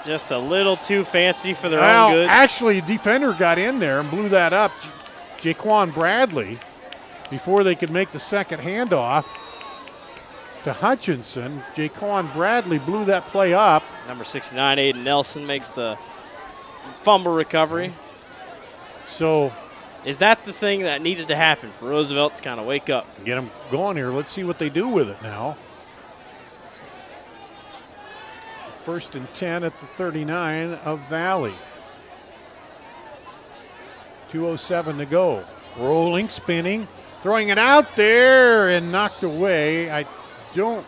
just a little too fancy for their Well, own good? actually, a defender got in there and blew that up. Jaquan Bradley, before they could make the second handoff to Hutchinson. Jaquan Bradley blew that play up. Number 69, Aiden Nelson, makes the fumble recovery. So, is that the thing that needed to happen for Roosevelt to kind of wake up? Get them going here. Let's see what they do with it now. 1st and 10 at the 39 of Valley. 2:07 to go. Rolling, spinning, throwing it out there and knocked away. I don't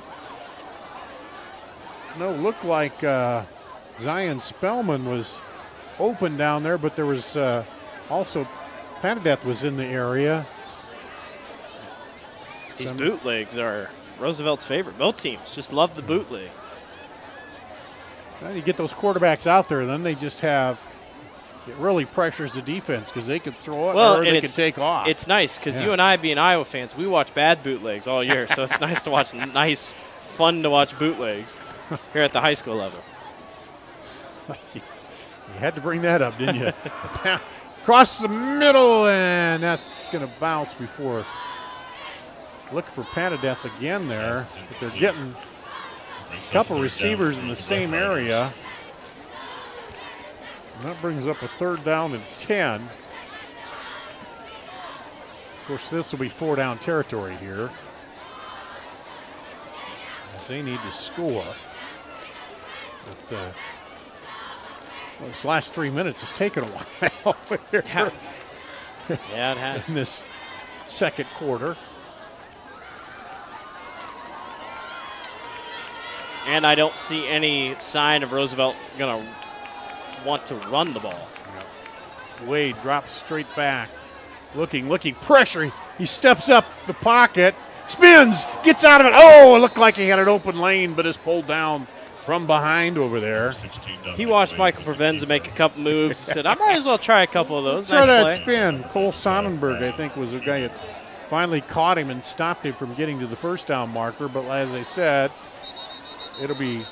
know. Looked like Zion Spellman was open down there, but there was also Panadeth was in the area. These bootlegs are Roosevelt's favorite. Both teams just love the bootleg. Well, you get those quarterbacks out there, then they just have it really pressures the defense because they could throw it or they could take off. It's nice because you and I, being Iowa fans, we watch bad bootlegs all year, so it's nice to watch fun to watch bootlegs here at the high school level. You had to bring that up, didn't you? Across the middle, and that's going to bounce before. Looking for Panadeth again there, but they're getting a couple receivers in the same area. And that brings up a 3rd down and 10. Of course, this will be 4-down territory here, as they need to score. But this last 3 minutes has taken a while. Yeah, it has. In this second quarter. And I don't see any sign of Roosevelt going to want to run the ball. Wade drops straight back. Looking, pressure. He steps up the pocket, spins, gets out of it. Oh, it looked like he had an open lane, but is pulled down from behind over there. He watched Michael Provenza make a couple moves and said, I might as well try a couple of those. Try that play. spin. Cole Sonnenberg, I think, was the guy that finally caught him and stopped him from getting to the 1st down marker. But as I said, it'll be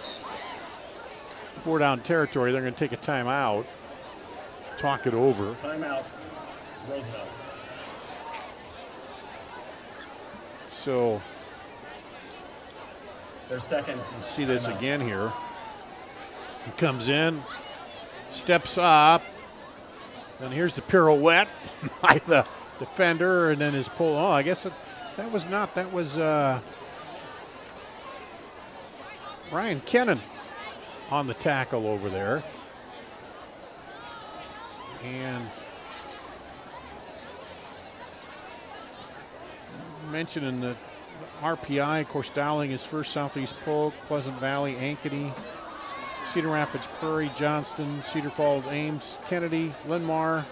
4-down territory. They're going to take a timeout, talk it over. Timeout, Roosevelt. So, their second. See this again here. He comes in, steps up, and here's the pirouette by the defender, and then his pull. Oh, I guess that was not. That was Ryan Kennan on the tackle over there. And mentioning the RPI, of course, Dowling is first, Southeast Polk, Pleasant Valley, Ankeny, Cedar Rapids, Prairie, Johnston, Cedar Falls, Ames, Kennedy, Linmar,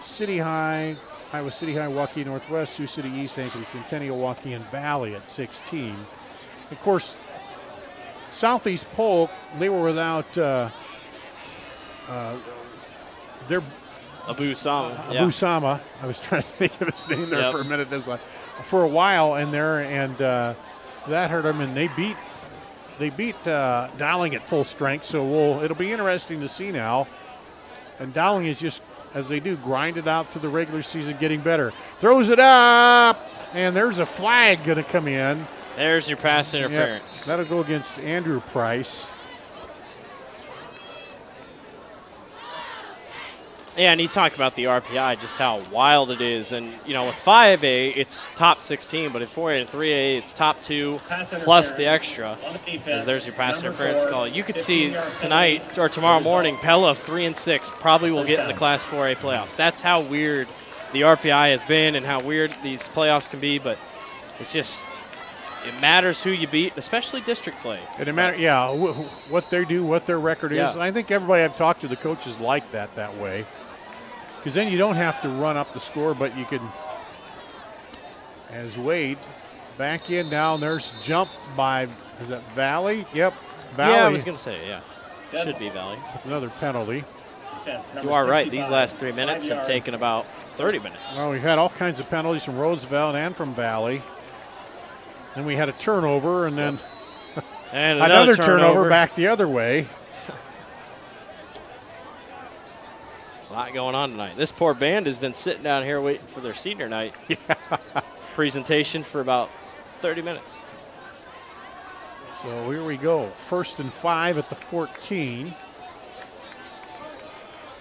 City High, Iowa City High, Waukee Northwest, Sioux City East, Ankeny, Centennial, Waukee, and Valley at 16. Of course, Southeast Polk, they were without their Abu Sama. Abu Sama. I was trying to think of his name there for a minute. It was like for a while in there, and that hurt them. And they beat Dowling at full strength. So it'll be interesting to see now. And Dowling is just, as they do, grind it out through the regular season, getting better. Throws it up, and there's a flag going to come in. There's your pass interference. Yep, that'll go against Andrew Price. Yeah, and he talked about the RPI, just how wild it is. And, you know, with 5A, it's top 16, but in 4A and 3A, it's top 2 plus the extra. As there's your pass interference call. You could see tonight or tomorrow morning, Pella 3-6 probably will get in the Class 4A playoffs. That's how weird the RPI has been and how weird these playoffs can be, but it's just, it matters who you beat, especially district play. And it matters, what they do, what their record is. And I think everybody I've talked to, the coaches like that way. Because then you don't have to run up the score, but you can As Wade back in now, there's jump by, is that Valley? Yep, Valley. Yeah, I was going to say, yeah. Should be Valley. With another penalty. You are right. These last 3 minutes have taken about 30 minutes. Well, we've had all kinds of penalties from Roosevelt and from Valley. Then we had a turnover, and then and another turnover back the other way. A lot going on tonight. This poor band has been sitting down here waiting for their senior night presentation for about 30 minutes. So here we go. 1st and 5 at the 14.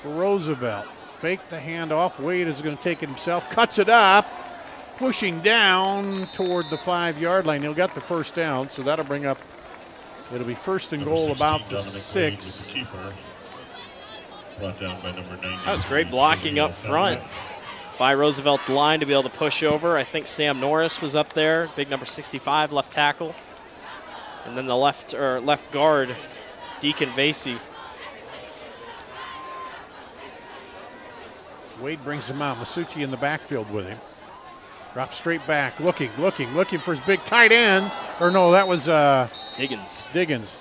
For Roosevelt. Fake the handoff. Wade is going to take it himself. Cuts it up. Pushing down toward the 5-yard line. He'll get the first down, so that'll bring up, it'll be 1st and goal about the 6. Brought down by number 9. That was great blocking up front by Roosevelt's line to be able to push over. I think Sam Norris was up there, big number 65, left tackle. And then the left guard, Deacon Vasey. Wade brings him out. Masucci in the backfield with him. Drops straight back, looking for his big tight end. Or no, that was Diggins.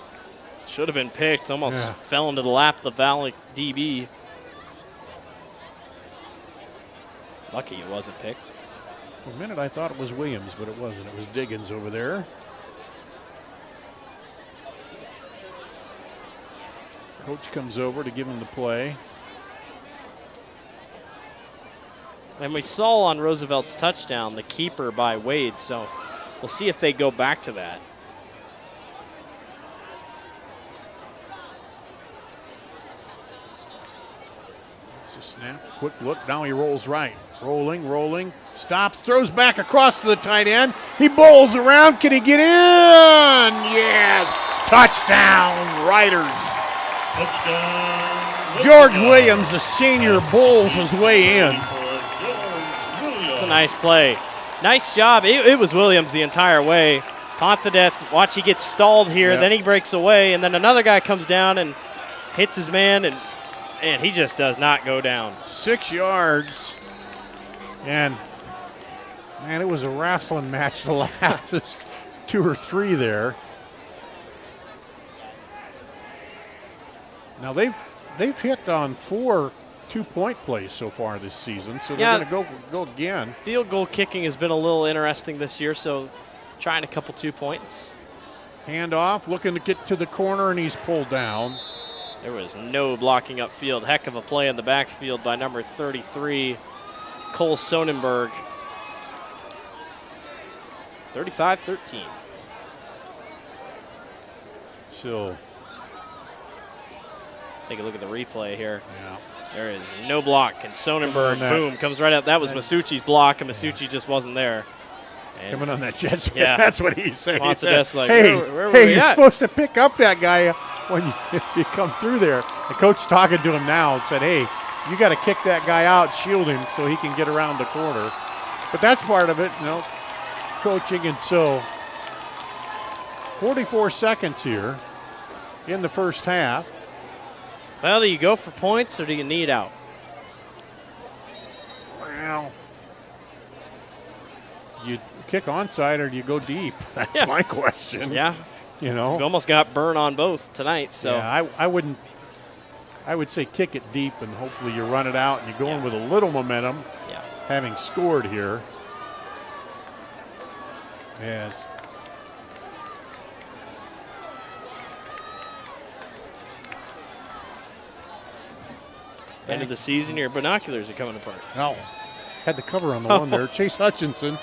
Should have been picked. Almost fell into the lap of the Valley DB. Lucky he wasn't picked. For a minute, I thought it was Williams, but it wasn't. It was Diggins over there. Coach comes over to give him the play. And we saw on Roosevelt's touchdown the keeper by Wade, so we'll see if they go back to that. It's a snap, quick look, now he rolls right. Rolling, stops, throws back across to the tight end. He bowls around, can he get in? Yes, touchdown, Riders. Touchdown. George Williams, the senior, bowls his way in. It's a nice play. Nice job. It was Williams the entire way. Caught the death. Watch, he gets stalled here. Then he breaks away, and then another guy comes down and hits his man, and he just does not go down. 6 yards. And, man, it was a wrestling match the last 2 or 3 there. Now they've hit on 4 2-point plays so far this season, so they're going to go again. Field goal kicking has been a little interesting this year, so trying a couple 2 points. Handoff, looking to get to the corner, and he's pulled down. There was no blocking upfield. Heck of a play in the backfield by number 33, Cole Sonnenberg. 35-13. So take a look at the replay here. Yeah. There is no block, and Sonnenberg, boom, comes right up. That was Masucci's block, and Masucci just wasn't there. And coming on that jet sweep. That's what he said. He said, like, hey, where you're supposed to pick up that guy when you come through there. The coach talking to him now and said, hey, you got to kick that guy out, shield him so he can get around the corner. But that's part of it, coaching. And so 44 seconds here in the first half. Well, do you go for points or do you need out? Well, you kick onside or do you go deep? That's my question. Yeah. You almost got burn on both tonight. So yeah, I would say kick it deep and hopefully you run it out and you're going with a little momentum. Yeah. Having scored here. Yes. End of the season, your binoculars are coming apart. No. Had the cover on the one there. Chase Hutchinson.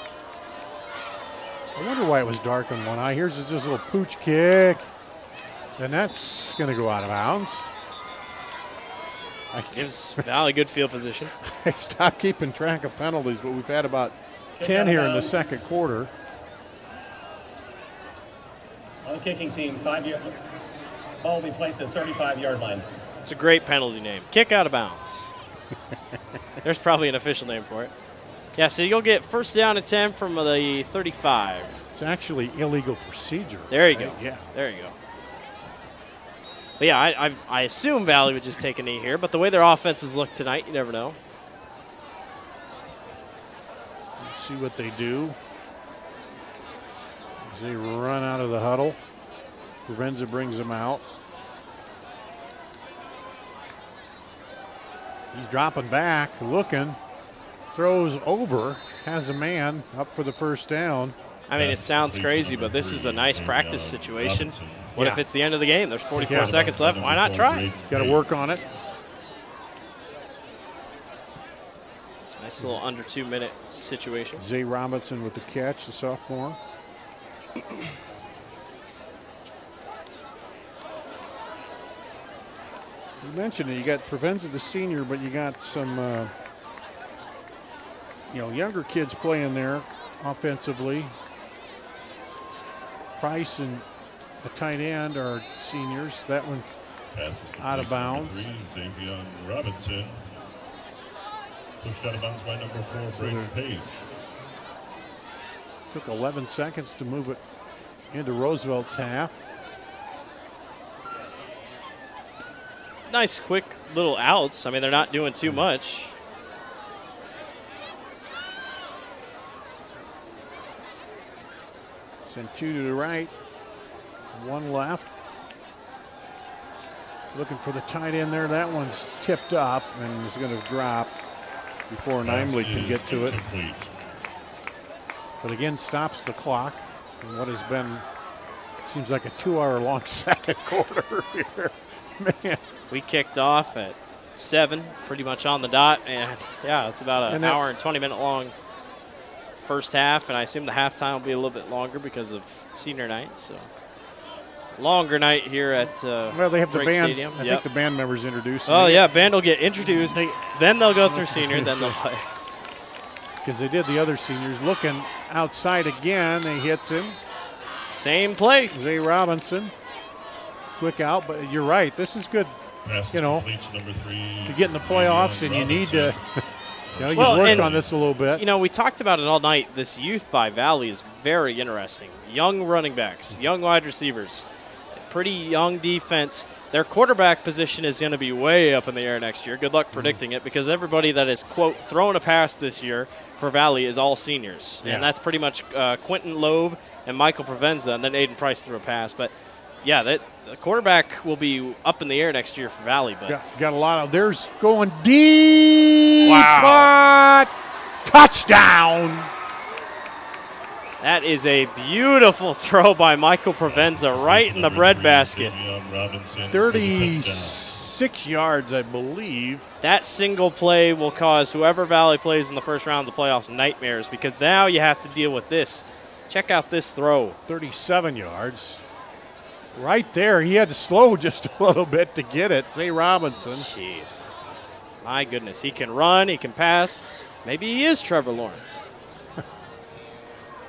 I wonder why it was dark on one eye. Here's just a little pooch kick. And that's going to go out of bounds. Gives Valley good field position. I stopped keeping track of penalties, but we've had about 10 here in the second quarter. On the kicking team, 5-yard ball will be placed at 35-yard line. It's a great penalty name. Kick out of bounds. There's probably an official name for it. Yeah, so you'll get first down and 10 from the 35. It's actually illegal procedure. There you go. Yeah. There you go. But yeah, I assume Valley would just take a knee here, but the way their offenses look tonight, you never know. Let's see what they do. As they run out of the huddle, Provenza brings them out. He's dropping back, looking, throws over, has a man up for the first down. I mean, it sounds crazy, but this is a nice practice situation. What if it's the end of the game? There's 44 seconds left. Why not try? Got to work on it. Nice little under 2-minute situation. Zay Robinson with the catch, the sophomore. You mentioned it. You got Provenza, the senior, but you got some, younger kids playing there offensively. Price and the tight end are seniors. That one out of bounds. Xavier Robinson. Pushed out of bounds by number 4, Brayden Page. Took 11 seconds to move it into Roosevelt's half. Nice, quick little outs. I mean, they're not doing too much. Send 2 to the right, 1 left. Looking for the tight end there. That one's tipped up and is going to drop before Nimley can get to it. But again, stops the clock in what has been, seems like a 2-hour-long second quarter here. Man. We kicked off at 7, pretty much on the dot, and yeah, it's about an hour and 20-minute long first half, and I assume the halftime will be a little bit longer because of senior night. So longer night here at well, they have Drake the band. Stadium. I think the band members introduced. Oh yeah, band will get introduced. Then they'll go through senior. Then they'll play. Because they did the other seniors. Looking outside again, he hits him. Same play. Zay Robinson. Quick out, but you're right. This is good. To get in the playoffs, and you need to. You worked on this a little bit. We talked about it all night. This youth by Valley is very interesting. Young running backs, young wide receivers, pretty young defense. Their quarterback position is going to be way up in the air next year. Good luck predicting it, because everybody that is, quote, thrown a pass this year for Valley is all seniors. Yeah. And that's pretty much Quentin Loeb and Michael Provenza, and then Aiden Price threw a pass. But, yeah, the quarterback will be up in the air next year for Valley. But got a lot of, there's going deep. Wow. Touchdown. That is a beautiful throw by Michael Provenza right in the breadbasket. 36 yards, I believe. That single play will cause whoever Valley plays in the first round of the playoffs nightmares, because now you have to deal with this. Check out this throw. 37 yards. Right there. He had to slow just a little bit to get it. Zay Robinson. Jeez. My goodness. He can run. He can pass. Maybe he is Trevor Lawrence.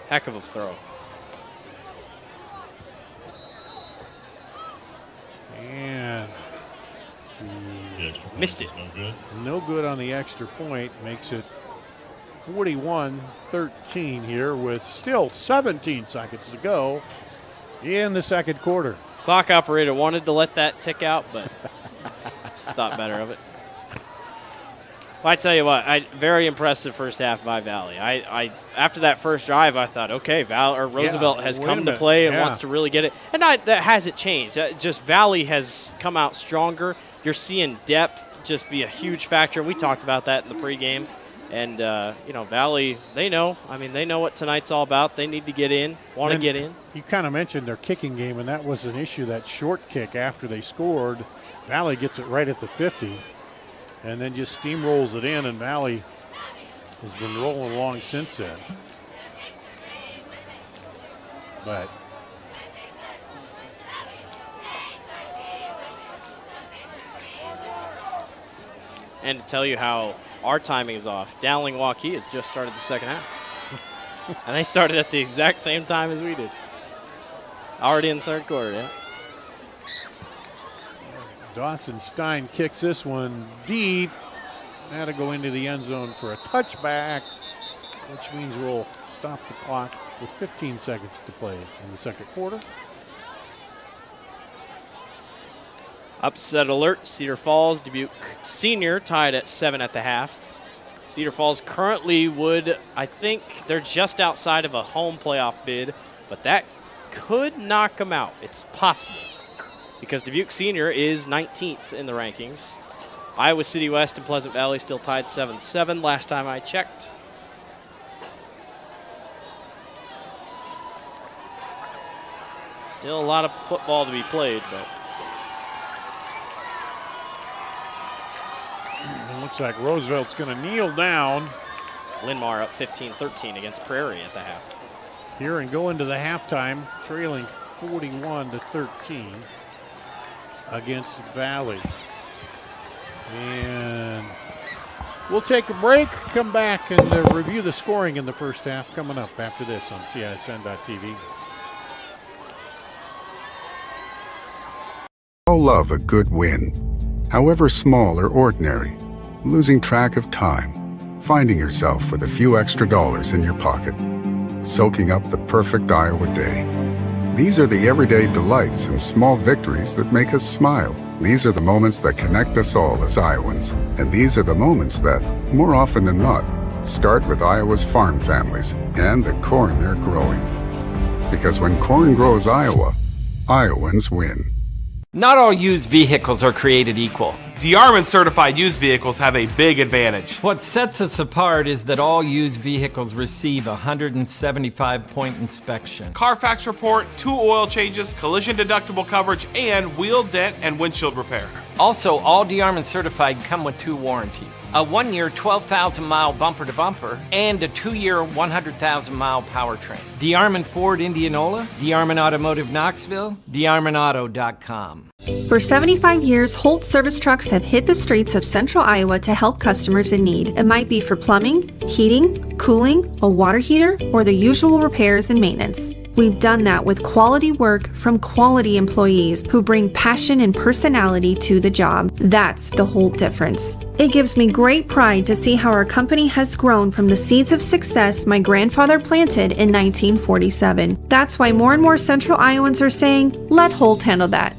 Heck of a throw. And missed it. No good on the extra point. Makes it 41-13 here with still 17 seconds to go in the second quarter. Clock operator wanted to let that tick out, but thought better of it. Well, I tell you what, very impressive first half by Valley. I after that first drive, I thought, okay, Roosevelt has come to play and wants to really get it. And that hasn't changed. Just Valley has come out stronger. You're seeing depth just be a huge factor. We talked about that in the pregame. And, Valley, they know. I mean, they know what tonight's all about. They need to get in, want to get in. You kind of mentioned their kicking game, and that was an issue, that short kick after they scored. Valley gets it right at the 50 and then just steamrolls it in, and Valley has been rolling along since then. But and to tell you how our timing is off, Dowling Waukee has just started the second half. And they started at the exact same time as we did. Already in the third quarter, yeah. Dawson Stein kicks this one deep. That'll go into the end zone for a touchback, which means we'll stop the clock with 15 seconds to play in the second quarter. Upset alert, Cedar Falls, Dubuque Senior tied at 7 at the half. Cedar Falls currently I think they're just outside of a home playoff bid, but that could knock them out. It's possible because Dubuque Senior is 19th in the rankings. Iowa City West and Pleasant Valley still tied 7-7 last time I checked. Still a lot of football to be played, but it looks like Roosevelt's going to kneel down. Linmar up 15-13 against Prairie at the half. Here and go into the halftime, trailing 41-13 against Valley. And we'll take a break, come back and review the scoring in the first half coming up after this on CISN.TV. All love a good win, however small or ordinary. Losing track of time, finding yourself with a few extra dollars in your pocket, soaking up the perfect Iowa day. These are the everyday delights and small victories that make us smile. These are the moments that connect us all as Iowans. And these are the moments that, more often than not, start with Iowa's farm families and the corn they're growing. Because when corn grows Iowa, Iowans win. Not all used vehicles are created equal. DeArmond certified used vehicles have a big advantage. What sets us apart is that all used vehicles receive a 175-point inspection. Carfax report, 2 oil changes, collision deductible coverage, and wheel dent and windshield repair. Also, all DeArmond certified come with 2 warranties. A 1-year 12,000-mile bumper-to-bumper and a 2-year 100,000-mile powertrain. DeArmond Ford Indianola, DeArmond Automotive Knoxville, DeArmondAuto.com. For 75 years, Holt Service Trucks have hit the streets of central Iowa to help customers in need. It might be for plumbing, heating, cooling, a water heater, or the usual repairs and maintenance. We've done that with quality work from quality employees who bring passion and personality to the job. That's the Holt difference. It gives me great pride to see how our company has grown from the seeds of success my grandfather planted in 1947. That's why more and more central Iowans are saying, let Holt handle that.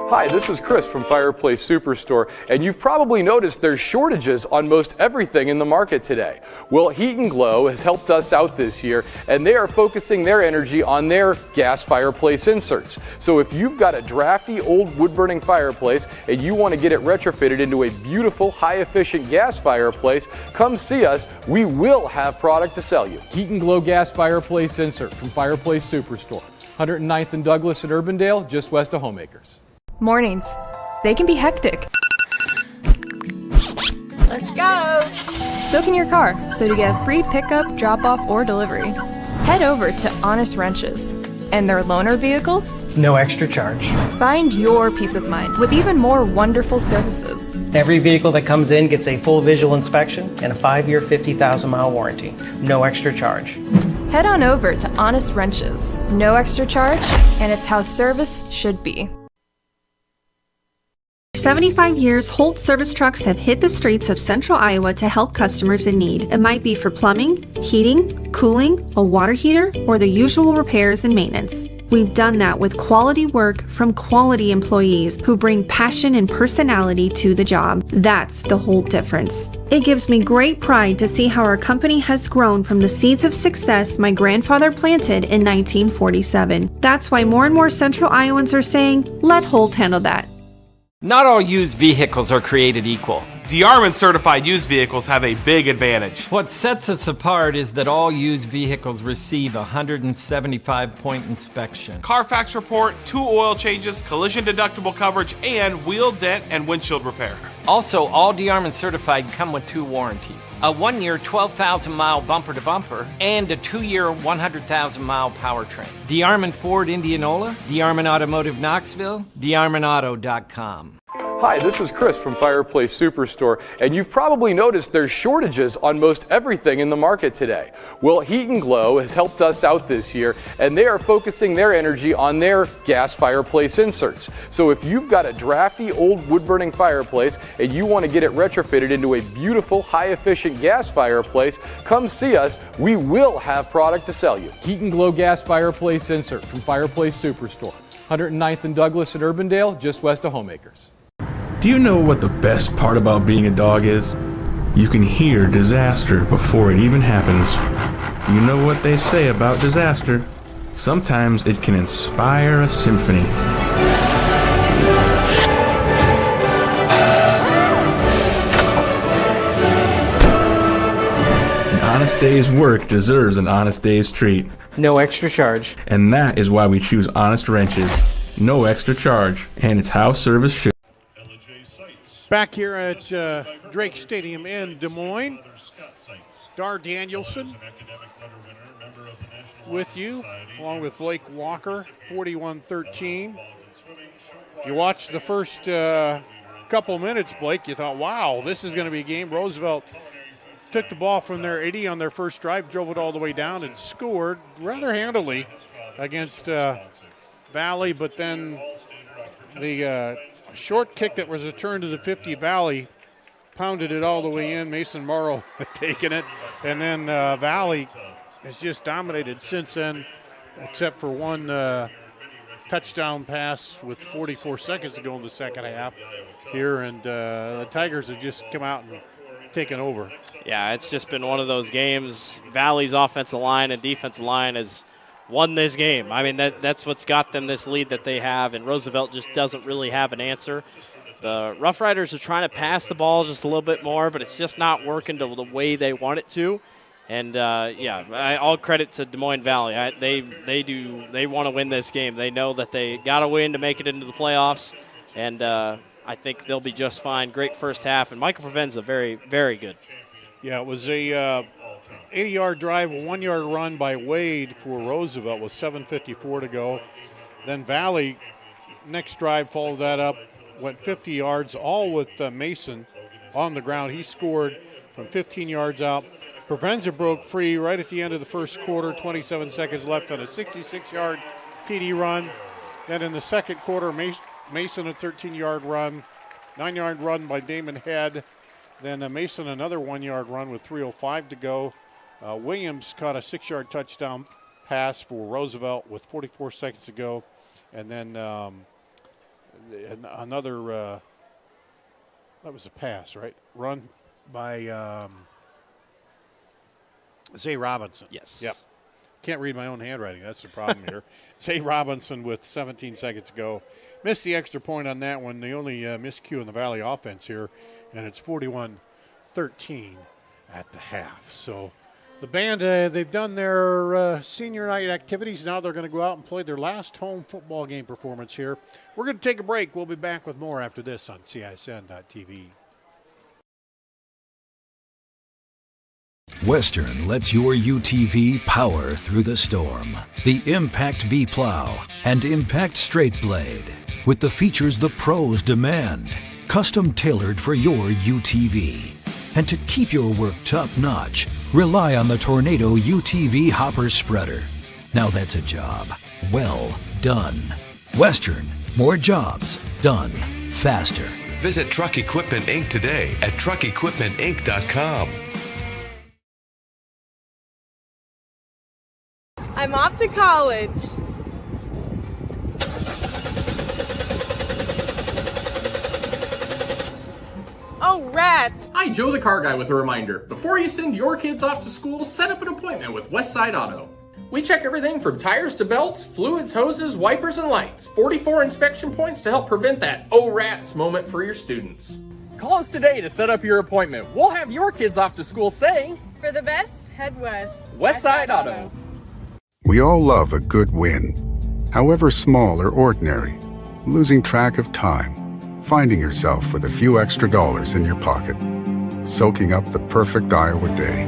Hi, this is Chris from Fireplace Superstore, and you've probably noticed there's shortages on most everything in the market today. Well, Heat and Glow has helped us out this year, and they are focusing their energy on their gas fireplace inserts. So if you've got a drafty old wood-burning fireplace and you want to get it retrofitted into a beautiful, high-efficient gas fireplace, come see us. We will have product to sell you. Heat and Glow gas fireplace insert from Fireplace Superstore. 109th and Douglas at Urbandale, just west of Homeacres. Mornings. They can be hectic. Let's go! So can your car, so to get a free pickup, drop-off, or delivery, head over to Honest Wrenches. And their loaner vehicles? No extra charge. Find your peace of mind with even more wonderful services. Every vehicle that comes in gets a full visual inspection and a 5-year, 50,000-mile warranty. No extra charge. Head on over to Honest Wrenches. No extra charge, and it's how service should be. For 75 years, Holt Service Trucks have hit the streets of central Iowa to help customers in need. It might be for plumbing, heating, cooling, a water heater, or the usual repairs and maintenance. We've done that with quality work from quality employees who bring passion and personality to the job. That's the Holt difference. It gives me great pride to see how our company has grown from the seeds of success my grandfather planted in 1947. That's why more and more central Iowans are saying, let Holt handle that. Not all used vehicles are created equal. DeArmond certified used vehicles have a big advantage. What sets us apart is that all used vehicles receive a 175-point inspection. Carfax report, 2 oil changes, collision deductible coverage, and wheel dent and windshield repair. Also, all DeArmond certified come with 2 warranties. A 1-year 12,000-mile bumper-to-bumper and a 2-year 100,000-mile powertrain. DeArmond Ford Indianola, DeArmond Automotive Knoxville, DeArmondAuto.com. Hi, this is Chris from Fireplace Superstore, and you've probably noticed there's shortages on most everything in the market today. Well, Heat and Glow has helped us out this year, and they are focusing their energy on their gas fireplace inserts. So if you've got a drafty old wood-burning fireplace and you want to get it retrofitted into a beautiful, high-efficient gas fireplace, come see us. We will have product to sell you. Heat and Glow gas fireplace insert from Fireplace Superstore. 109th and Douglas at Urbandale, just west of Homeacres. Do you know what the best part about being a dog is? You can hear disaster before it even happens. You know what they say about disaster. Sometimes it can inspire a symphony. An honest day's work deserves an honest day's treat. No extra charge. And that is why we choose Honest Wrenches. No extra charge. And it's how service should. Back here at Drake Stadium in Des Moines, Dar Danielson with you, along with Blake Walker, 41-13. If you watched the first couple minutes, Blake, you thought, wow, this is going to be a game. Roosevelt took the ball from their 80 on their first drive, drove it all the way down, and scored rather handily against Valley, but then the short kick that was returned to the 50, Valley pounded it all the way in. Mason Morrow had taken it, and then Valley has just dominated since then, except for one touchdown pass with 44 seconds to go in the second half here, and the Tigers have just come out and taken over. Yeah, it's just been one of those games. Valley's offensive line and defensive line has won this game. I mean, that's what's got them this lead that they have, and Roosevelt just doesn't really have an answer. The Rough Riders are trying to pass the ball just a little bit more, but it's just not working the way they want it to. And, all credit to Des Moines Valley. They want to win this game. They know that they got to win to make it into the playoffs, and I think they'll be just fine. Great first half, and Michael Provenza very, very good. Yeah, it was a 80-yard drive, a 1-yard run by Wade for Roosevelt with 7:54 to go. Then Valley, next drive, followed that up, went 50 yards, all with Mason on the ground. He scored from 15 yards out. Provenza broke free right at the end of the first quarter, 27 seconds left on a 66-yard TD run. Then in the second quarter, Mason a 13-yard run, 9-yard run by Damon Head. Then Mason another 1-yard run with 3:05 to go. Williams caught a 6-yard touchdown pass for Roosevelt with 44 seconds to go. And then another, that was a pass, right? Run by Zay Robinson. Yes. Yep. Can't read my own handwriting. That's the problem here. Zay Robinson with 17 seconds to go. Missed the extra point on that one. The only miscue in the Valley offense here, and it's 41-13 at the half. So the band, they've done their senior night activities. Now they're going to go out and play their last home football game performance here. We're going to take a break. We'll be back with more after this on CISN.TV. Western lets your UTV power through the storm. The Impact V Plow and Impact Straight Blade, with the features the pros demand. Custom tailored for your UTV. And to keep your work top-notch, rely on the Tornado UTV Hopper Spreader. Now that's a job well done. Western, more jobs done faster. Visit Truck Equipment Inc. today at truckequipmentinc.com. I'm off to college. Oh, rats. Hi, Joe the Car Guy with a reminder. Before you send your kids off to school, set up an appointment with Westside Auto. We check everything from tires to belts, fluids, hoses, wipers, and lights. 44 inspection points to help prevent that oh rats moment for your students. Call us today to set up your appointment. We'll have your kids off to school saying, For the best, head west. Westside Auto. We all love a good win, however small or ordinary. Losing track of time, finding yourself with a few extra dollars in your pocket, soaking up the perfect Iowa day.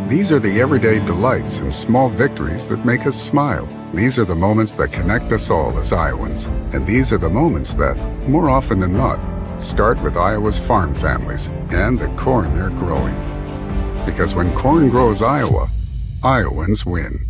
These are the everyday delights and small victories that make us smile. These are the moments that connect us all as Iowans. And these are the moments that, more often than not, start with Iowa's farm families and the corn they're growing. Because when corn grows Iowa, Iowans win.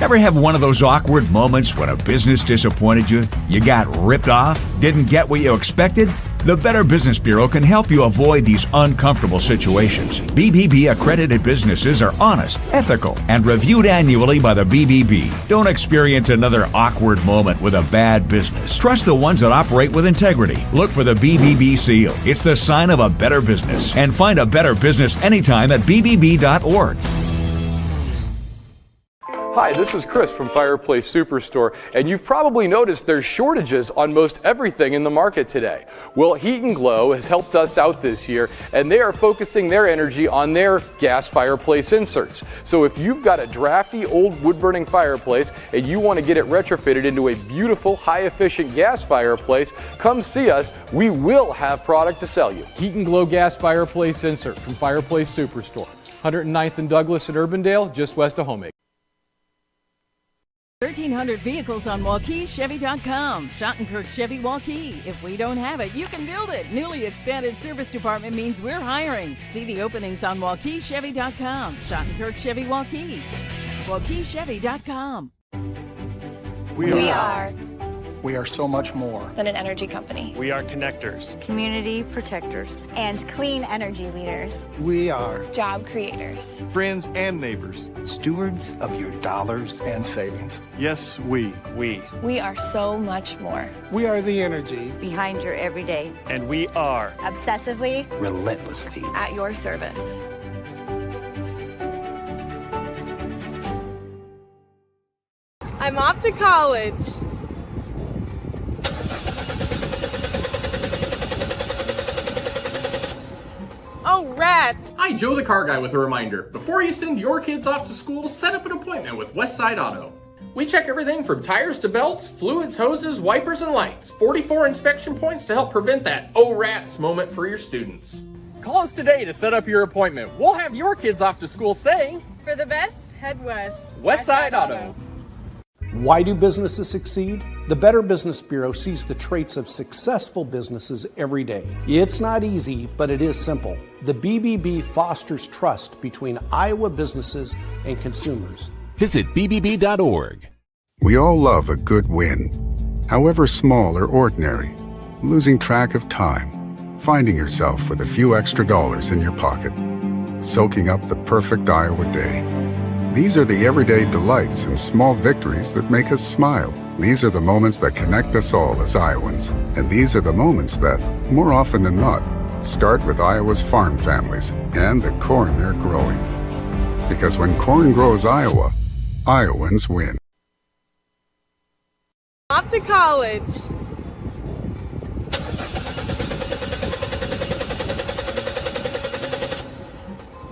Ever have one of those awkward moments when a business disappointed you? You got ripped off? Didn't get what you expected? The Better Business Bureau can help you avoid these uncomfortable situations. BBB accredited businesses are honest, ethical, and reviewed annually by the BBB. Don't experience another awkward moment with a bad business. Trust the ones that operate with integrity. Look for the BBB seal. It's the sign of a better business. And find a better business anytime at bbb.org. Hi, this is Chris from Fireplace Superstore, and you've probably noticed there's shortages on most everything in the market today. Well, Heat and Glow has helped us out this year, and they are focusing their energy on their gas fireplace inserts. So if you've got a drafty old wood-burning fireplace and you want to get it retrofitted into a beautiful, high-efficient gas fireplace, come see us. We will have product to sell you. Heat and Glow gas fireplace insert from Fireplace Superstore. 109th and Douglas in Urbandale, just west of Homemaker. 1,300 vehicles on WalkieChevy.com. Schottenkirk Chevy Walkie. If we don't have it, you can build it. Newly expanded service department means we're hiring. See the openings on WalkieChevy.com. Schottenkirk Chevy Walkie. WalkieChevy.com. We are so much more than an energy company. We are connectors, Community protectors. And clean energy leaders. we are Job creators. friends and neighbors, stewards of your dollars and savings. Yes, we. We are so much more. We are the energy, Behind your everyday. and we are Obsessively. relentlessly. At your service. I'm off to college. Oh, rats. Hi, Joe the Car Guy with a reminder. Before you send your kids off to school, set up an appointment with Westside Auto. We check everything from tires to belts, fluids, hoses, wipers, and lights. 44 inspection points to help prevent that oh rats moment for your students. Call us today to set up your appointment. We'll have your kids off to school saying, For the best, head west. Westside Auto. Why do businesses succeed? The Better Business Bureau sees the traits of successful businesses every day. It's not easy, but it is simple. The BBB fosters trust between Iowa businesses and consumers. Visit bbb.org. We all love a good win, however small or ordinary. Losing track of time, finding yourself with a few extra dollars in your pocket, soaking up the perfect Iowa day. These are the everyday delights and small victories that make us smile. These are the moments that connect us all as Iowans. And these are the moments that, more often than not, start with Iowa's farm families and the corn they're growing. Because when corn grows Iowa, Iowans win. Off to college.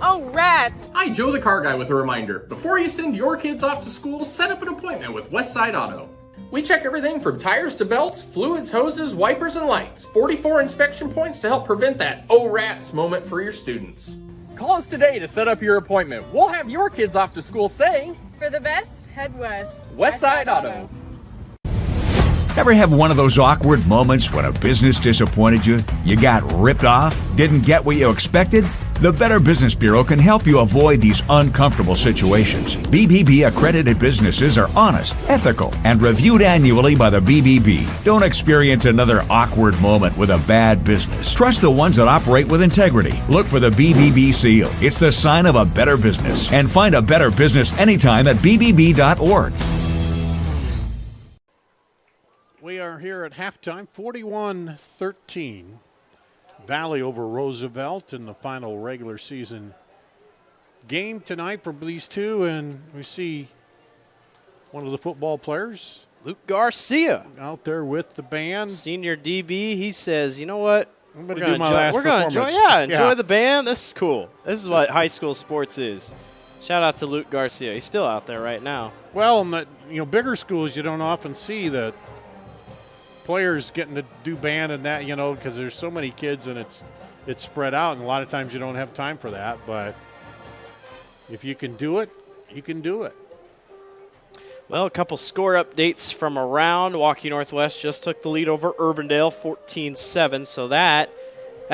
Oh, rats. Hi, Joe the Car Guy with a reminder. Before you send your kids off to school, set up an appointment with Westside Auto. We check everything from tires to belts, fluids, hoses, wipers, and lights. 44 inspection points to help prevent that oh rats moment for your students. Call us today to set up your appointment. We'll have your kids off to school saying, For the best, head west. Westside Auto. Ever have one of those awkward moments when a business disappointed you? You got ripped off? Didn't get what you expected? The Better Business Bureau can help you avoid these uncomfortable situations. BBB accredited businesses are honest, ethical, and reviewed annually by the BBB. Don't experience another awkward moment with a bad business. Trust the ones that operate with integrity. Look for the BBB seal. It's the sign of a better business. And find a better business anytime at bbb.org. We are here at halftime, 41-13. Valley over Roosevelt in the final regular season game tonight for these two, and we see one of the football players, Luke Garcia, out there with the band. Senior DB. He says, "You know what? We're going to enjoy the band. This is cool. This is what high school sports is." Shout out to Luke Garcia. He's still out there right now. Well, in the bigger schools, you don't often see that players getting to do band and that, because there's so many kids and it's spread out, and a lot of times you don't have time for that. But if you can do it, you can do it. Well, a couple score updates from around. Waukee Northwest just took the lead over Urbandale, 14-7. So that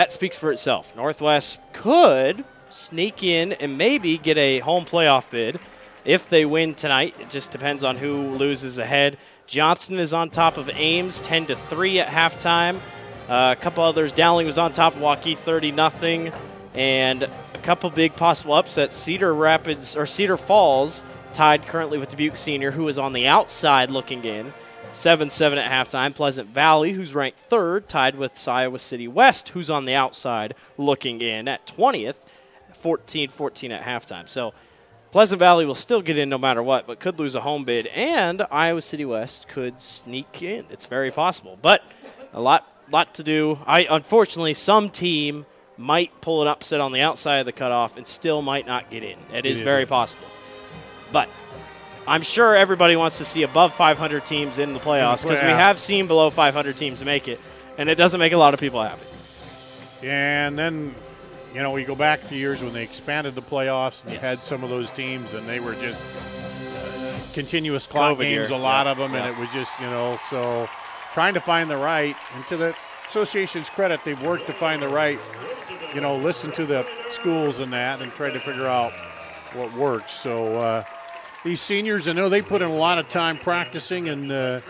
speaks for itself. Northwest could sneak in and maybe get a home playoff bid if they win tonight. It just depends on who loses ahead. Johnston is on top of Ames, 10-3 at halftime. A couple others. Dowling was on top of Waukee, 30-0. And a couple big possible upsets. Cedar Falls tied currently with Dubuque Senior, who is on the outside looking in, 7-7 at halftime. Pleasant Valley, who's ranked third, tied with Iowa City West, who's on the outside looking in at 20th, 14-14 at halftime. So Pleasant Valley will still get in no matter what, but could lose a home bid, and Iowa City West could sneak in. It's very possible, but a lot to do. Unfortunately, some team might pull an upset on the outside of the cutoff and still might not get in. It is very possible. But I'm sure everybody wants to see above 500 teams in the playoffs because we have seen below 500 teams make it, and it doesn't make a lot of people happy. And then, we go back to years when they expanded the playoffs and they had some of those teams and they were just continuous clock COVID games, year. a lot of them, and it was just, so trying to find the right, and to the association's credit, they've worked to find the right, listen to the schools and that and try to figure out what works. So these seniors, I know they put in a lot of time practicing and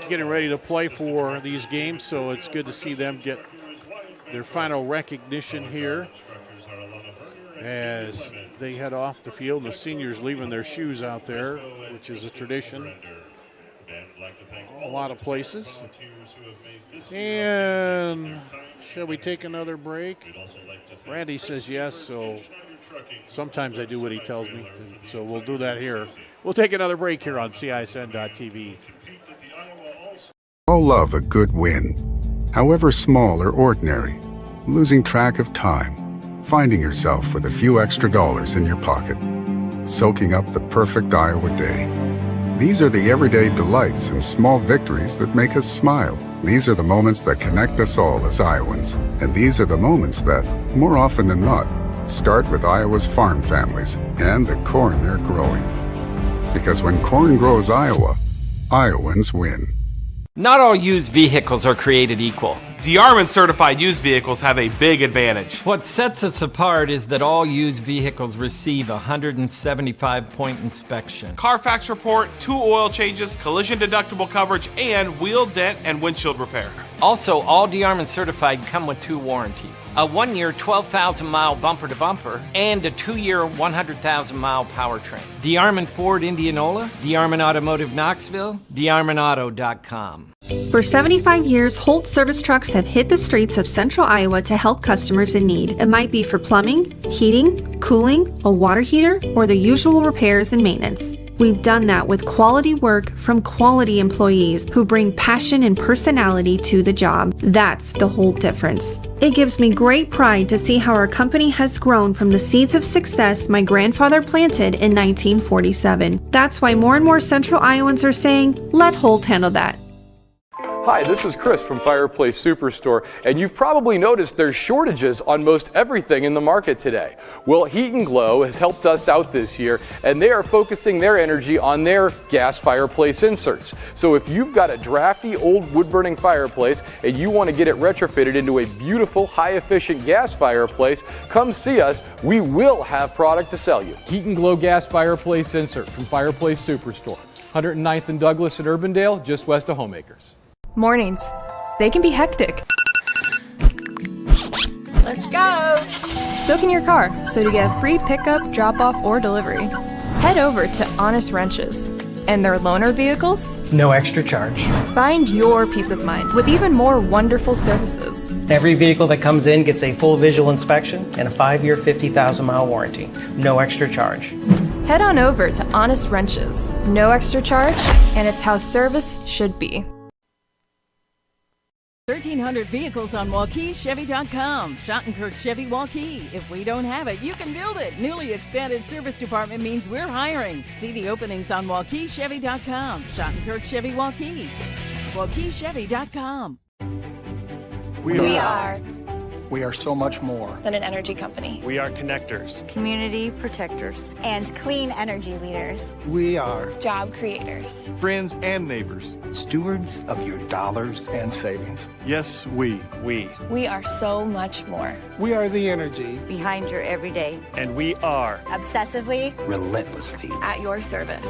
getting ready to play for these games, so it's good to see them get their final recognition here as they head off the field. The seniors leaving their shoes out there, which is a tradition a lot of places. And shall we take another break? Randy says yes, so sometimes I do what he tells me, so we'll do that here. We'll take another break here on CISN.TV. All love a good win, however small or ordinary. Losing track of time, finding yourself with a few extra dollars in your pocket, soaking up the perfect Iowa day. These are the everyday delights and small victories that make us smile. These are the moments that connect us all as Iowans. And these are the moments that, more often than not, start with Iowa's farm families and the corn they're growing. Because when corn grows Iowa, Iowans win. Not all used vehicles are created equal. DeArmond certified used vehicles have a big advantage. What sets us apart is that all used vehicles receive a 175-point inspection. Carfax report, 2 oil changes, collision deductible coverage, and wheel dent and windshield repair. Also, all DeArmond certified come with 2 warranties. A 1-year 12,000-mile bumper-to-bumper and a 2-year 100,000-mile powertrain. DeArmond Ford Indianola, DeArmond Automotive Knoxville, DeArmondAuto.com. For 75 years, Holt Service Trucks have hit the streets of central Iowa to help customers in need. It might be for plumbing, heating, cooling, a water heater, or the usual repairs and maintenance. We've done that with quality work from quality employees who bring passion and personality to the job. That's the Holt difference. It gives me great pride to see how our company has grown from the seeds of success my grandfather planted in 1947. That's why more and more central Iowans are saying, let Holt handle that. Hi, this is Chris from Fireplace Superstore, and you've probably noticed there's shortages on most everything in the market today. Well, Heat and Glow has helped us out this year, and they are focusing their energy on their gas fireplace inserts. So if you've got a drafty old wood-burning fireplace and you want to get it retrofitted into a beautiful, high-efficient gas fireplace, come see us. We will have product to sell you. Heat and Glow gas fireplace insert from Fireplace Superstore, 109th and Douglas in Urbandale, just west of Homeacres. Mornings. They can be hectic. Let's go! So can your car, so to get free pickup, drop-off, or delivery, head over to Honest Wrenches. And their loaner vehicles? No extra charge. Find your peace of mind with even more wonderful services. Every vehicle that comes in gets a full visual inspection and a 5-year, 50,000-mile warranty. No extra charge. Head on over to Honest Wrenches. No extra charge, and it's how service should be. 1,300 vehicles on WaukeeChevy.com. Schottenkirk Chevy Waukee. If we don't have it, you can build it. Newly expanded service department means we're hiring. See the openings on WaukeeChevy.com. Schottenkirk Chevy Waukee. WaukeeChevy.com. We are so much more than an energy company. We are connectors, community protectors, and clean energy leaders. We are Job creators. friends and neighbors, stewards of your dollars and savings. Yes, we. We are so much more. We are the energy Behind your everyday. and we are Obsessively. Relentlessly. At your service.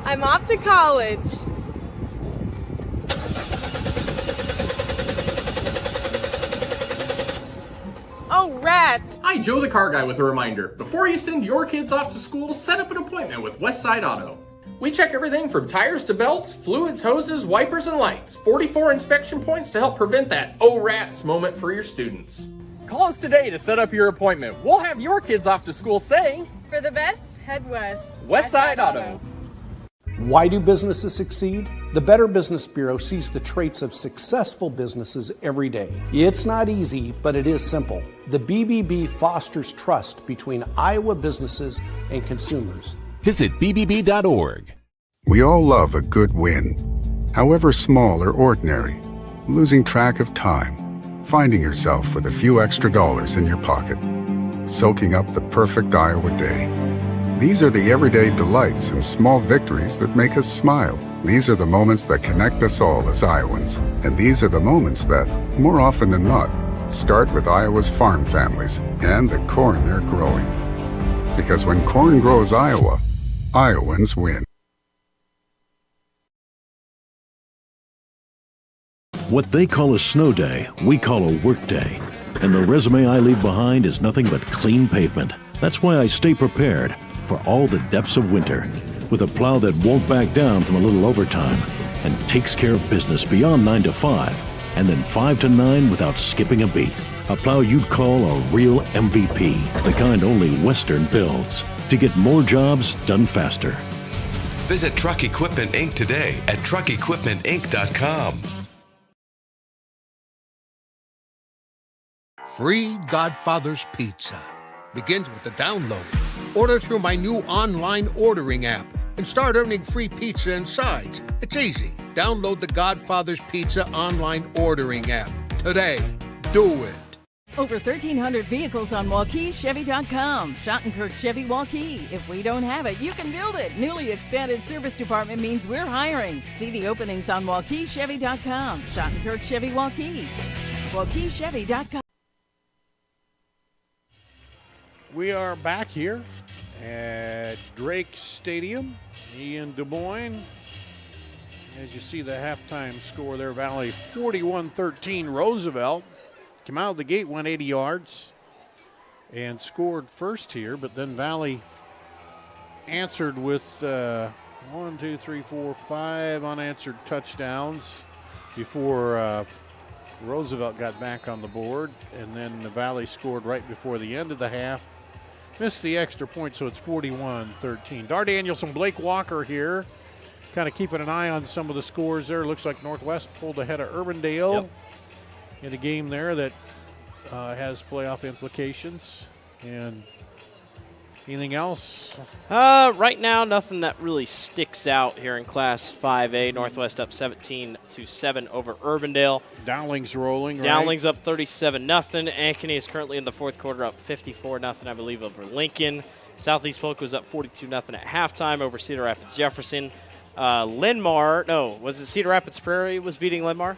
I'm off to college. Oh, rats! Hi, Joe the Car Guy with a reminder. Before you send your kids off to school, set up an appointment with Westside Auto. We check everything from tires to belts, fluids, hoses, wipers, and lights. 44 inspection points to help prevent that "oh rats" moment for your students. Call us today to set up your appointment. We'll have your kids off to school saying, For the best, head west. Westside Auto. Why do businesses succeed? The Better Business Bureau sees the traits of successful businesses every day. It's not easy, but it is simple. The BBB fosters trust between Iowa businesses and consumers. Visit BBB.org. We all love a good win, however small or ordinary. Losing track of time, finding yourself with a few extra dollars in your pocket, soaking up the perfect Iowa day. These are the everyday delights and small victories that make us smile. These are the moments that connect us all as Iowans. And these are the moments that, more often than not, start with Iowa's farm families and the corn they're growing. Because when corn grows Iowa, Iowans win. What they call a snow day, we call a work day. And the resume I leave behind is nothing but clean pavement. That's why I stay prepared for all the depths of winter, with a plow that won't back down from a little overtime and takes care of business beyond 9 to 5, and then 5 to 9 without skipping a beat. A plow you'd call a real MVP, the kind only Western builds, to get more jobs done faster. Visit Truck Equipment Inc. today at truckequipmentinc.com. Free Godfather's Pizza begins with the download. Order through my new online ordering app and start earning free pizza and sides. It's easy. Download the Godfather's Pizza online ordering app today. Do it. Over 1,300 vehicles on WaukeeChevy.com. Schottenkirk Chevy Waukee. If we don't have it, you can build it. Newly expanded service department means we're hiring. See the openings on WaukeeChevy.com. Schottenkirk Chevy Waukee. WaukeeChevy.com. We are back here at Drake Stadium in Des Moines. As you see the halftime score there, Valley 41-13 Roosevelt. Came out of the gate, went 80 yards and scored first here, but then Valley answered with 5 unanswered touchdowns before Roosevelt got back on the board, and then the Valley scored right before the end of the half. Missed the extra point, so it's 41-13. Dar Danielson, Blake Walker here, kind of keeping an eye on some of the scores there. Looks like Northwest pulled ahead of Urbandale in a game there that has playoff implications. And anything else? Right now, nothing that really sticks out here in Class 5A. Northwest up 17-7 over Urbandale. Dowling's rolling, right? Dowling's up 37-0. Ankeny is currently in the fourth quarter up 54-0, I believe, over Lincoln. Southeast Polk was up 42-0 at halftime over Cedar Rapids Jefferson. Cedar Rapids Prairie was beating Linmar?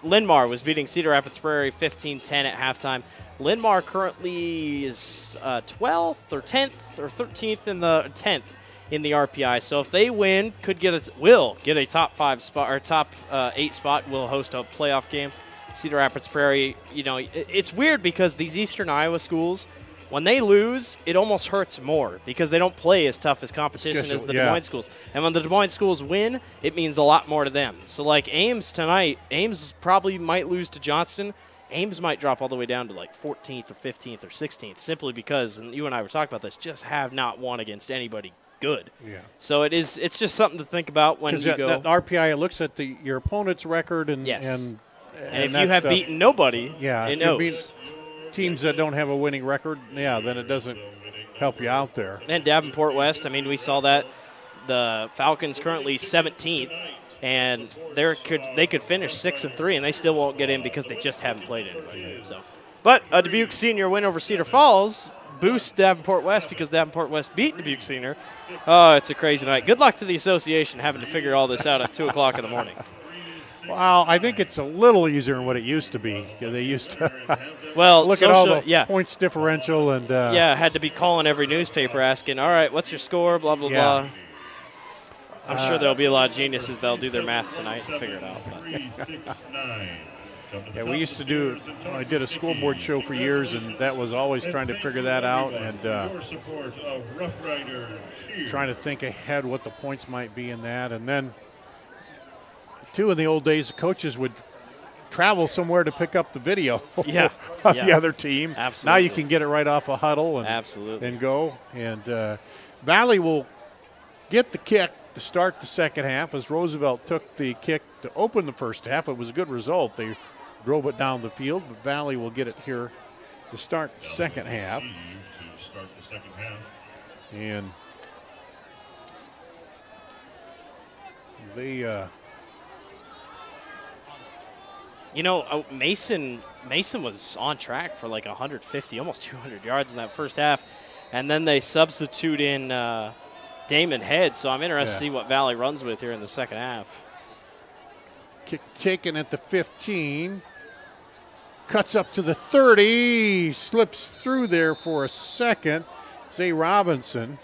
Linmar was beating Cedar Rapids Prairie 15-10 at halftime. Linmar currently is 12th or 10th or 13th in the 10th in the RPI. So if they win, will get a top 5 spot or top 8 spot. Will host a playoff game. Cedar Rapids Prairie, it's weird because these Eastern Iowa schools, when they lose, it almost hurts more because they don't play as tough as competition as the Des Moines schools. And when the Des Moines schools win, it means a lot more to them. So like Ames tonight, Ames probably might lose to Johnston. Ames might drop all the way down to like 14th or 15th or 16th simply because, and you and I were talking about this, just have not won against anybody good. Yeah. So it's just something to think about when you go. That RPI looks at your opponent's record and if you have beaten nobody, it knows. Teams that don't have a winning record, then it doesn't help you out there. And Davenport West, we saw that. The Falcons currently 17th, and they could finish 6-3, and they still won't get in because they just haven't played anybody. So, but a Dubuque Senior win over Cedar Falls boosts Davenport West because Davenport West beat Dubuque Senior. Oh, it's a crazy night. Good luck to the association having to figure all this out at 2 o'clock in the morning. Well, I think it's a little easier than what it used to be. They used to look at all the points differential and had to be calling every newspaper asking, all right, what's your score, blah, blah, blah. I'm sure there'll be a lot of geniuses that'll do their math tonight and figure it out. Yeah, we used to do, I did a school board show for years, and that was always trying to figure that out and trying to think ahead what the points might be in that. And then, too, in the old days, the coaches would travel somewhere to pick up the video of the other team. Absolutely. Now you can get it right off a huddle and go. And Valley will get the kick to start the second half as Roosevelt took the kick to open the first half. It was a good result. They drove it down the field, but Valley will get it here to start the second half. And they Mason was on track for like 150, almost 200 yards in that first half, and then they substitute in Damon Head, so I'm interested to see what Valley runs with here in the second half. Kick taken at the 15, cuts up to the 30, slips through there for a second. Zay Robinson,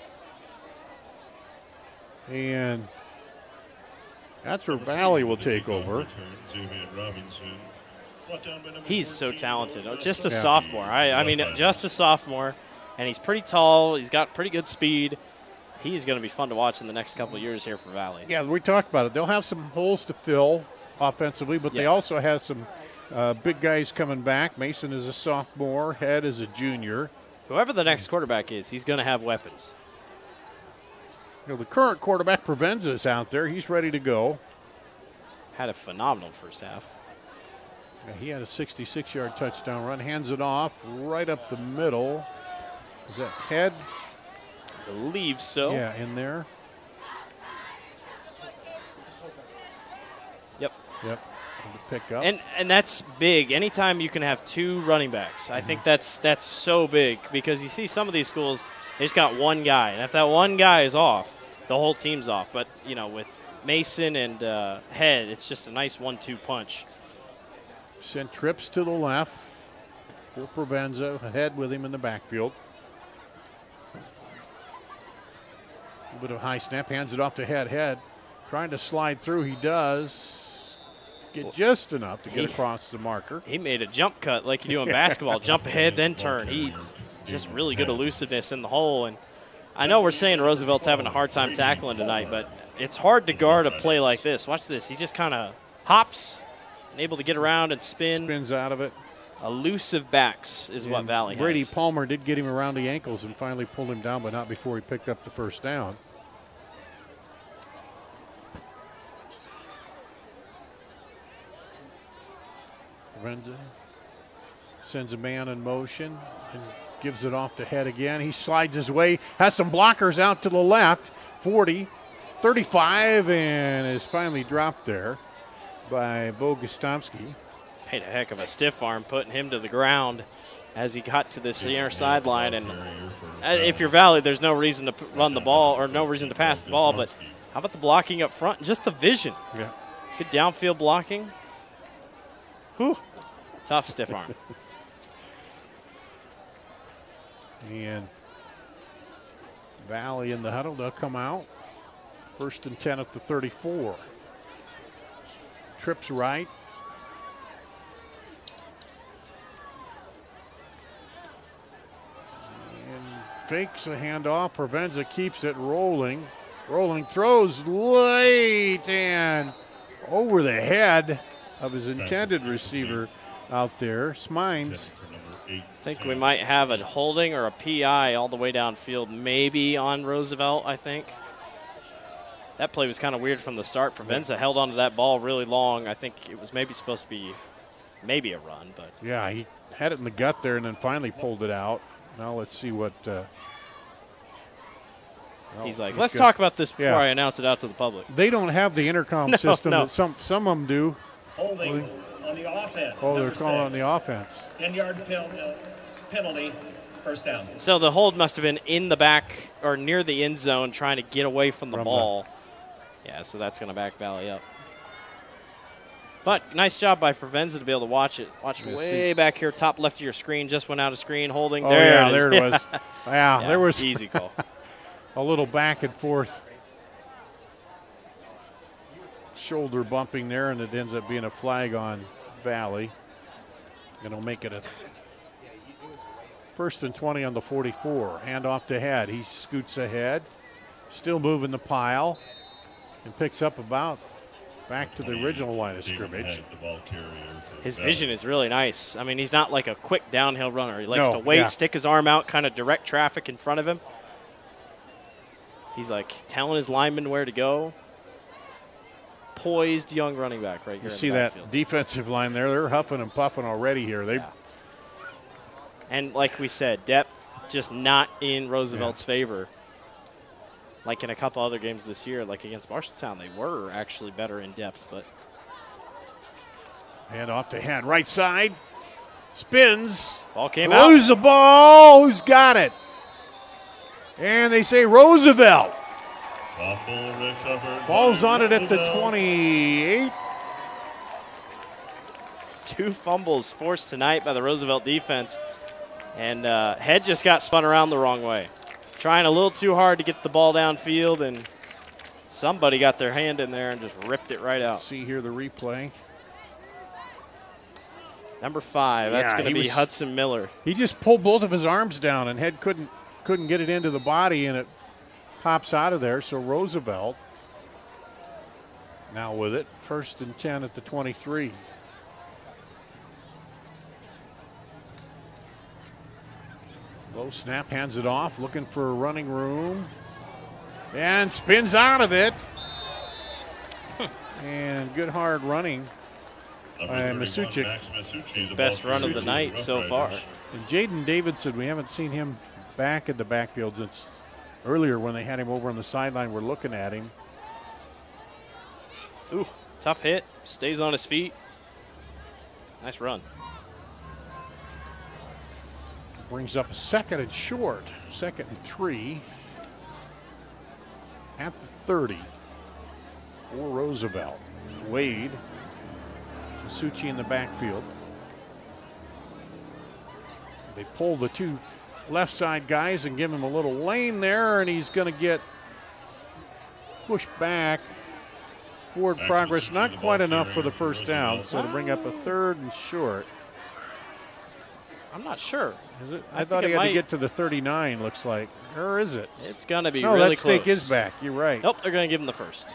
and that's where Valley will take over. He's so talented. Just a sophomore. I mean, just a sophomore, and he's pretty tall. He's got pretty good speed. He's going to be fun to watch in the next couple of years here for Valley. Yeah, we talked about it. They'll have some holes to fill offensively, but they also have some big guys coming back. Mason is a sophomore. Head is a junior. Whoever the next quarterback is, he's going to have weapons. The current quarterback, Provenza, is out there. He's ready to go. Had a phenomenal first half. Yeah, he had a 66-yard touchdown run. Hands it off right up the middle. Is that Head? I believe so. Yeah, in there. Yep. Pick up. And that's big. Anytime you can have two running backs, I think that's so big, because you see some of these schools, they just got one guy. And if that one guy is off, the whole team's off. But, with Mason and Head, it's just a nice 1-2 punch. Sent trips to the left for Provenza. Head with him in the backfield. A little bit of high snap. Hands it off to Head. Trying to slide through. He does get just enough to get across the marker. He made a jump cut like you do in basketball. Jump ahead, then turn. He just really good elusiveness in the hole. And I know we're saying Roosevelt's having a hard time tackling tonight, but it's hard to guard a play like this. Watch this. He just kind of hops and able to get around and spin. Spins out of it. Elusive backs is what Valley has. Brady Palmer did get him around the ankles and finally pulled him down, but not before he picked up the first down. Provenza sends a man in motion and gives it off to Head again. He slides his way, has some blockers out to the left, 40, 35, and is finally dropped there by Bo Gostomski. Made a heck of a stiff arm putting him to the ground as he got to this near sideline. And if you're Valley, there's no reason to run the ball or no reason to pass the ball, but how about the blocking up front? Just the vision. Yeah. Good downfield blocking. Whew. Tough stiff arm. And Valley in the huddle, they'll come out. 1st and 10 at the 34. Trips right. And fakes a handoff. Provenza keeps it rolling. Rolling, throws late and over the head of his intended receiver out there. Smines. I think we might have a holding or a PI all the way downfield, maybe on Roosevelt, I think. That play was kind of weird from the start. Provenza held onto that ball really long. I think it was maybe supposed to be maybe a run, but. Yeah, he had it in the gut there and then finally pulled it out. Now let's see what. He's like, let's talk about this before I announce it out to the public. They don't have the intercom system that some of them do. Holding on the offense. Oh, they're calling on the offense. 10-yard penalty, first down. So the hold must have been in the back or near the end zone trying to get away from the ball. Yeah, so that's going to back Valley up. But nice job by Provenza to be able to watch it. Watch way back here, top left of your screen. Just went out of screen, holding. Oh, there yeah, it is. there it was. Yeah, there was easy call. A little back and forth shoulder bumping there, and it ends up being a flag on Valley. And it'll make it a 1st and 20 on the 44. Hand off to Head. He scoots ahead. Still moving the pile. And picks up about back to the original line of scrimmage. His vision is really nice. I mean, he's not like a quick downhill runner. He likes to wait, stick his arm out, kind of direct traffic in front of him. He's like telling his lineman where to go. Poised young running back right here. You see that defensive line there? They're huffing and puffing already here. And like we said, depth just not in Roosevelt's favor. Like in a couple other games this year, like against Marshalltown, they were actually better in depth. But hand off to Head, right side, spins. Ball came out. Lose the ball. Who's got it? And they say Roosevelt. Falls on it at the 28. 2 fumbles forced tonight by the Roosevelt defense. And Head just got spun around the wrong way. Trying a little too hard to get the ball downfield, and somebody got their hand in there and just ripped it right out. See here the replay. Number 5, that's going to be Hudson Miller. He just pulled both of his arms down, and Head couldn't get it into the body, and it pops out of there. So Roosevelt now with it. 1st and 10 at the 23. Low snap, hands it off, looking for a running room. And spins out of it. And good hard running by Masuchik. His best run of the night so far. And Jaden Davidson, we haven't seen him back in the backfield since earlier when they had him over on the sideline. We're looking at him. Ooh, tough hit. Stays on his feet. Nice run. Brings up a 2nd and short. 2nd and 3. At the 30 for Roosevelt. Wade. Masucci in the backfield. They pull the 2 left side guys and give him a little lane there, and he's going to get pushed back. Forward progress, not quite enough for the 1st down, so to bring up a 3rd and short. I'm not sure. Is it? I thought he had to get to the 39, looks like. Or is it? It's going to be no, really that close. stake is back. You're right. Nope, they're going to give him the 1st.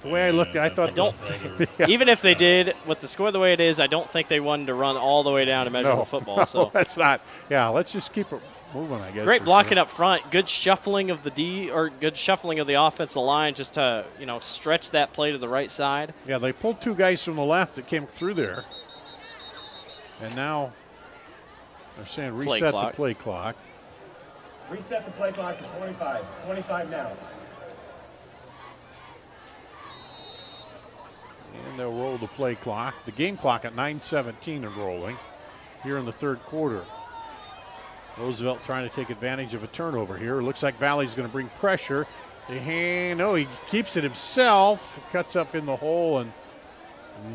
The way I looked, I thought. I don't think, even if they did, with the score the way it is, I don't think they wanted to run all the way down to measure the football. No, so that's not. Yeah, let's just keep it moving, I guess. Great blocking up front. Good shuffling of the good shuffling of the offensive line just to, stretch that play to the right side. Yeah, they pulled 2 guys from the left that came through there. And now they're saying reset the play clock. Reset the play clock to 25. 25 now. And they'll roll the play clock. The game clock at 9:17 and rolling here in the 3rd quarter. Roosevelt trying to take advantage of a turnover here. It looks like Valley's going to bring pressure. He keeps it himself. Cuts up in the hole, and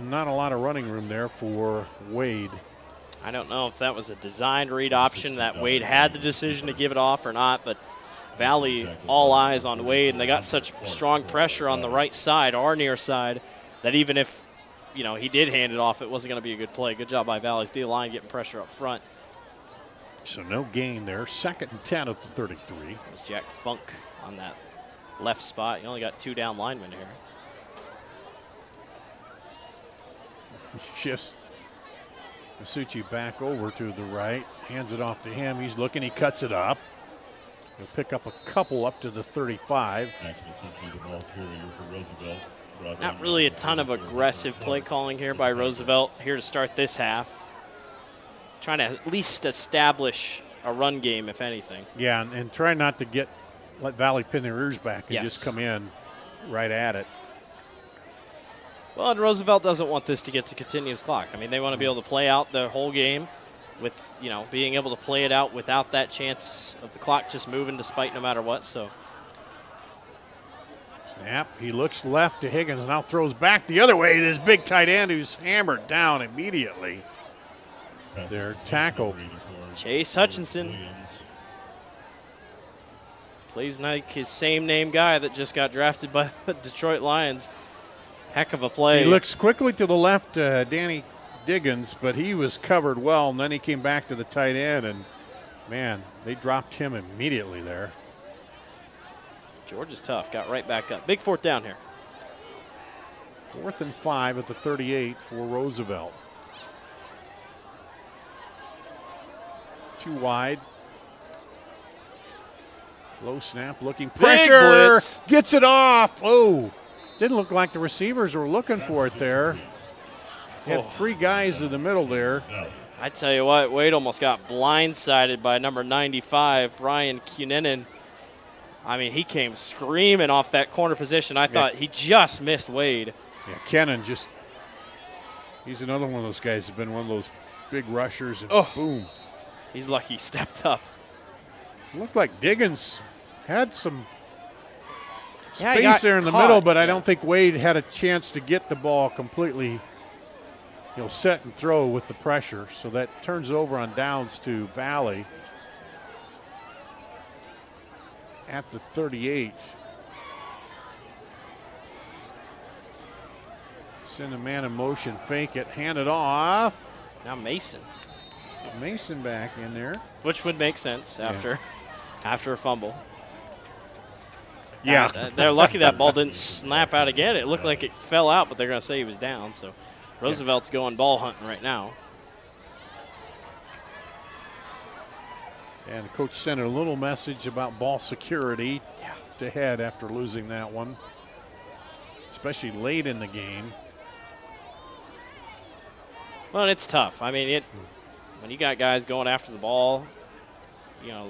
not a lot of running room there for Wade. I don't know if that was a designed read option that Wade had the decision to give it off or not, but Valley all eyes on Wade, and they got such strong pressure on the right side, our near side, that even if he did hand it off, it wasn't going to be a good play. Good job by Valley's D line getting pressure up front. So no gain there. 2nd and 10 at the 33. There's Jack Funk on that left spot. You only got 2 down linemen here. Shifts Masucci back over to the right. Hands it off to him. He's looking. He cuts it up. He'll pick up a couple up to the 35. Not really a ton of aggressive play calling here by Roosevelt here to start this half. Trying to at least establish a run game, if anything. Yeah, and try not to let Valley pin their ears back and just come in right at it. Well, and Roosevelt doesn't want this to get to continuous clock. I mean, they want to be able to play out the whole game with, being able to play it out without that chance of the clock just moving despite no matter what. So snap. He looks left to Higgins, now throws back the other way to his big tight end who's hammered down immediately. Their tackle. Chase Hutchinson. Plays like his same name guy that just got drafted by the Detroit Lions. Heck of a play. He looks quickly to the left, Danny Diggins, but he was covered well, and then he came back to the tight end, and, man, they dropped him immediately there. George is tough. Got right back up. Big fourth down here. 4th and 5 at the 38 for Roosevelt. 2 wide. Low snap, looking pressure. Blitz. Gets it off. Oh, didn't look like the receivers were looking for it there. Had 3 guys in the middle there. I tell you what, Wade almost got blindsided by number 95, Ryan Kuninen. I mean, he came screaming off that corner position. I thought he just missed Wade. Yeah, Kennan he's another one of those guys who's been one of those big rushers, and boom. He's lucky he stepped up. Looked like Diggins had some Yeah, he space got there in the caught. middle, but I don't think Wade had a chance to get the ball completely, set and throw with the pressure. So that turns over on downs to Valley at the 38. Send a man in motion, fake it, hand it off. Now Mason. Mason back in there. Which would make sense after a fumble. Yeah. They're lucky that ball didn't snap out again. It looked like it fell out, but they're going to say he was down. So Roosevelt's going ball hunting right now. And the coach sent a little message about ball security to head after losing that one, especially late in the game. Well, it's tough. I mean, when you got guys going after the ball,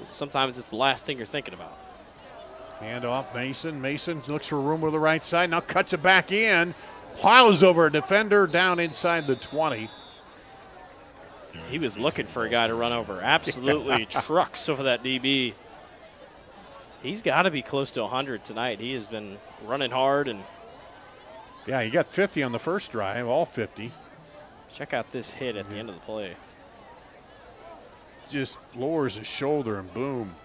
sometimes it's the last thing you're thinking about. Hand off Mason. Mason looks for room with the right side. Now cuts it back in. Plows over a defender down inside the 20. He was looking for a guy to run over. Absolutely trucks over that DB. He's got to be close to 100 tonight. He has been running hard. And yeah, he got 50 on the first drive, all 50. Check out this hit at the end of the play. Just lowers his shoulder and boom.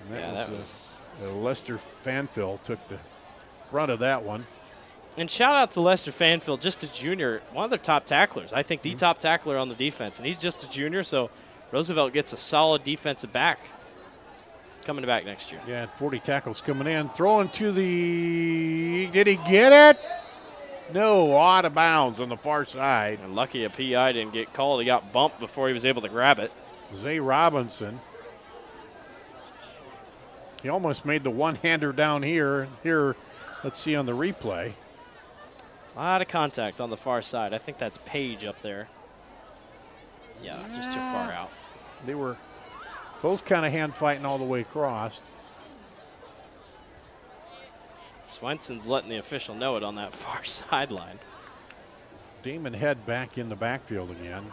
And that was Lester Fanfill took the brunt of that one. And shout out to Lester Fanfill, just a junior, one of their top tacklers. I think the top tackler on the defense, and he's just a junior, so Roosevelt gets a solid defensive back coming back next year. Yeah, 40 tackles coming in. Throwing to the – did he get it? No, out of bounds on the far side. And lucky a PI didn't get called. He got bumped before he was able to grab it. Zay Robinson. He almost made the one-hander down here. Here, let's see on the replay. A lot of contact on the far side. I think that's Page up there. Yeah, just too far out. They were both kind of hand fighting all the way across. Swenson's letting the official know it on that far sideline. Damon Head back in the backfield again.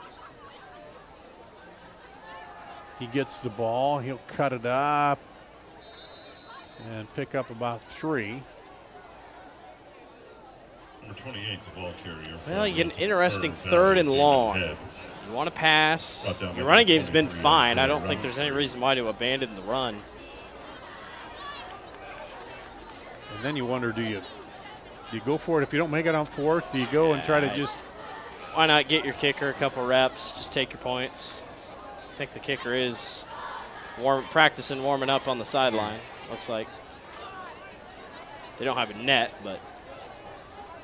He gets the ball. He'll cut it up and pick up about 3. Number 28, the ball carrier. Well, you get an interesting third and long. You want to pass. Your running game's been fine. I don't think there's any reason why to abandon the run. And then you wonder, do you go for it? If you don't make it on 4th, do you go and try to just... Why not get your kicker a couple reps, just take your points. I think the kicker is warming up on the sideline, looks like. They don't have a net, but...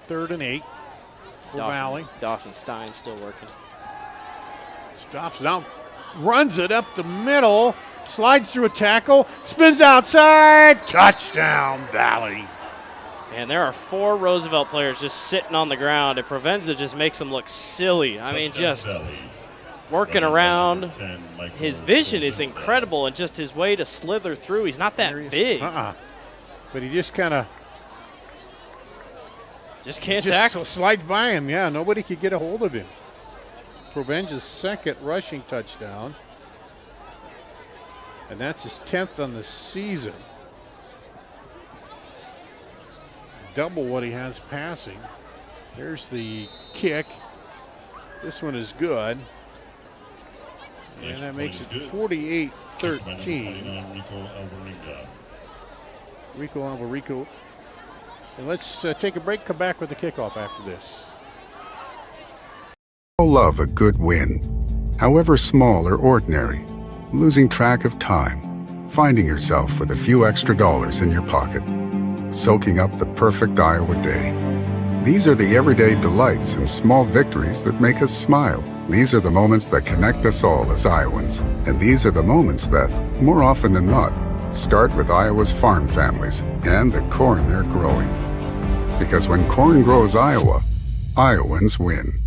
3rd and 8 for Valley. Dawson Stein's still working. Stops down, runs it up the middle, slides through a tackle, spins outside, touchdown Valley. And there are 4 Roosevelt players just sitting on the ground, and Provenza just makes them look silly. I mean, just working around. His vision is incredible, and just his way to slither through. He's not that big. But he just kind of can't tackle. Slide by him, yeah. Nobody could get a hold of him. Provenza's 2nd rushing touchdown. And that's his 10th on the season. Double what he has passing. There's the kick. This one is good. And that makes it 48-13. Rico Alvarico And let's take a break, come back with the kickoff after this. All love a good win, however small or ordinary. Losing track of time, finding yourself with a few extra dollars in your pocket, soaking up the perfect Iowa day. These are the everyday delights and small victories that make us smile. These are the moments that connect us all as Iowans. And these are the moments that, more often than not, start with Iowa's farm families and the corn they're growing. Because when corn grows Iowa, Iowans win.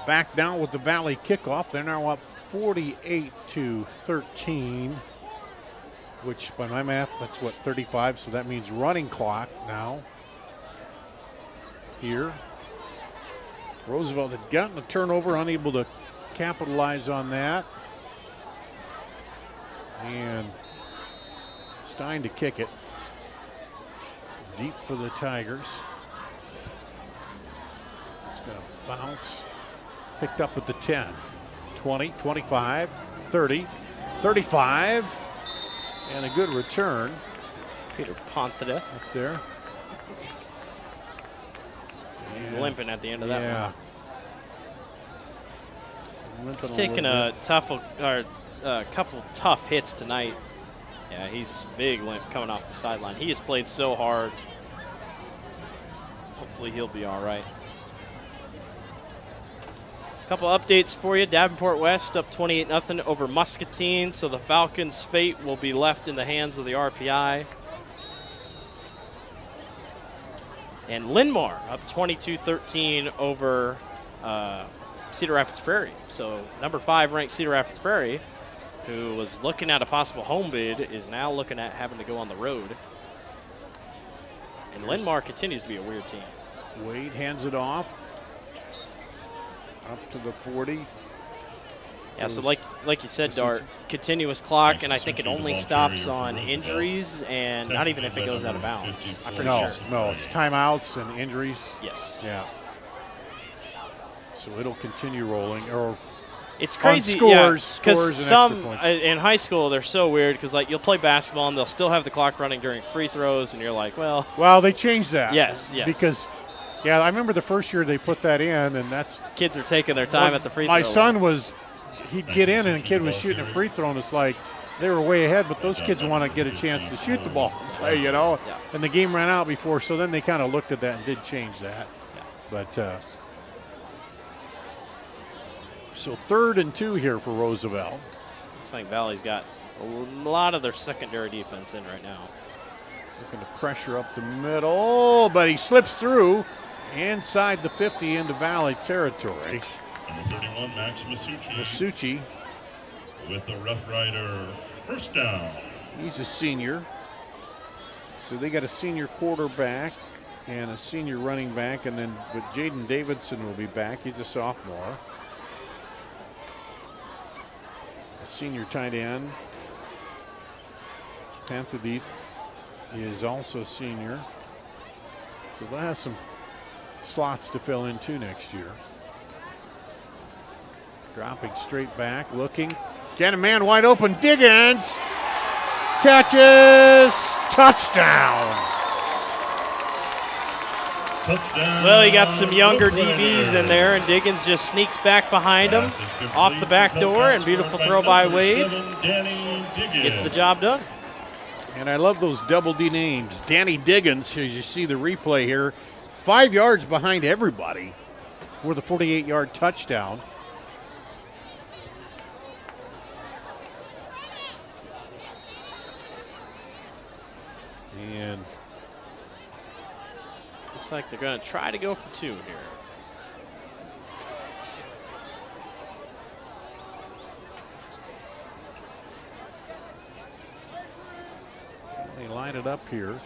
Back down with the Valley kickoff. They're now up 48-13, which by my math, that's what, 35, so that means running clock now here. Roosevelt had gotten a turnover, unable to capitalize on that. And Stein to kick it. Deep for the Tigers. It's going to bounce. Picked up at the 10. 20, 25, 30, 35. And a good return. Peter Pontada up there. He's limping at the end of that one. He's taking a couple tough hits tonight. Yeah, he's big limp coming off the sideline. He has played so hard. Hopefully he'll be all right. Couple updates for you. Davenport West up 28-0 over Muscatine, so the Falcons' fate will be left in the hands of the RPI. And Linn-Mar up 22-13 over Cedar Rapids Prairie. So number 5 ranked Cedar Rapids Prairie, who was looking at a possible home bid, is now looking at having to go on the road. And Linn-Mar continues to be a weird team. Wade hands it off. Up to the 40. Yeah, so like you said, Dart, continuous clock, and I think it only stops on injuries and not even if it goes out of bounds. I'm pretty sure. No, it's timeouts and injuries. Yes. Yeah. So it'll continue rolling. Or it's crazy, scores, because some in high school they're so weird because like you'll play basketball and they'll still have the clock running during free throws, and you're like, well. Well, they changed that. Yes. Because. Yeah, I remember the first year they put that in, and that's... Kids are taking their time at the free throw. My son he'd get in, and a kid was shooting a free throw, and it's like they were way ahead, but those kids want to get a chance to shoot the ball and play, you know? Yeah. And the game ran out before, so then they kind of looked at that and did change that. Yeah. But, so 3rd and 2 here for Roosevelt. Looks like Valley's got a lot of their secondary defense in right now. Looking to pressure up the middle, but he slips through. Inside the 50 into Valley territory. Number 31, Max Masucci. With the Rough Rider first down. He's a senior. So they got a senior quarterback and a senior running back, but Jaden Davidson will be back. He's a sophomore. A senior tight end. Panther Deep is also senior. So they'll have some slots to fill in too next year. Dropping straight back, looking. Get a man wide open. Diggins catches. Touchdown. Well, he got some younger DBs in there, and Diggins just sneaks back behind him off the back door, and beautiful throw by Wade. Gets the job done. And I love those double D names. Danny Diggins, as you see the replay here, 5 yards behind everybody for the 48-yard touchdown. And looks like they're going to try to go for 2 here. They line it up here.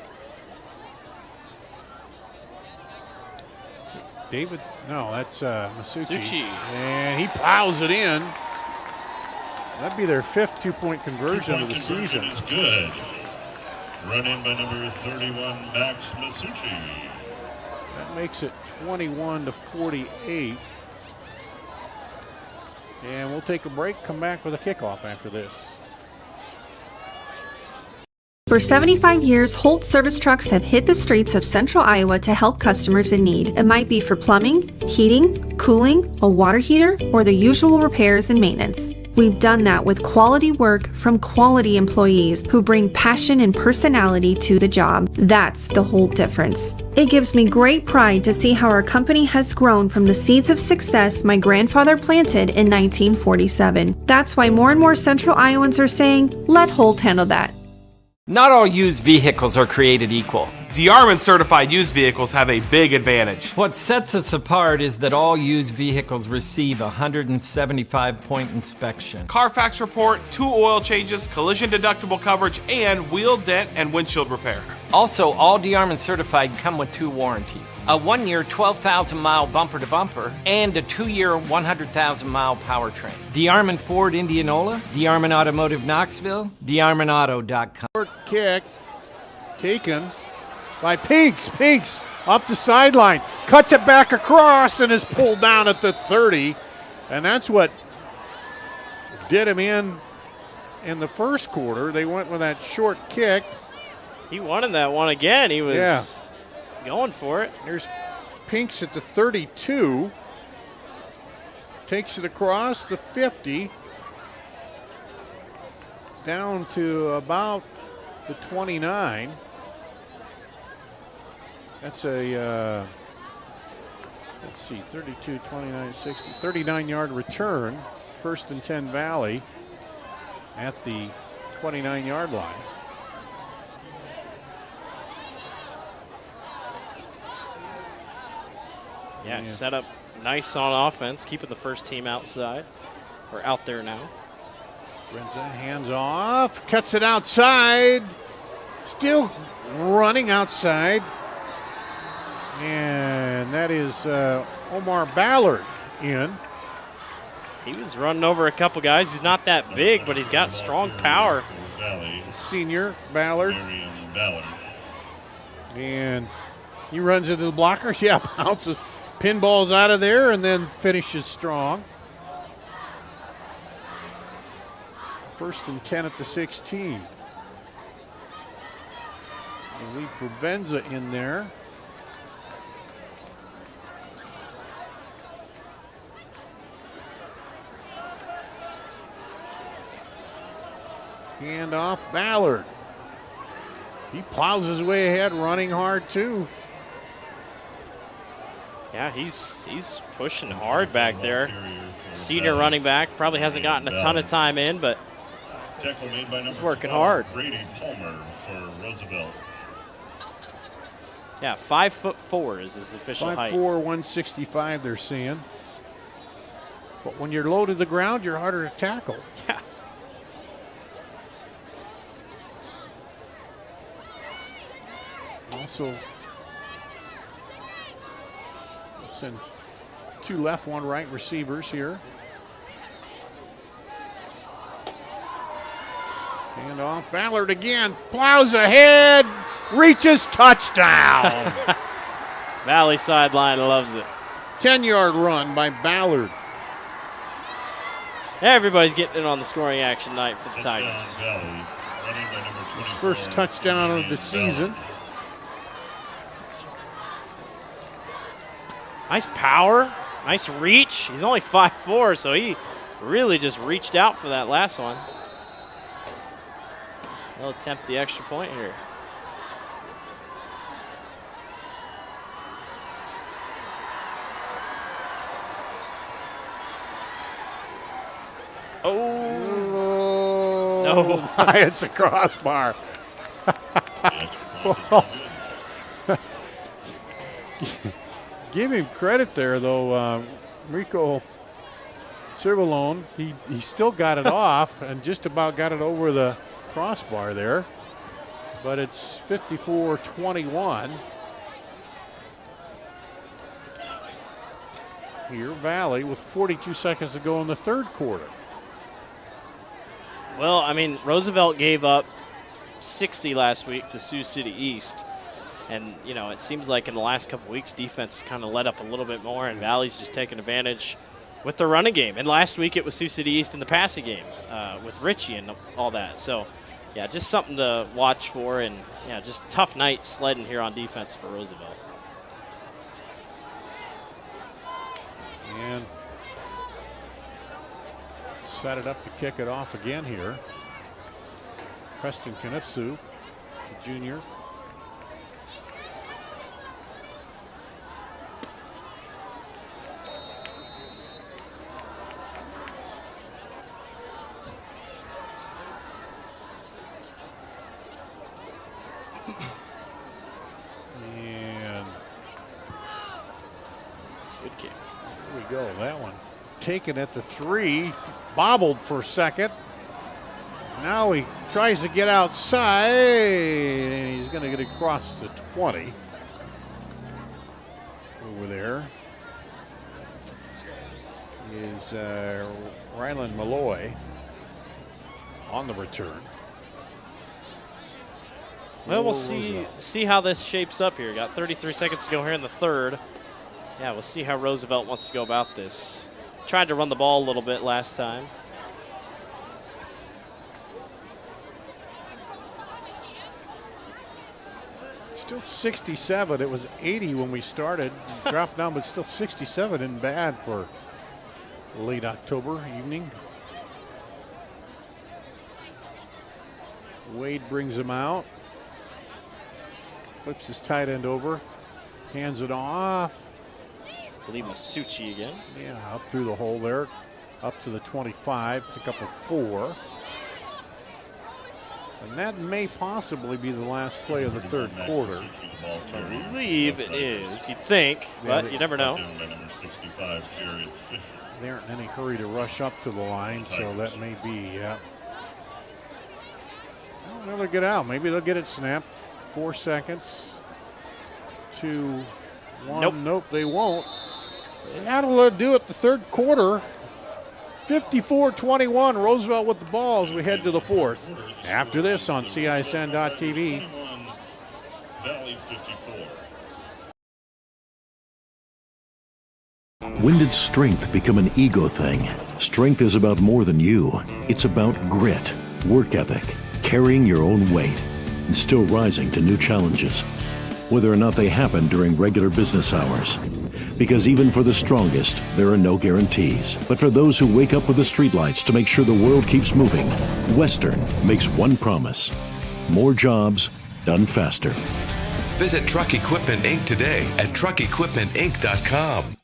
David, no, that's Masucci. And he plows it in. That'd be their 5th 2-point conversion of the season. Is good. Run in by number 31, Max Masucci. That makes it 21-48. And we'll take a break, come back with a kickoff after this. For 75 years, Holt service trucks have hit the streets of central Iowa to help customers in need. It might be for plumbing, heating, cooling, a water heater, or the usual repairs and maintenance. We've done that with quality work from quality employees who bring passion and personality to the job. That's the Holt difference. It gives me great pride to see how our company has grown from the seeds of success my grandfather planted in 1947. That's why more and more central Iowans are saying, let Holt handle that. Not all used vehicles are created equal. DeArmond certified used vehicles have a big advantage. What sets us apart is that all used vehicles receive a 175-point inspection. Carfax report, 2 oil changes, collision deductible coverage, and wheel dent and windshield repair. Also, all DeArmond certified come with 2 warranties. A 1-year 12,000-mile bumper-to-bumper and a 2-year 100,000-mile powertrain. DeArmond Ford Indianola, DeArmond Automotive Knoxville, DeArmondAuto.com. Short kick taken by Pinks. Pinks up the sideline, cuts it back across and is pulled down at the 30. And that's what did him in the first quarter. They went with that short kick. He wanted that one again. He was going for it. There's Pinks at the 32. Takes it across the 50. Down to about the 29. That's a, let's see, 32, 29, 60, 39-yard return. 1st and 10 Valley at the 29-yard line. Yeah, set up nice on offense, keeping the first team outside. Or out there now. Brenza hands off, cuts it outside. Still running outside. And that is Omar Ballard in. He was running over a couple guys. He's not that big, but he's got strong power. Senior Ballard. And he runs into the blockers. Yeah, bounces. Pinballs out of there and then finishes strong. 1st and 10 at the 16. And lead Provenza in there. Hand off Ballard. He plows his way ahead, running hard too. Yeah, he's pushing hard back there. Senior running back, probably hasn't gotten a ton of time in, but he's working hard. Brady Palmer for Roosevelt. Yeah, 5'4" is his official height. 5'4", 165 they're seeing. But when you're low to the ground, you're harder to tackle. Yeah. Also, send 2 left, 1 right receivers here. Hand off, Ballard again, plows ahead, reaches, touchdown. Valley sideline loves it. 10-yard run by Ballard. Everybody's getting in on the scoring action tonight for the Tigers. His first touchdown of the season. Nice power, nice reach. He's only 5'4", so he really just reached out for that last one. He'll attempt the extra point here. Oh, no. It's a crossbar. Give him credit there, though. Rico Cervellone, he still got it off and just about got it over the crossbar there. But it's 54-21. Here, Valley with 42 seconds to go in the 3rd quarter. Well, I mean, Roosevelt gave up 60 last week to Sioux City East. And, you know, it seems like in the last couple weeks, defense kind of let up a little bit more, and Valley's just taking advantage with the running game. And last week it was Sioux City East in the passing game with Richie and all that. So yeah, just something to watch for, and yeah, just tough night sledding here on defense for Roosevelt. And set it up to kick it off again here. Preston Knipsu, the junior. And good kick. Here we go. That one taken at the 3, bobbled for a second. Now he tries to get outside, and he's going to get across the 20. Over there is Rylan Malloy on the return. Well, we'll see how this shapes up here. Got 33 seconds to go here in the third. Yeah, we'll see how Roosevelt wants to go about this. Tried to run the ball a little bit last time. Still 67. It was 80 when we started. Dropped down, but still 67 isn't bad for late October evening. Wade brings him out. Flips his tight end over. Hands it off. I believe Masucci again. Yeah, up through the hole there. Up to the 25. Pick up a 4. And that may possibly be the last play of the third quarter. I believe it is. You'd think, but you never know. They aren't in any hurry to rush up to the line, so that may be, yeah. Well, they'll get out. Maybe they'll get it snapped. 4 seconds. 2, 1. Nope, they won't. That'll do it the third quarter. 54-21, Roosevelt with the ball as we head to the fourth. After this on CISN.TV. When did strength become an ego thing? Strength is about more than you. It's about grit, work ethic, carrying your own weight, and still rising to new challenges, whether or not they happen during regular business hours. Because even for the strongest, there are no guarantees. But for those who wake up with the streetlights to make sure the world keeps moving, Western makes one promise: more jobs done faster. Visit Truck Equipment Inc. today at truckequipmentinc.com.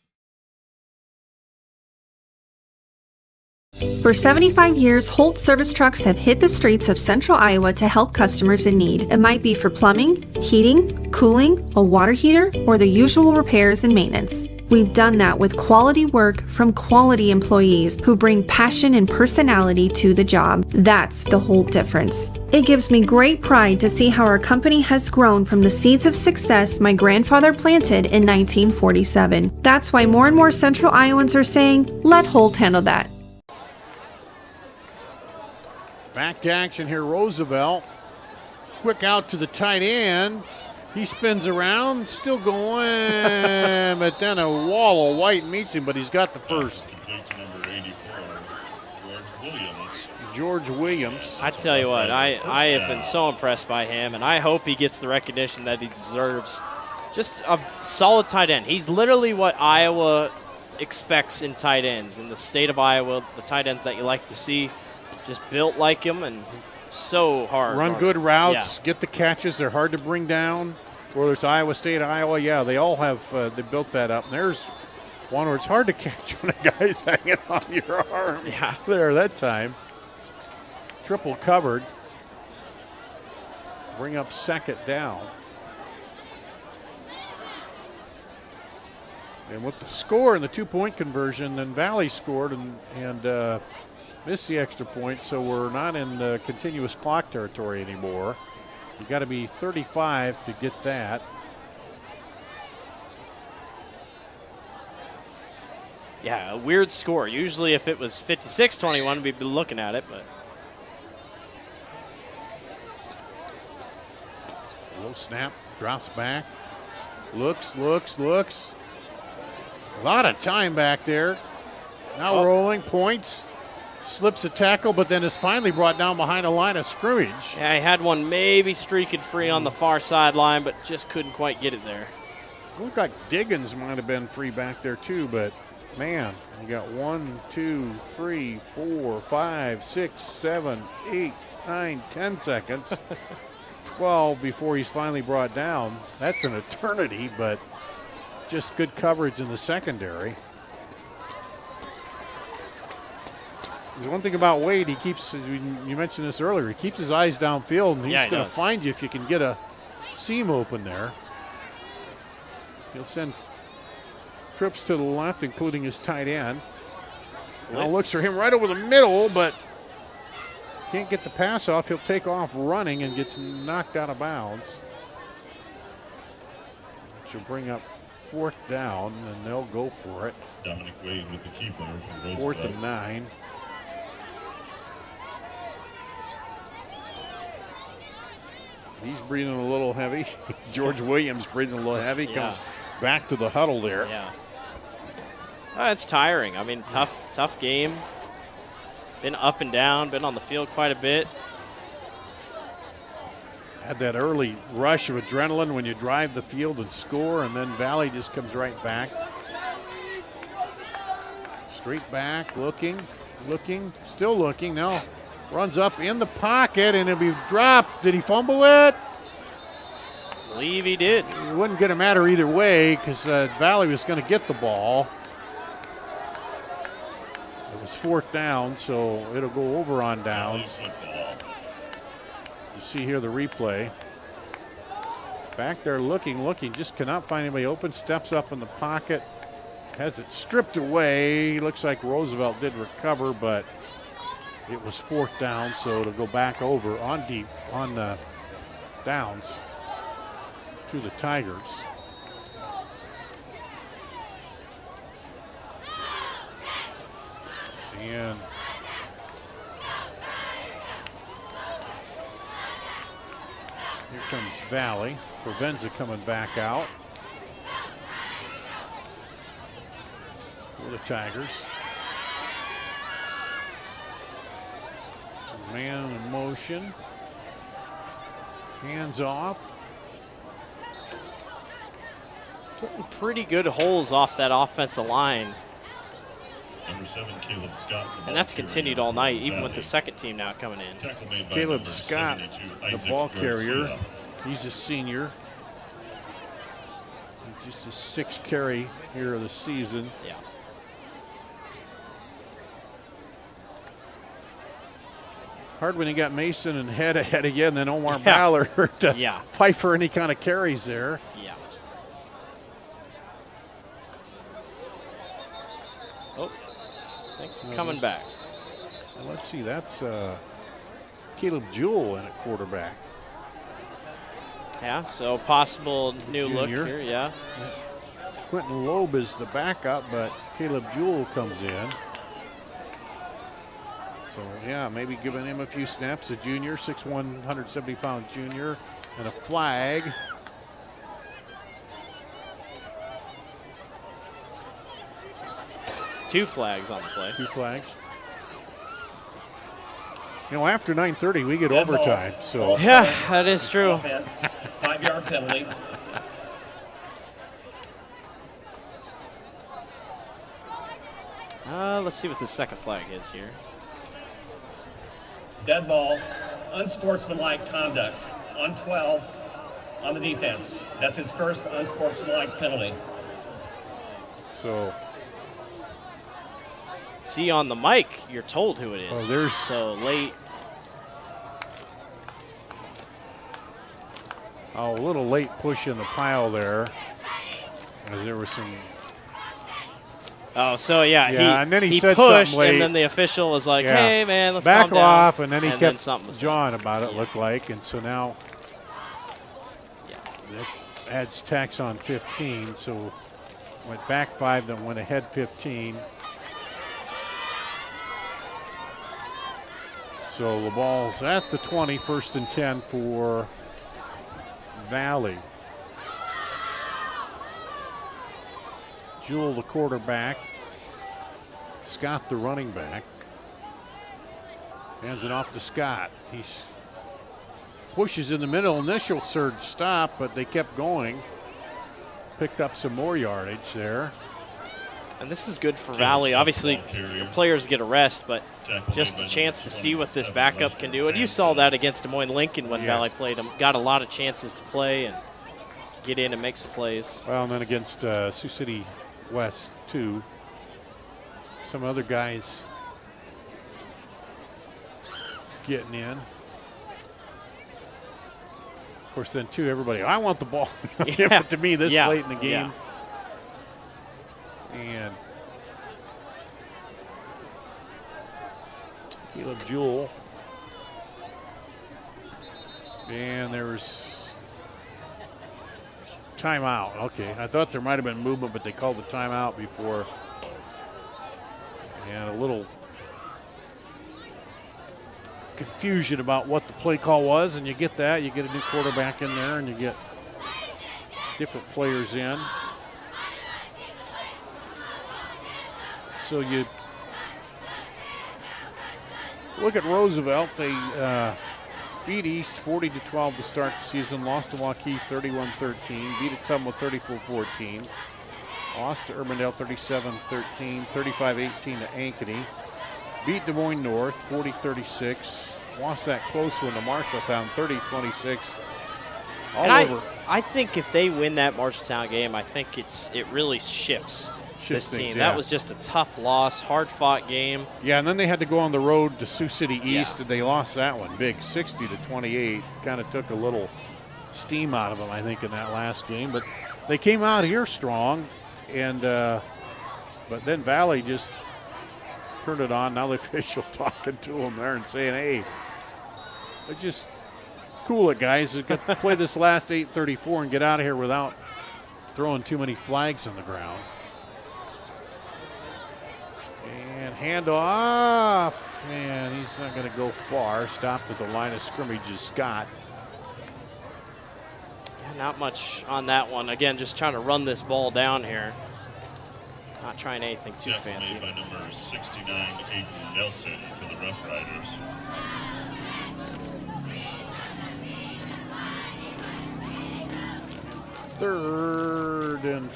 For 75 years, Holt service trucks have hit the streets of central Iowa to help customers in need. It might be for plumbing, heating, cooling, a water heater, or the usual repairs and maintenance. We've done that with quality work from quality employees who bring passion and personality to the job. That's the Holt difference. It gives me great pride to see how our company has grown from the seeds of success my grandfather planted in 1947. That's why more and more central Iowans are saying, let Holt handle that. Back to action here, Roosevelt. Quick out to the tight end. He spins around, still going, but then a wall of white meets him, but he's got the first. George Williams. I tell you what, I have been so impressed by him, and I hope he gets the recognition that he deserves. Just a solid tight end. He's literally what Iowa expects in tight ends. In the state of Iowa, the tight ends that you like to see. Just built like him and so hard. Run good routes, get the catches. They're hard to bring down. Whether it's Iowa State, Iowa, yeah, they all have, they built that up. And there's one where it's hard to catch when a guy's hanging on your arm. Yeah. There that time. Triple covered. Bring up second down. And with the score and the 2-point conversion, then Valley scored and missed the extra point, so we're not in continuous clock territory anymore. You got to be 35 to get that. Yeah, a weird score. Usually if it was 56-21, we'd be looking at it, but. Low snap, drops back. Looks. A lot of time back there. Now rolling, points. Slips a tackle, but then is finally brought down behind a line of scrimmage. Yeah, he had one maybe streaking free on the far sideline, but just couldn't quite get it there. Looked like Diggins might have been free back there too, but man, you got 1, 2, 3, 4, 5, 6, 7, 8, 9, 10 seconds. 12 before he's finally brought down. That's an eternity, but just good coverage in the secondary. There's one thing about Wade, he keeps, you mentioned this earlier, he keeps his eyes downfield, and he's going to find you if you can get a seam open there. He'll send trips to the left, including his tight end. Now looks for him right over the middle, but can't get the pass off. He'll take off running and gets knocked out of bounds. Which will bring up 4th down, and they'll go for it. Dominic Wade with the keeper. 4th and 9. He's breathing a little heavy. George Williams breathing a little heavy. Comes back to the huddle there. Yeah. It's tiring. I mean, tough game. Been up and down, been on the field quite a bit. Had that early rush of adrenaline when you drive the field and score, and then Valley just comes right back. Straight back, looking, still looking. Now runs up in the pocket, and it'll be dropped. Did he fumble it? I believe he did. It wouldn't get a matter either way because Valley was going to get the ball. It was 4th down, so it'll go over on downs. You see here the replay. Back there looking, just cannot find anybody open. Steps up in the pocket, has it stripped away. Looks like Roosevelt did recover, but it was 4th down, so it'll go back over on downs to the Tigers. And here comes Valley. Provenza coming back out for the Tigers. Man in motion. Hands off. Getting pretty good holes off that offensive line. Number 7, Caleb Scott. And that's continued all night, even with the second team now coming in. Caleb Scott, the ball carrier. He's a senior. Just his 6th carry here of the season. Yeah. Hard when you got Mason and Head ahead again, then Omar Ballard to fight for any kind of carries there. Yeah. Oh, thanks for coming back. Well, let's see, that's Caleb Jewell in at quarterback. Yeah, so possible new Junior. look here, yeah. Quentin Loeb is the backup, but Caleb Jewell comes in. So, yeah, maybe giving him a few snaps. A junior, 6'1", 170-pound junior, and a flag. Two flags on the play. 2 flags. You know, after 9:30, we get overtime. So yeah, that is true. 5-yard penalty. Let's see what the second flag is here. Dead ball. Unsportsmanlike conduct on 12 on the defense. That's his first unsportsmanlike penalty. So. See on the mic, you're told who it is. Oh, there's so late. Oh, a little late push in the pile there. As there was some. Oh, so yeah, and then he said pushed, something late. And then the official was like, "Hey, man, let's back calm down." off," and then he kept something jawing about it. Looked like, and so now, that adds tax on 15. So went back 5, then went ahead 15. So the ball's at the 20, 1st and 10 for Valley. Jewell, the quarterback. Scott, the running back. Hands it off to Scott. He pushes in the middle. Initial surge stop, but they kept going. Picked up some more yardage there. And this is good for Valley. Obviously, your players get a rest, but just a chance to see what this backup can do. And you saw that against Des Moines Lincoln when Valley played them. Got a lot of chances to play and get in and make some plays. Well, and then against Sioux City West, too. Some other guys getting in. Of course, then, too, everybody, I want the ball. Give it to me this late in the game. And Caleb Jewell. And there's timeout. Okay, I thought there might have been movement, but they called the timeout before. And a little confusion about what the play call was, and you get that. You get a new quarterback in there, and you get different players in. So you look at Roosevelt. They beat East 40-12 to start the season. Lost to Waukee 31-13. Beat Ottumwa 34-14. Lost to Urbandale 37-13. 35-18 to Ankeny. Beat Des Moines North 40-36. Lost that close one to Marshalltown 30-26. All over. I think if they win that Marshalltown game, I think it really shifts this team. That was just a tough loss, hard-fought game. Yeah, and then they had to go on the road to Sioux City East, and they lost that one big, 60-28. Kind of took a little steam out of them, I think, in that last game. But they came out here strong, and but then Valley just turned it on. Now the official talking to them there and saying, hey, just cool it, guys. We've got to play this last 8:34 and get out of here without throwing too many flags on the ground. And handoff, and he's not going to go far. Stopped at the line of scrimmage is Scott. Yeah, not much on that one. Again, just trying to run this ball down here. Not trying anything too fancy. By number 69, Aiden Nelson for the Rough Riders. Third and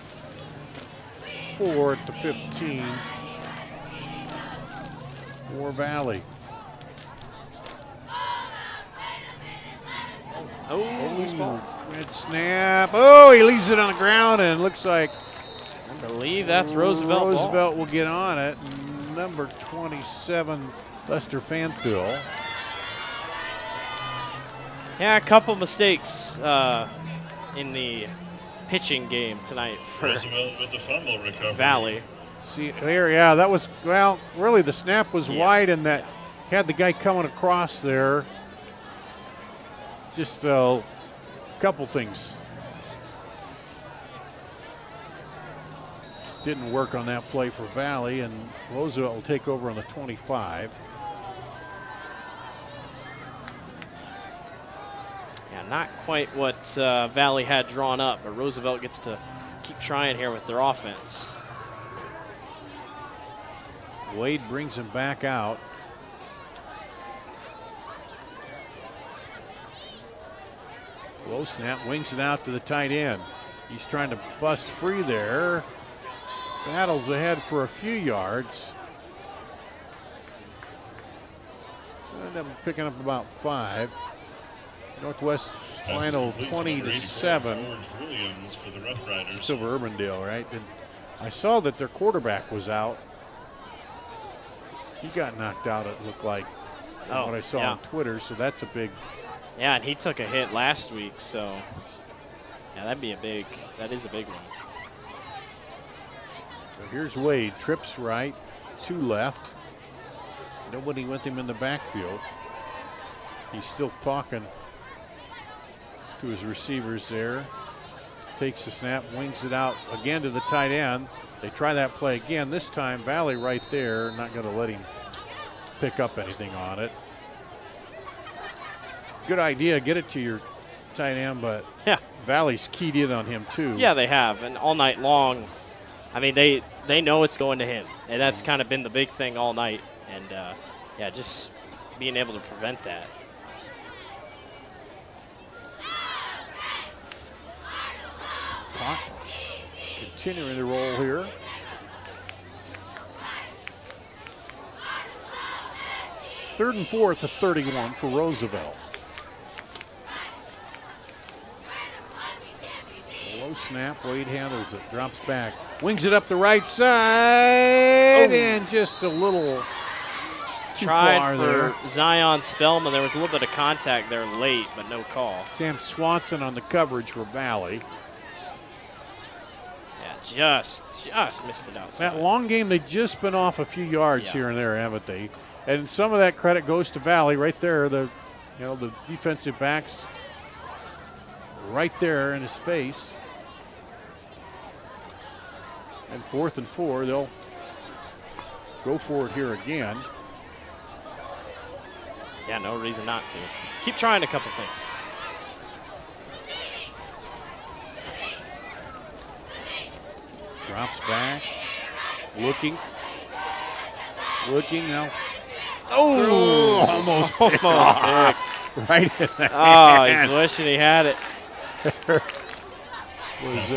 4 at the 15. For Valley. Oh, good snap. Oh, he leaves it on the ground, and looks like I believe that's Roosevelt. Roosevelt will get on it. Number 27, Lester Fanfill. Yeah, a couple mistakes in the pitching game tonight for Roosevelt with the fumble recovery. Valley. See there, yeah, that was, well, really the snap was wide, and that had the guy coming across there. Just a couple things didn't work on that play for Valley, and Roosevelt will take over on the 25. Yeah, not quite what Valley had drawn up, but Roosevelt gets to keep trying here with their offense. Wade brings him back out. Low snap, wings it out to the tight end. He's trying to bust free there. Battles ahead for a few yards. End up picking up about 5. Northwest final 20-7. It's over Urbandale, right? And I saw that their quarterback was out. He got knocked out, it looked like, from what I saw on Twitter, so that's a big. Yeah, and he took a hit last week, so yeah, that is a big one. So here's Wade, trips right, 2 left. Nobody with him in the backfield. He's still talking to his receivers there. Takes the snap, wings it out again to the tight end. They try that play again. This time, Valley right there, not going to let him pick up anything on it. Good idea, get it to your tight end, but Valley's keyed in on him too. Yeah, they have, and all night long, I mean, they know it's going to him, and that's kind of been the big thing all night. And just being able to prevent that. Clock continuing to roll here. Third and 4 to 31 for Roosevelt. Low snap, Wade handles it, drops back, wings it up the right side, and just a little too Tried far for there. Zion Spellman. There was a little bit of contact there late, but no call. Sam Swanson on the coverage for Valley. Yeah, just missed it outside. That long game, they've just been off a few yards here and there, haven't they? And some of that credit goes to Valley right there. The defensive backs right there in his face. And 4th and 4, they'll go for it here again. Yeah, no reason not to. Keep trying a couple things. Drops back, looking now. Almost picked. Right in the hand. He's wishing he had it. Was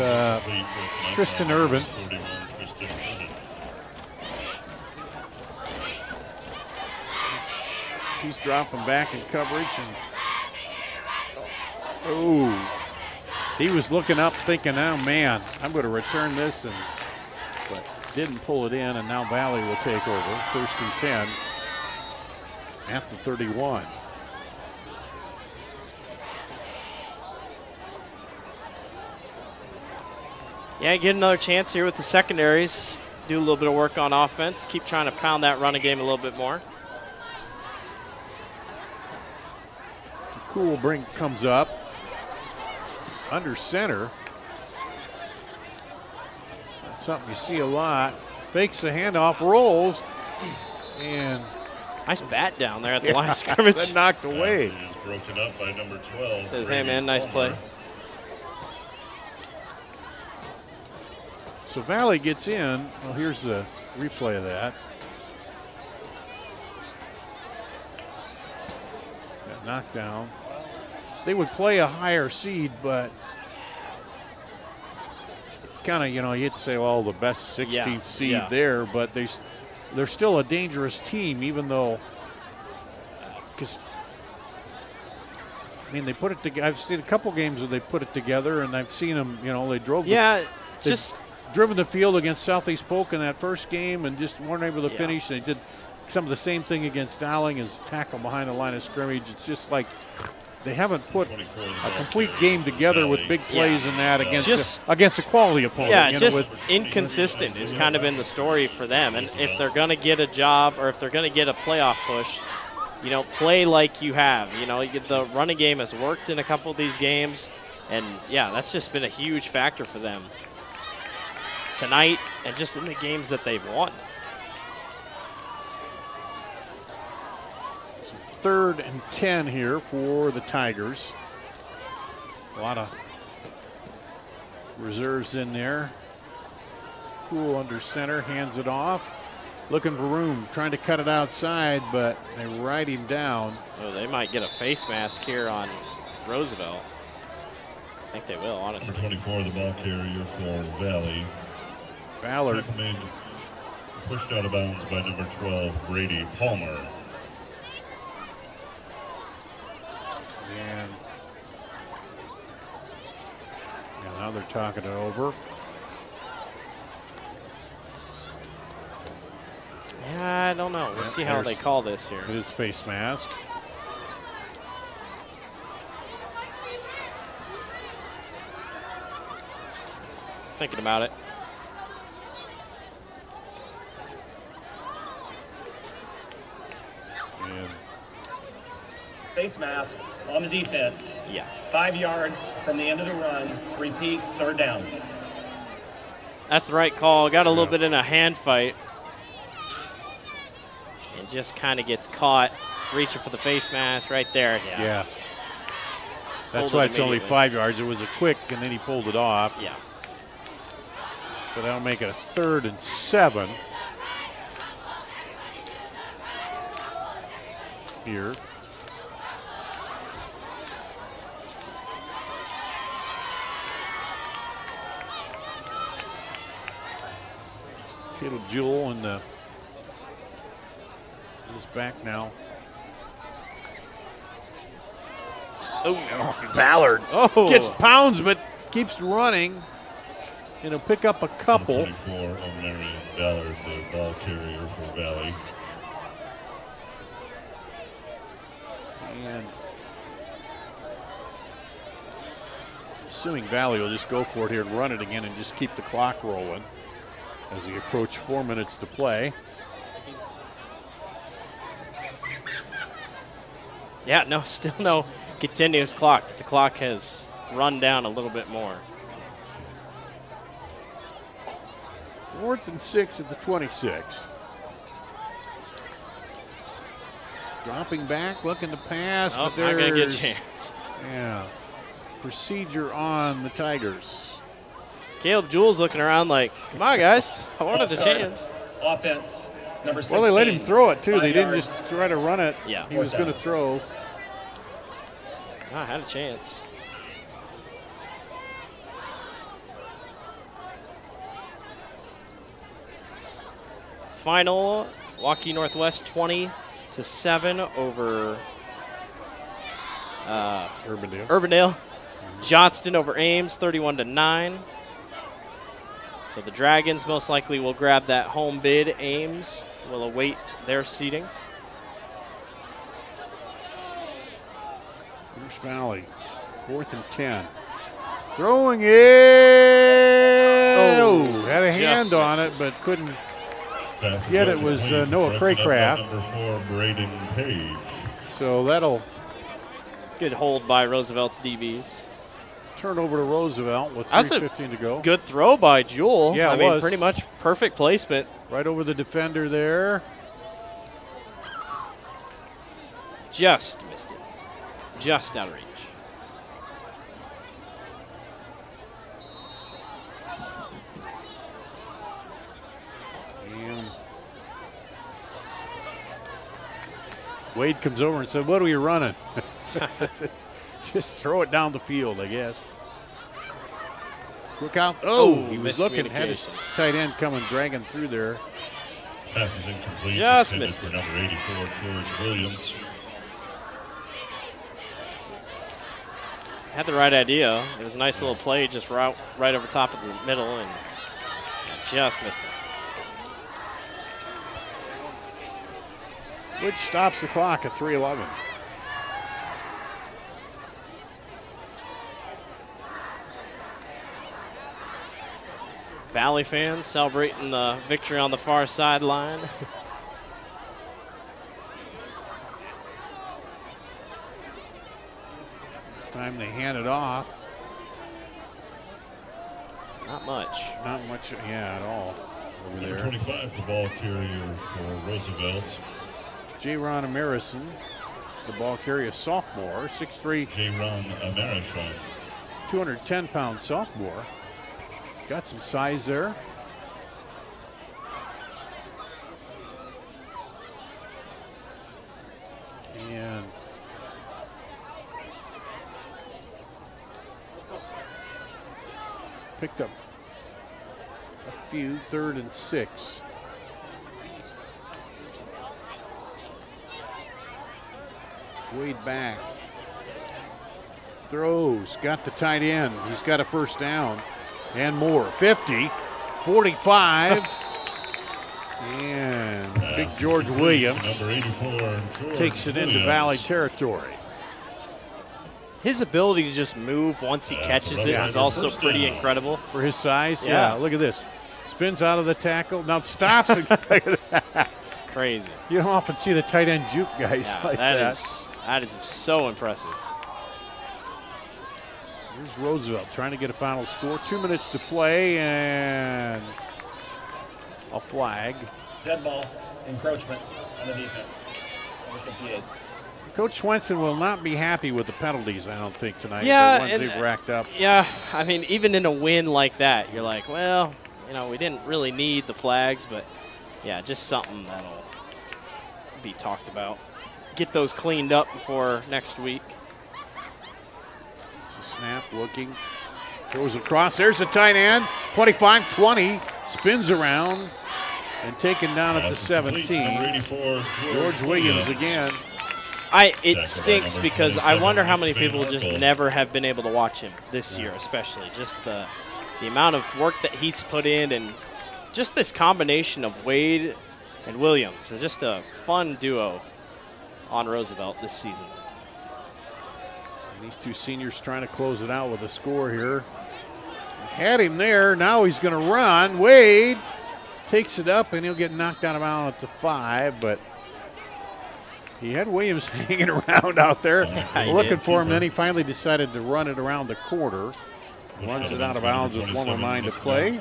Tristan Irvin. He's dropping back in coverage, and he was looking up thinking, oh man, I'm going to return this, but didn't pull it in, and now Valley will take over. 1st and 10 at the 31. Yeah, get another chance here with the secondaries. Do a little bit of work on offense. Keep trying to pound that running game a little bit more. Cool comes up under center. That's something you see a lot. Fakes the handoff, rolls, and nice bat down there at the line of scrimmage. Then knocked away. Is broken up by number 12. Says, hey man, nice play. So Valley gets in. Well, here's the replay of that. Got knocked down. They would play a higher seed, but it's kind of, you'd say, well, the best 16th seed there, but they're still a dangerous team, even though, they put it together. I've seen a couple games where they put it together, and I've seen them, they drove driven the field against Southeast Polk in that first game and just weren't able to finish. They did some of the same thing against Dowling as tackle behind the line of scrimmage. It's just like they haven't put a complete game together with big plays in that against a quality opponent. Yeah, just inconsistent has kind of been the story for them. And if they're going to get a job or if they're going to get a playoff push, play like you have. The running game has worked in a couple of these games. And, that's just been a huge factor for them tonight and just in the games that they've won. 3rd and 10 here for the Tigers. A lot of reserves in there. Cool under center, hands it off. Looking for room, trying to cut it outside, but they ride him down. Oh, they might get a face mask here on Roosevelt. I think they will, honestly. Number 24, the ball carrier for Valley. Ballard. Pushed out of bounds by number 12, Brady Palmer. And now they're talking it over. Yeah, I don't know. We'll see how they call this here. His face mask. Thinking about it. Face mask on the defense. Yeah. 5 yards from the end of the run. Repeat, 3rd down. That's the right call. Got a little bit in a hand fight. And just kind of gets caught reaching for the face mask right there. Yeah. That's why it's only 5 yards. It was a quick, and then he pulled it off. Yeah. So that'll make it a 3rd and 7. here. Caleb Jewell and is back now. Oh, Ballard gets Oh. pounds but keeps running. And he'll pick up a couple. 24, O'Marion Ballard, the ball carrier for Valley. And assuming Valley will just go for it here and run it again and just keep the clock rolling as we approach 4 minutes to play. Yeah, no, still no continuous clock. The clock has run down a little bit more. 4th and 6 at the 26. Dropping back, looking to pass, Oh, but not going to get a there's chance. yeah, procedure on the Tigers. Caleb Jewell's looking around like, come on, guys. I wanted a chance. Offense, number 16. Well, they let him throw it, too. 5 They didn't yards. just try to run it. Yeah. He was going to throw. I had a chance. Final, Waukee Northwest 20-7 over Urbandale. Johnston over Ames 31-9. So the Dragons most likely will grab that home bid. Ames will await their seeding. Here's Valley, 4th and 10. Throwing it. Oh, had a hand on it, but couldn't get it. Was Noah Craycraft. Number 4, Braden Page. So that'll Good hold by Roosevelt's DBs. turn over to Roosevelt with That's a 3:15 to go. Good throw by Jewell. Yeah, I it mean, was. pretty much perfect placement. Right over the defender there. Just missed it. Just out of reach. And Wade comes over and said, "What are we running?" Just throw it down the field, I guess. Look out. Oh, he was looking, had his miscommunication. tight end coming, dragging through there. Pass is incomplete. Just Intended missed for it. number 84, George Williams. Had the right idea. It was a nice little play, just right over top of the middle, and just missed it. Which stops the clock at 3:11. Valley fans celebrating the victory on the far sideline. It's time they hand it off. Not much. Not much, yeah, at all over Number there. 25, the ball carrier for Roosevelt. J. Ron Amerison, the ball carrier, sophomore, 6'3", J. Ron Amerison. 210-pound sophomore. Got some size there. And picked up a few, 3rd and 6. Wade back. Throws, got the tight end. He's got a first down and more. 50, 45. And big George Williams Number 84, George takes it into Williams. Valley territory. His ability to just move once he catches it is also pretty incredible. For his size, Yeah. look at this. Spins out of the tackle, now stops. And Crazy. you don't often see the tight end juke guys Yeah, like that. that is so impressive. Here's Roosevelt trying to get a final score. 2 minutes to play and a flag. Dead ball, encroachment on the defense. Number 58. Coach Swenson will not be happy with the penalties, I don't think, tonight. Yeah, the ones and, they've racked up. Yeah, I mean, even in a win like that, you're like, well, we didn't really need the flags, but yeah, just something that'll be talked about. get those cleaned up before next week. It's a snap, looking. Throws across. There's the tight end. 25-20. Spins around and taken down at the 17. George Williams again. It stinks because I wonder how many people just never have been able to watch him this year, especially. Just the amount of work that he's put in, and just this combination of Wade and Williams is just a fun duo on Roosevelt this season. And these two seniors trying to close it out with a score here. Had him there. Now he's going to run. Wade takes it up, and he'll get knocked out of bounds at the 5, but he had Williams hanging around out there looking for him. Then he finally decided to run it around the corner. Runs it out of bounds with 1 more mind to play.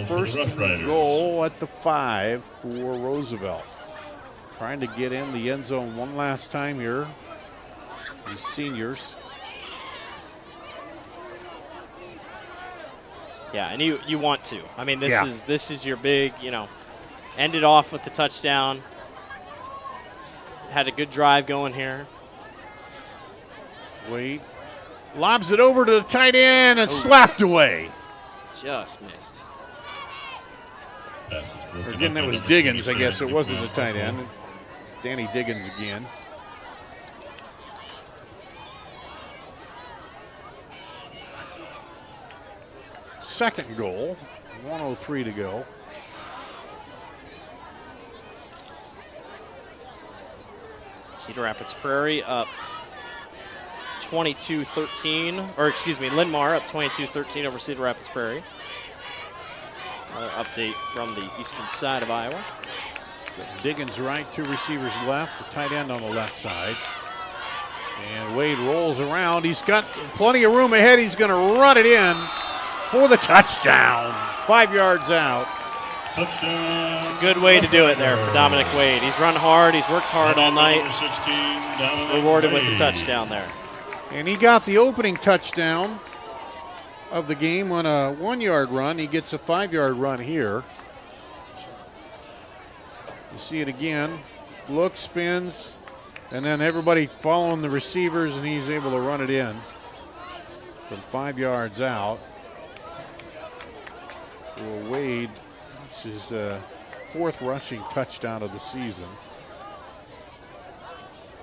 First and goal at the 5 for Roosevelt. Trying to get in the end zone one last time here. These seniors. Yeah, and you want to. I mean, this is your big, end it off with the touchdown. Had a good drive going here. Wade lobs it over to the tight end and slapped away. Just missed. Again, that was Diggins, I guess. It wasn't the tight end. Danny Diggins again. Second goal, 1:03 to go. Cedar Rapids Prairie up 22-13, or excuse me, Linn-Mar up 22-13 over Cedar Rapids Prairie. Another update from the eastern side of Iowa. Diggins right, 2 receivers left, the tight end on the left side. And Wade rolls around. He's got plenty of room ahead. He's going to run it in for the touchdown. 5 yards out. It's a good way to do it there for Dominic Wade. He's run hard. He's worked hard all night. Rewarded with the touchdown there. And he got the opening touchdown of the game on a 1-yard run. He gets a 5-yard run here. You see it again. Looks, spins, and then everybody following the receivers, and he's able to run it in from 5 yards out. For Wade, this is his 4th rushing touchdown of the season.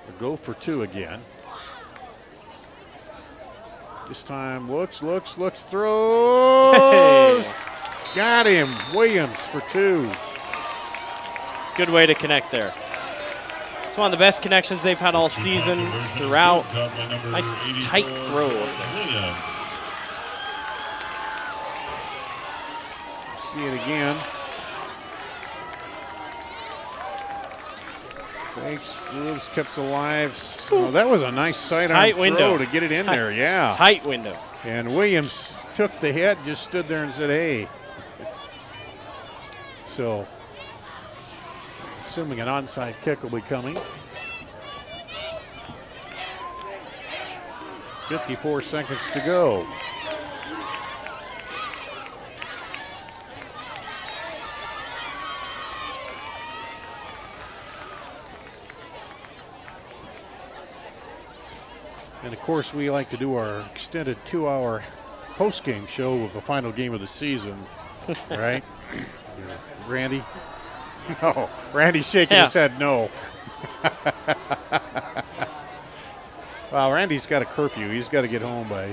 A go for 2 again. This time looks, throws. Hey. Got him. Williams for 2. Good way to connect there. It's one of the best connections they've had all season throughout. Nice tight throw. See it again. Thanks. Grooves kept alive. Oh, that was a nice sidearm throw to get it in there. Yeah. Tight window. And Williams took the hit, just stood there and said, hey. So, assuming an onside kick will be coming. 54 seconds to go. And, of course, we like to do our extended 2-hour post-game show with the final game of the season, right? Randy? No. Randy's shaking his head no. Well, Randy's got a curfew. He's got to get home by,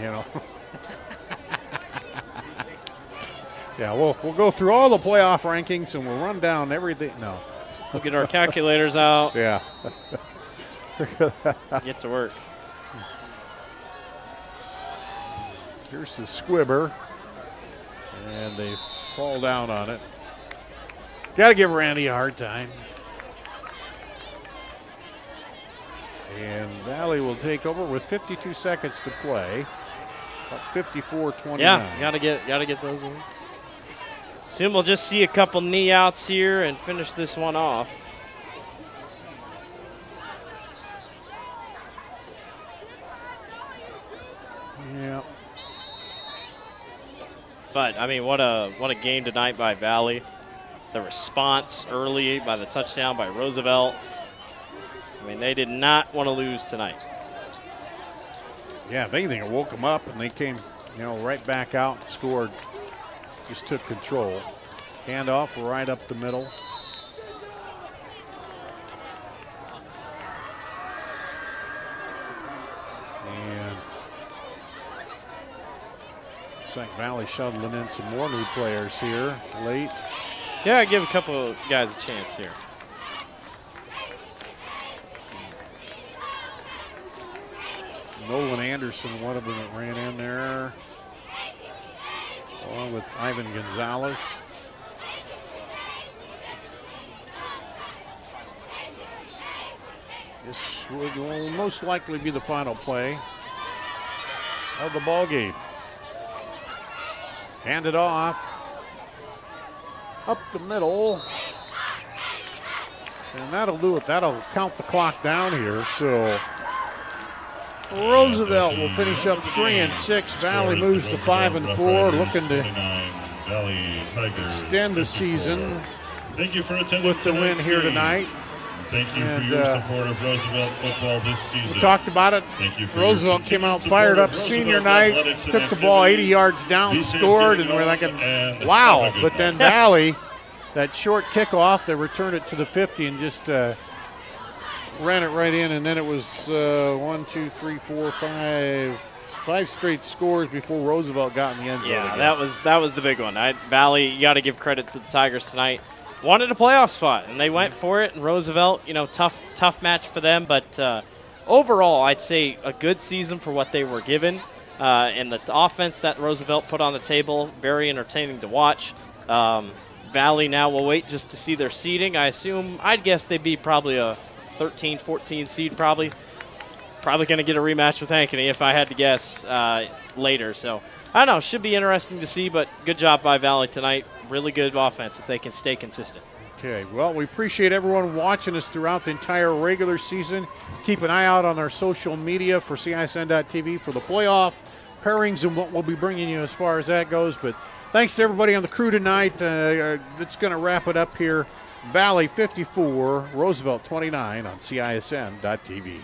Yeah, we'll go through all the playoff rankings, and we'll run down everything. No. We'll get our calculators out. Yeah. Get to work. Here's the squibber, and they fall down on it. Got to give Randy a hard time. And Valley will take over with 52 seconds to play. Up 54-29. Yeah, gotta get those in. Soon we'll just see a couple knee outs here and finish this one off. Yeah. But I mean, what a game tonight by Valley. the response early by the touchdown by Roosevelt. I mean, they did not want to lose tonight. Yeah, if anything, it woke them up, and they came, right back out and scored. Just took control. Handoff right up the middle. And looks like Valley shuttling in some more new players here late. Yeah, give a couple of guys a chance here. Nolan Anderson, one of them that ran in there, along with Ivan Gonzalez. This will most likely be the final play of the ball game. Hand it off up the middle, and that'll do it. That'll count the clock down here. So Roosevelt will finish up 3-6. Valley moves to 5-4, looking to extend the season with the win here tonight. Thank you for your support of Roosevelt football this season. We talked about it. Roosevelt came out fired up senior night, took the ball 80 yards down, scored, and we're thinking, wow. But then Valley, that short kickoff, they returned it to the 50 and just ran it right in, and then it was 5 straight scores before Roosevelt got in the end zone. Yeah, that was the big one. Valley, you got to give credit to the Tigers tonight. Wanted a playoff spot, and they went for it. And Roosevelt, tough match for them, but overall, I'd say a good season for what they were given. And the offense that Roosevelt put on the table, very entertaining to watch. Valley now will wait just to see their seeding. I'd guess they'd be probably a 13, 14 seed probably. Probably going to get a rematch with Ankeny if I had to guess later. So, I don't know. Should be interesting to see, but good job by Valley tonight. Really good offense if they can stay consistent. Okay, well, we appreciate everyone watching us throughout the entire regular season. Keep an eye out on our social media for CISN.TV for the playoff pairings and what we'll be bringing you as far as that goes. But thanks to everybody on the crew tonight. That's going to wrap it up here. Valley 54, Roosevelt 29 on CISN.TV.